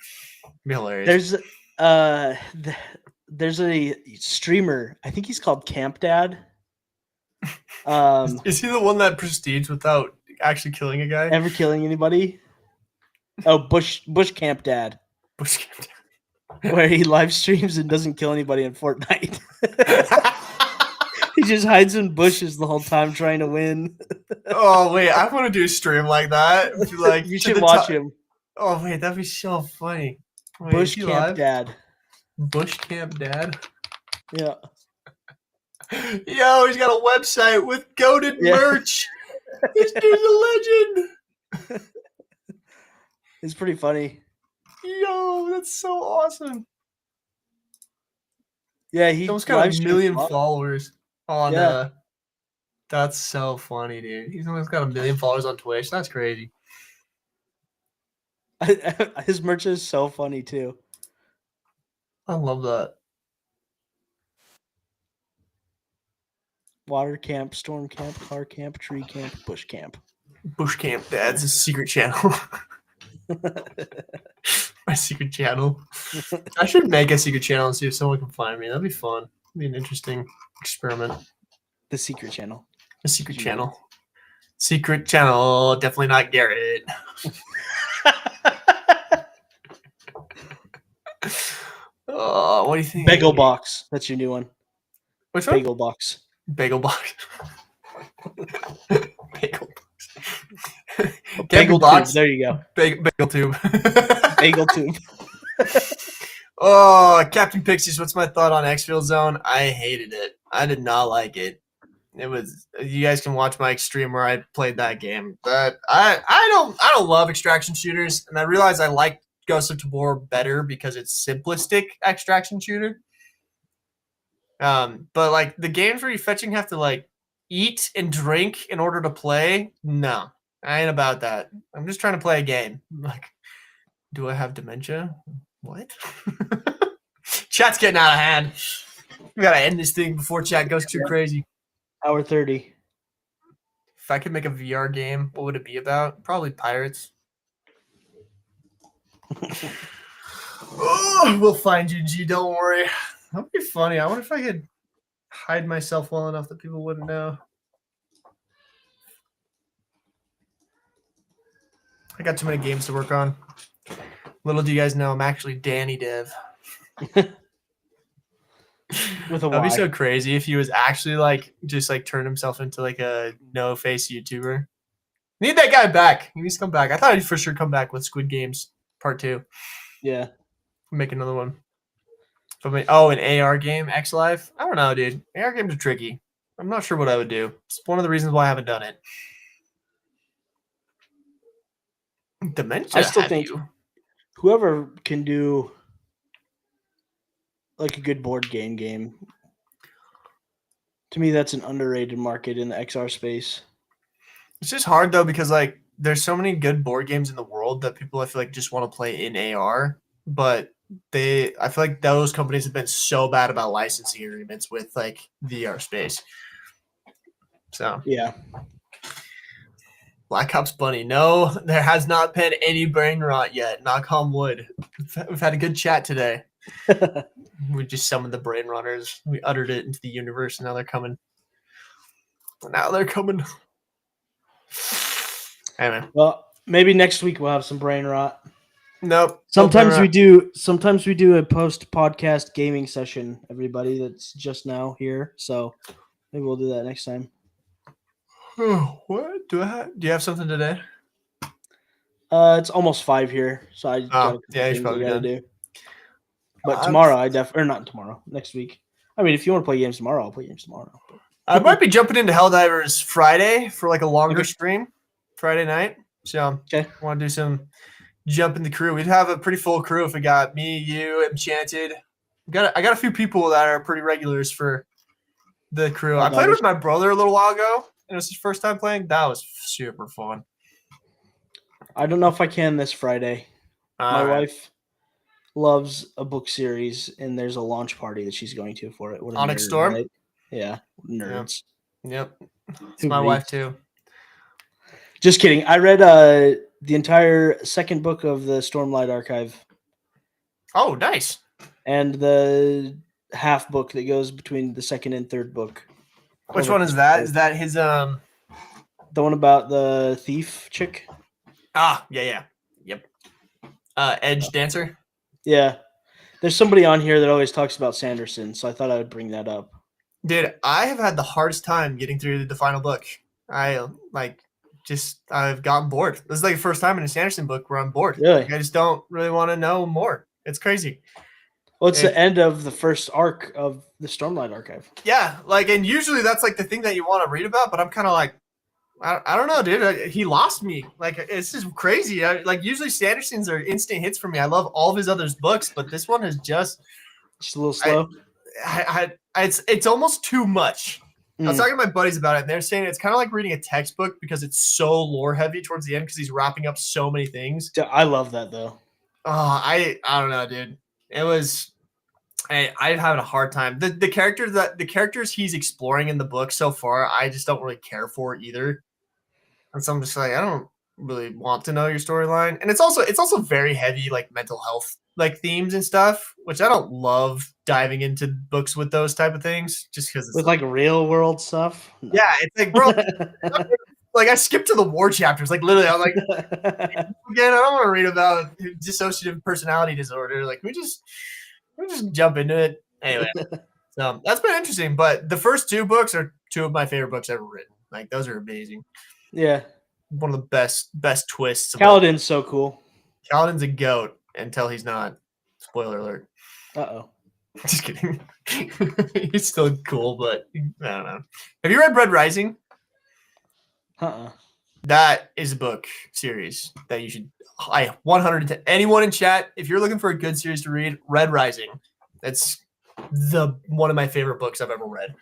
[SPEAKER 2] It'd be hilarious.
[SPEAKER 1] There's a streamer. I think he's called Camp Dad.
[SPEAKER 2] Is he the one that prestige without actually killing a guy?
[SPEAKER 1] Ever killing anybody? Oh, Bush Camp Dad.
[SPEAKER 2] Bush Camp Dad.
[SPEAKER 1] Where he live streams and doesn't kill anybody in Fortnite. He just hides in bushes the whole time trying to win.
[SPEAKER 2] Oh wait, I want to do a stream like that. Like
[SPEAKER 1] you should watch him.
[SPEAKER 2] Oh wait, that'd be so funny. Wait,
[SPEAKER 1] Bush Camp Dad.
[SPEAKER 2] Bush Camp Dad.
[SPEAKER 1] Yeah.
[SPEAKER 2] Yo, he's got a website with goated merch. This dude's a legend.
[SPEAKER 1] It's pretty funny.
[SPEAKER 2] Yo, that's so awesome.
[SPEAKER 1] Yeah, he
[SPEAKER 2] almost got 1 million followers on that's so funny, dude. He's almost got 1 million followers on Twitch. That's crazy.
[SPEAKER 1] His merch is so funny too.
[SPEAKER 2] I love that.
[SPEAKER 1] Water camp, storm camp, car camp, tree camp, bush camp.
[SPEAKER 2] Bush Camp Dad's a secret channel. My secret channel. I should make a secret channel and see if someone can find me. That'd be fun. It'd be an interesting experiment.
[SPEAKER 1] The secret channel.
[SPEAKER 2] A secret channel. Secret channel. Definitely not Garrett. Oh, what do you think?
[SPEAKER 1] Bagel Box. That's your new one.
[SPEAKER 2] Which one?
[SPEAKER 1] Bagel Box.
[SPEAKER 2] Bagel Box. Bagel Box.
[SPEAKER 1] Bagel Box. There you go.
[SPEAKER 2] Bagel Tube.
[SPEAKER 1] Bagel Tube.
[SPEAKER 2] Oh, Captain Pixies. What's my thought on X-Field Zone? I hated it. I did not like it. It was. You guys can watch my stream where I played that game. But I don't love extraction shooters, and I realize I like Ghost of Tabor better because it's simplistic extraction shooter. But like the games where you fetching have to like eat and drink in order to play, no, I ain't about that. I'm just trying to play a game. Like, do I have dementia? What? Chat's getting out of hand. We gotta end this thing before chat goes too crazy.
[SPEAKER 1] Hour 30.
[SPEAKER 2] If I could make a VR game, what would it be about? Probably pirates. Oh, we'll find you, G. Don't worry. That'd be funny. I wonder if I could hide myself well enough that people wouldn't know. I got too many games to work on. Little do you guys know, I'm actually Danny Dev.
[SPEAKER 1] With a
[SPEAKER 2] That'd be
[SPEAKER 1] Y.
[SPEAKER 2] so crazy if he was actually like just like turned himself into like a no face YouTuber. Need that guy back. He needs to come back. I thought he'd for sure come back with Squid Games Part 2.
[SPEAKER 1] Yeah.
[SPEAKER 2] Make another one. Oh, an AR game, X Life? I don't know, dude. AR games are tricky. I'm not sure what I would do. It's one of the reasons why I haven't done it. Dementia.
[SPEAKER 1] I still think whoever can do like a good board game, to me, that's an underrated market in the XR space.
[SPEAKER 2] It's just hard though because like there's so many good board games in the world that people I feel like just want to play in AR, but I feel like those companies have been so bad about licensing agreements with like the VR space. So
[SPEAKER 1] yeah.
[SPEAKER 2] Black Ops Bunny. No, there has not been any brain rot yet. Knock on wood. We've had a good chat today. We just summoned the brain rotters. We uttered it into the universe, and now they're coming. Anyway.
[SPEAKER 1] Well, maybe next week we'll have some brain rot.
[SPEAKER 2] Nope.
[SPEAKER 1] Sometimes we do a post podcast gaming session, everybody that's just now here. So maybe we'll do that next time.
[SPEAKER 2] What? Do you have something today?
[SPEAKER 1] It's almost 5 here, so I got
[SPEAKER 2] you probably
[SPEAKER 1] gotta do. But tomorrow not tomorrow, next week. I mean, if you want to play games tomorrow, I'll play games tomorrow.
[SPEAKER 2] I might be jumping into Helldivers Friday for like a longer stream, Friday night. So I want to do some jump in the crew. We'd have a pretty full crew if we got me, you, Enchanted. I got a few people that are pretty regulars for the crew. I played with my brother a little while ago, and it was his first time playing. That was super fun.
[SPEAKER 1] I don't know if I can this Friday. My wife loves a book series, and there's a launch party that she's going to for it. What a
[SPEAKER 2] Onyx
[SPEAKER 1] nerd,
[SPEAKER 2] Storm?
[SPEAKER 1] right? Yeah, nerds.
[SPEAKER 2] Yep. It's my wife too.
[SPEAKER 1] Just kidding. I read the entire second book of the Stormlight Archive.
[SPEAKER 2] Oh, nice.
[SPEAKER 1] And the half book that goes between the second and third book.
[SPEAKER 2] Which one is that? Is that his
[SPEAKER 1] the one about the thief chick?
[SPEAKER 2] Yeah. Yep. Edge Dancer?
[SPEAKER 1] Yeah. There's somebody on here that always talks about Sanderson, so I thought I would bring that up.
[SPEAKER 2] Dude, I have had the hardest time getting through the final book. I've gotten bored. This is like the first time in a Sanderson book where I'm bored.
[SPEAKER 1] Really?
[SPEAKER 2] I just don't really want to know more. It's crazy.
[SPEAKER 1] Well, it's the end of the first arc of the Stormlight Archive.
[SPEAKER 2] Yeah, and usually that's like the thing that you want to read about, but I'm kind of like, I don't know, dude. He lost me. It's just crazy. Usually Sanderson's are instant hits for me. I love all of his other books, but this one is just
[SPEAKER 1] a little slow.
[SPEAKER 2] It's almost too much. I was talking to my buddies about it, and they're saying it's kind of like reading a textbook because it's so lore heavy towards the end because he's wrapping up so many things.
[SPEAKER 1] I love that though.
[SPEAKER 2] I don't know, dude. It was. I'm having a hard time. The characters he's exploring in the book so far, I just don't really care for either. And so I'm just like, I don't really want to know your storyline. And it's also very heavy mental health themes and stuff, which I don't love diving into books with those type of things just because it's
[SPEAKER 1] with real world stuff.
[SPEAKER 2] No. Yeah, it's like, bro, I skipped to the war chapters. Literally, I'm like, again, I don't want to read about dissociative personality disorder. We just jump into it anyway. So that's been interesting. But the first 2 books are 2 of my favorite books ever written. Those are amazing.
[SPEAKER 1] Yeah,
[SPEAKER 2] one of the best twists.
[SPEAKER 1] Kaladin's so cool.
[SPEAKER 2] Kaladin's a goat until he's not. Spoiler alert.
[SPEAKER 1] Uh-oh.
[SPEAKER 2] Just kidding. He's still cool, but I don't know. Have you read Red Rising? That is a book series that you should. 100 anyone in chat, if you're looking for a good series to read, Red Rising. That's one of my favorite books I've ever read.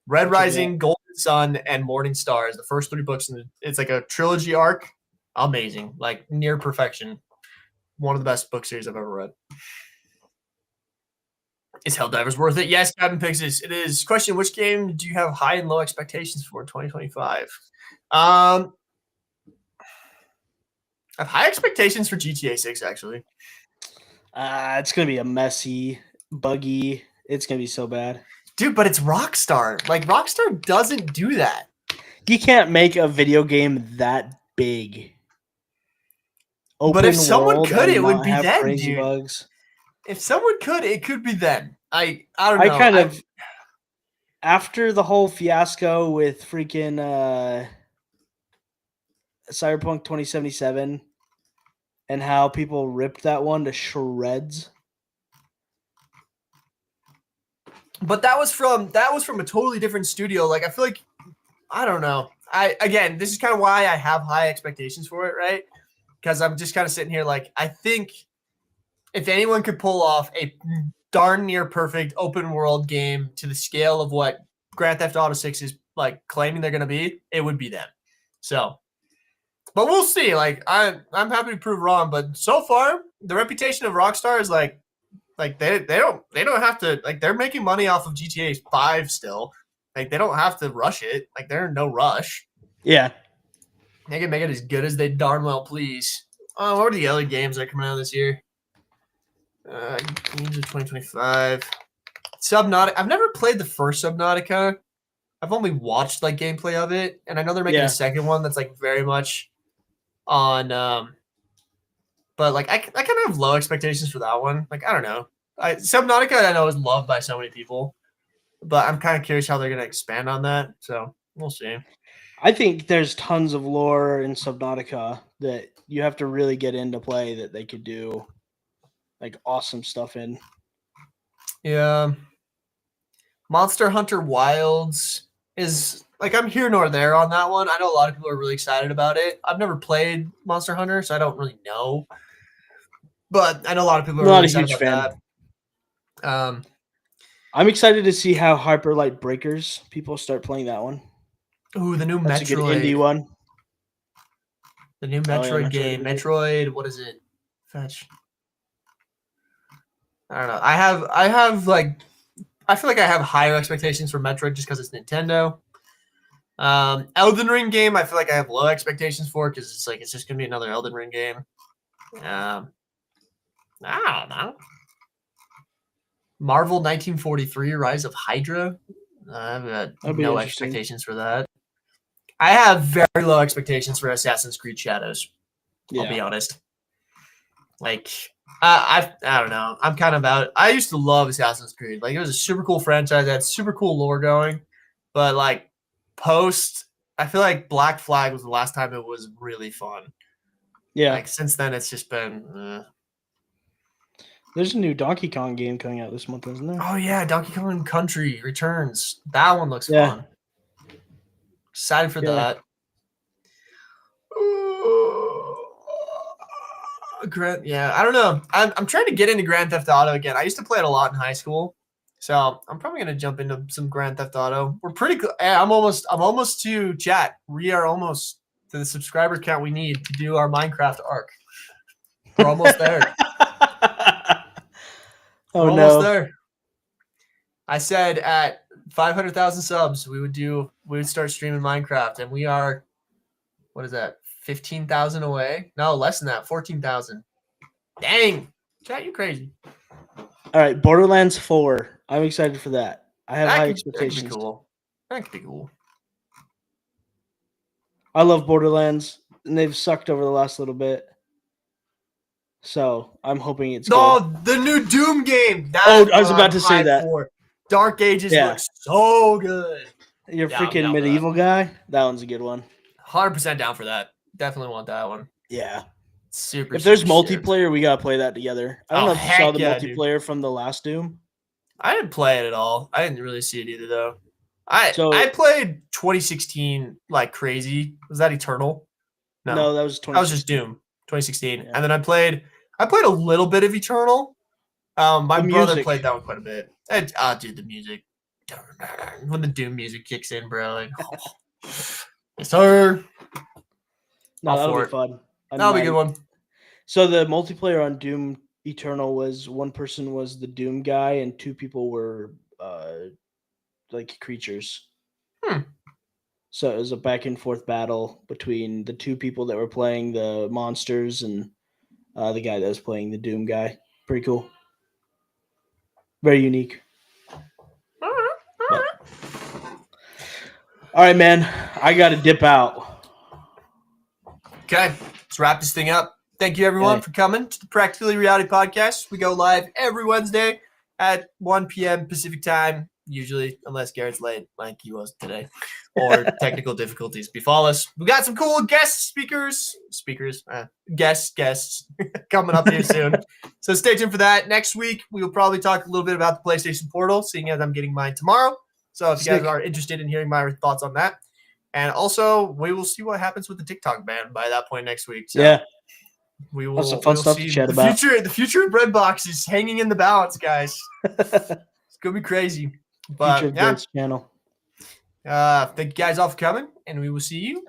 [SPEAKER 2] Red Rising, Golden Sun, and Morning Star is the first 3 books. It's like a trilogy arc. Amazing. Near perfection. One of the best book series I've ever read. Is Helldivers worth it? Yes, Captain Pixis. It is. Question, which game do you have high and low expectations for in 2025? I have high expectations for GTA 6, actually.
[SPEAKER 1] It's going to be a messy, buggy. It's going to be so bad.
[SPEAKER 2] Dude, but it's Rockstar. Rockstar doesn't do that.
[SPEAKER 1] You can't make a video game that big.
[SPEAKER 2] But if someone could, it would be them, dude.
[SPEAKER 1] Bugs.
[SPEAKER 2] if someone could, it could be them. I don't know.
[SPEAKER 1] I kind of after the whole fiasco with freaking Cyberpunk 2077 and how people ripped that one to shreds.
[SPEAKER 2] But that was from a totally different studio. Like I feel like I don't know. This is kind of why I have high expectations for it, right? Because I'm just kind of sitting here like I think if anyone could pull off a darn near perfect open world game to the scale of what Grand Theft Auto 6 is like claiming they're gonna be, it would be them. So, but we'll see. Like I'm happy to prove wrong, but so far the reputation of Rockstar is like they don't have to like they're making money off of GTA 5 still. Like they don't have to rush it. Like they're in no rush.
[SPEAKER 1] Yeah.
[SPEAKER 2] They can make it as good as they darn well please. Oh, what are the other games that are coming out this year? Games of 2025. Subnautica. I've never played the first Subnautica. I've only watched like gameplay of it, and I know they're making a second one that's like very much on. But like I kind of have low expectations for that one. Like I don't know. Subnautica I know is loved by so many people, but I'm kind of curious how they're gonna expand on that. So we'll see.
[SPEAKER 1] I think there's tons of lore in Subnautica that you have to really get into play that they could do like awesome stuff in.
[SPEAKER 2] Yeah. Monster Hunter Wilds is like I'm here nor there on that one. I know a lot of people are really excited about it. I've never played Monster Hunter, so I don't really know. But I know a lot of people are really excited about that.
[SPEAKER 1] I'm excited to see how Hyper Light Breakers people start playing that one.
[SPEAKER 2] Ooh, the new
[SPEAKER 1] That's
[SPEAKER 2] Metroid.
[SPEAKER 1] A good indie one.
[SPEAKER 2] The new Metroid game. Metroid, what is it? Fetch. I don't know. I feel like I have higher expectations for Metroid just because it's Nintendo. Elden Ring game, I feel like I have low expectations for because it's just gonna be another Elden Ring game. I don't know. Marvel 1943 Rise of Hydra. I've got no expectations for that. I have very low expectations for Assassin's Creed Shadows. I'll be honest. Like I don't know. I'm kind of out. I used to love Assassin's Creed. Like it was a super cool franchise. It had super cool lore going. But like I feel like Black Flag was the last time it was really fun.
[SPEAKER 1] Yeah.
[SPEAKER 2] Like since then it's just been
[SPEAKER 1] There's a new Donkey Kong game coming out this month, isn't there?
[SPEAKER 2] Oh yeah, Donkey Kong Country Returns. That one looks fun. Excited for that. I don't know. I'm trying to get into Grand Theft Auto again. I used to play it a lot in high school, so I'm probably gonna jump into some Grand Theft Auto. We're pretty. I'm almost to chat. We are almost to the subscriber count we need to do our Minecraft arc. We're almost there.
[SPEAKER 1] We're
[SPEAKER 2] almost there. I said at 500,000 subs, we would start streaming Minecraft, and we are, what is that? 15,000 away? No, less than that. 14,000. Dang, chat, you crazy.
[SPEAKER 1] All right, Borderlands 4. I'm excited for that. I have high expectations.
[SPEAKER 2] That could be cool. That could be cool.
[SPEAKER 1] I love Borderlands, and they've sucked over the last little bit. So I'm hoping it's good.
[SPEAKER 2] The new Doom game.
[SPEAKER 1] I was about to say that.
[SPEAKER 2] Dark Ages looks so good.
[SPEAKER 1] You're freaking medieval guy. That one's a good one.
[SPEAKER 2] 100% down for that. Definitely want that one.
[SPEAKER 1] Yeah.
[SPEAKER 2] Super.
[SPEAKER 1] If there's multiplayer, we gotta play that together. I don't know if you saw the multiplayer from the last Doom.
[SPEAKER 2] I didn't play it at all. I didn't really see it either, though. I played 2016 like crazy. Was that Eternal?
[SPEAKER 1] No, that was 2016.
[SPEAKER 2] That was just Doom 2016. Yeah. And then I played a little bit of Eternal. My brother played that one quite a bit. Dude, the music. When the Doom music kicks in, bro. Like, yes, sir.
[SPEAKER 1] No, that'll be fun.
[SPEAKER 2] That'll be a good one.
[SPEAKER 1] So the multiplayer on Doom Eternal was one person was the Doom guy and two people were like creatures. So it was a back and forth battle between the two people that were playing the monsters and the guy that was playing the Doom guy. Pretty cool. Very unique. All right, man. I got to dip out.
[SPEAKER 2] Okay. Let's wrap this thing up. Thank you, everyone, for coming to the Practically Reality Podcast. We go live every Wednesday at 1 p.m. Pacific time, usually, unless Garrett's late, like he was today, or technical difficulties befall us. We got some cool guests coming up here soon. So stay tuned for that. Next week, we will probably talk a little bit about the PlayStation Portal, seeing as I'm getting mine tomorrow. So if you guys are interested in hearing my thoughts on that. And also, we will see what happens with the TikTok ban by that point next week. So
[SPEAKER 1] yeah.
[SPEAKER 2] We will,
[SPEAKER 1] some fun stuff
[SPEAKER 2] see
[SPEAKER 1] to chat
[SPEAKER 2] the
[SPEAKER 1] about.
[SPEAKER 2] The future of Breadbox is hanging in the balance, guys. It's gonna be crazy. But
[SPEAKER 1] future of Garrett's channel.
[SPEAKER 2] Thank you guys all for coming, and we will see you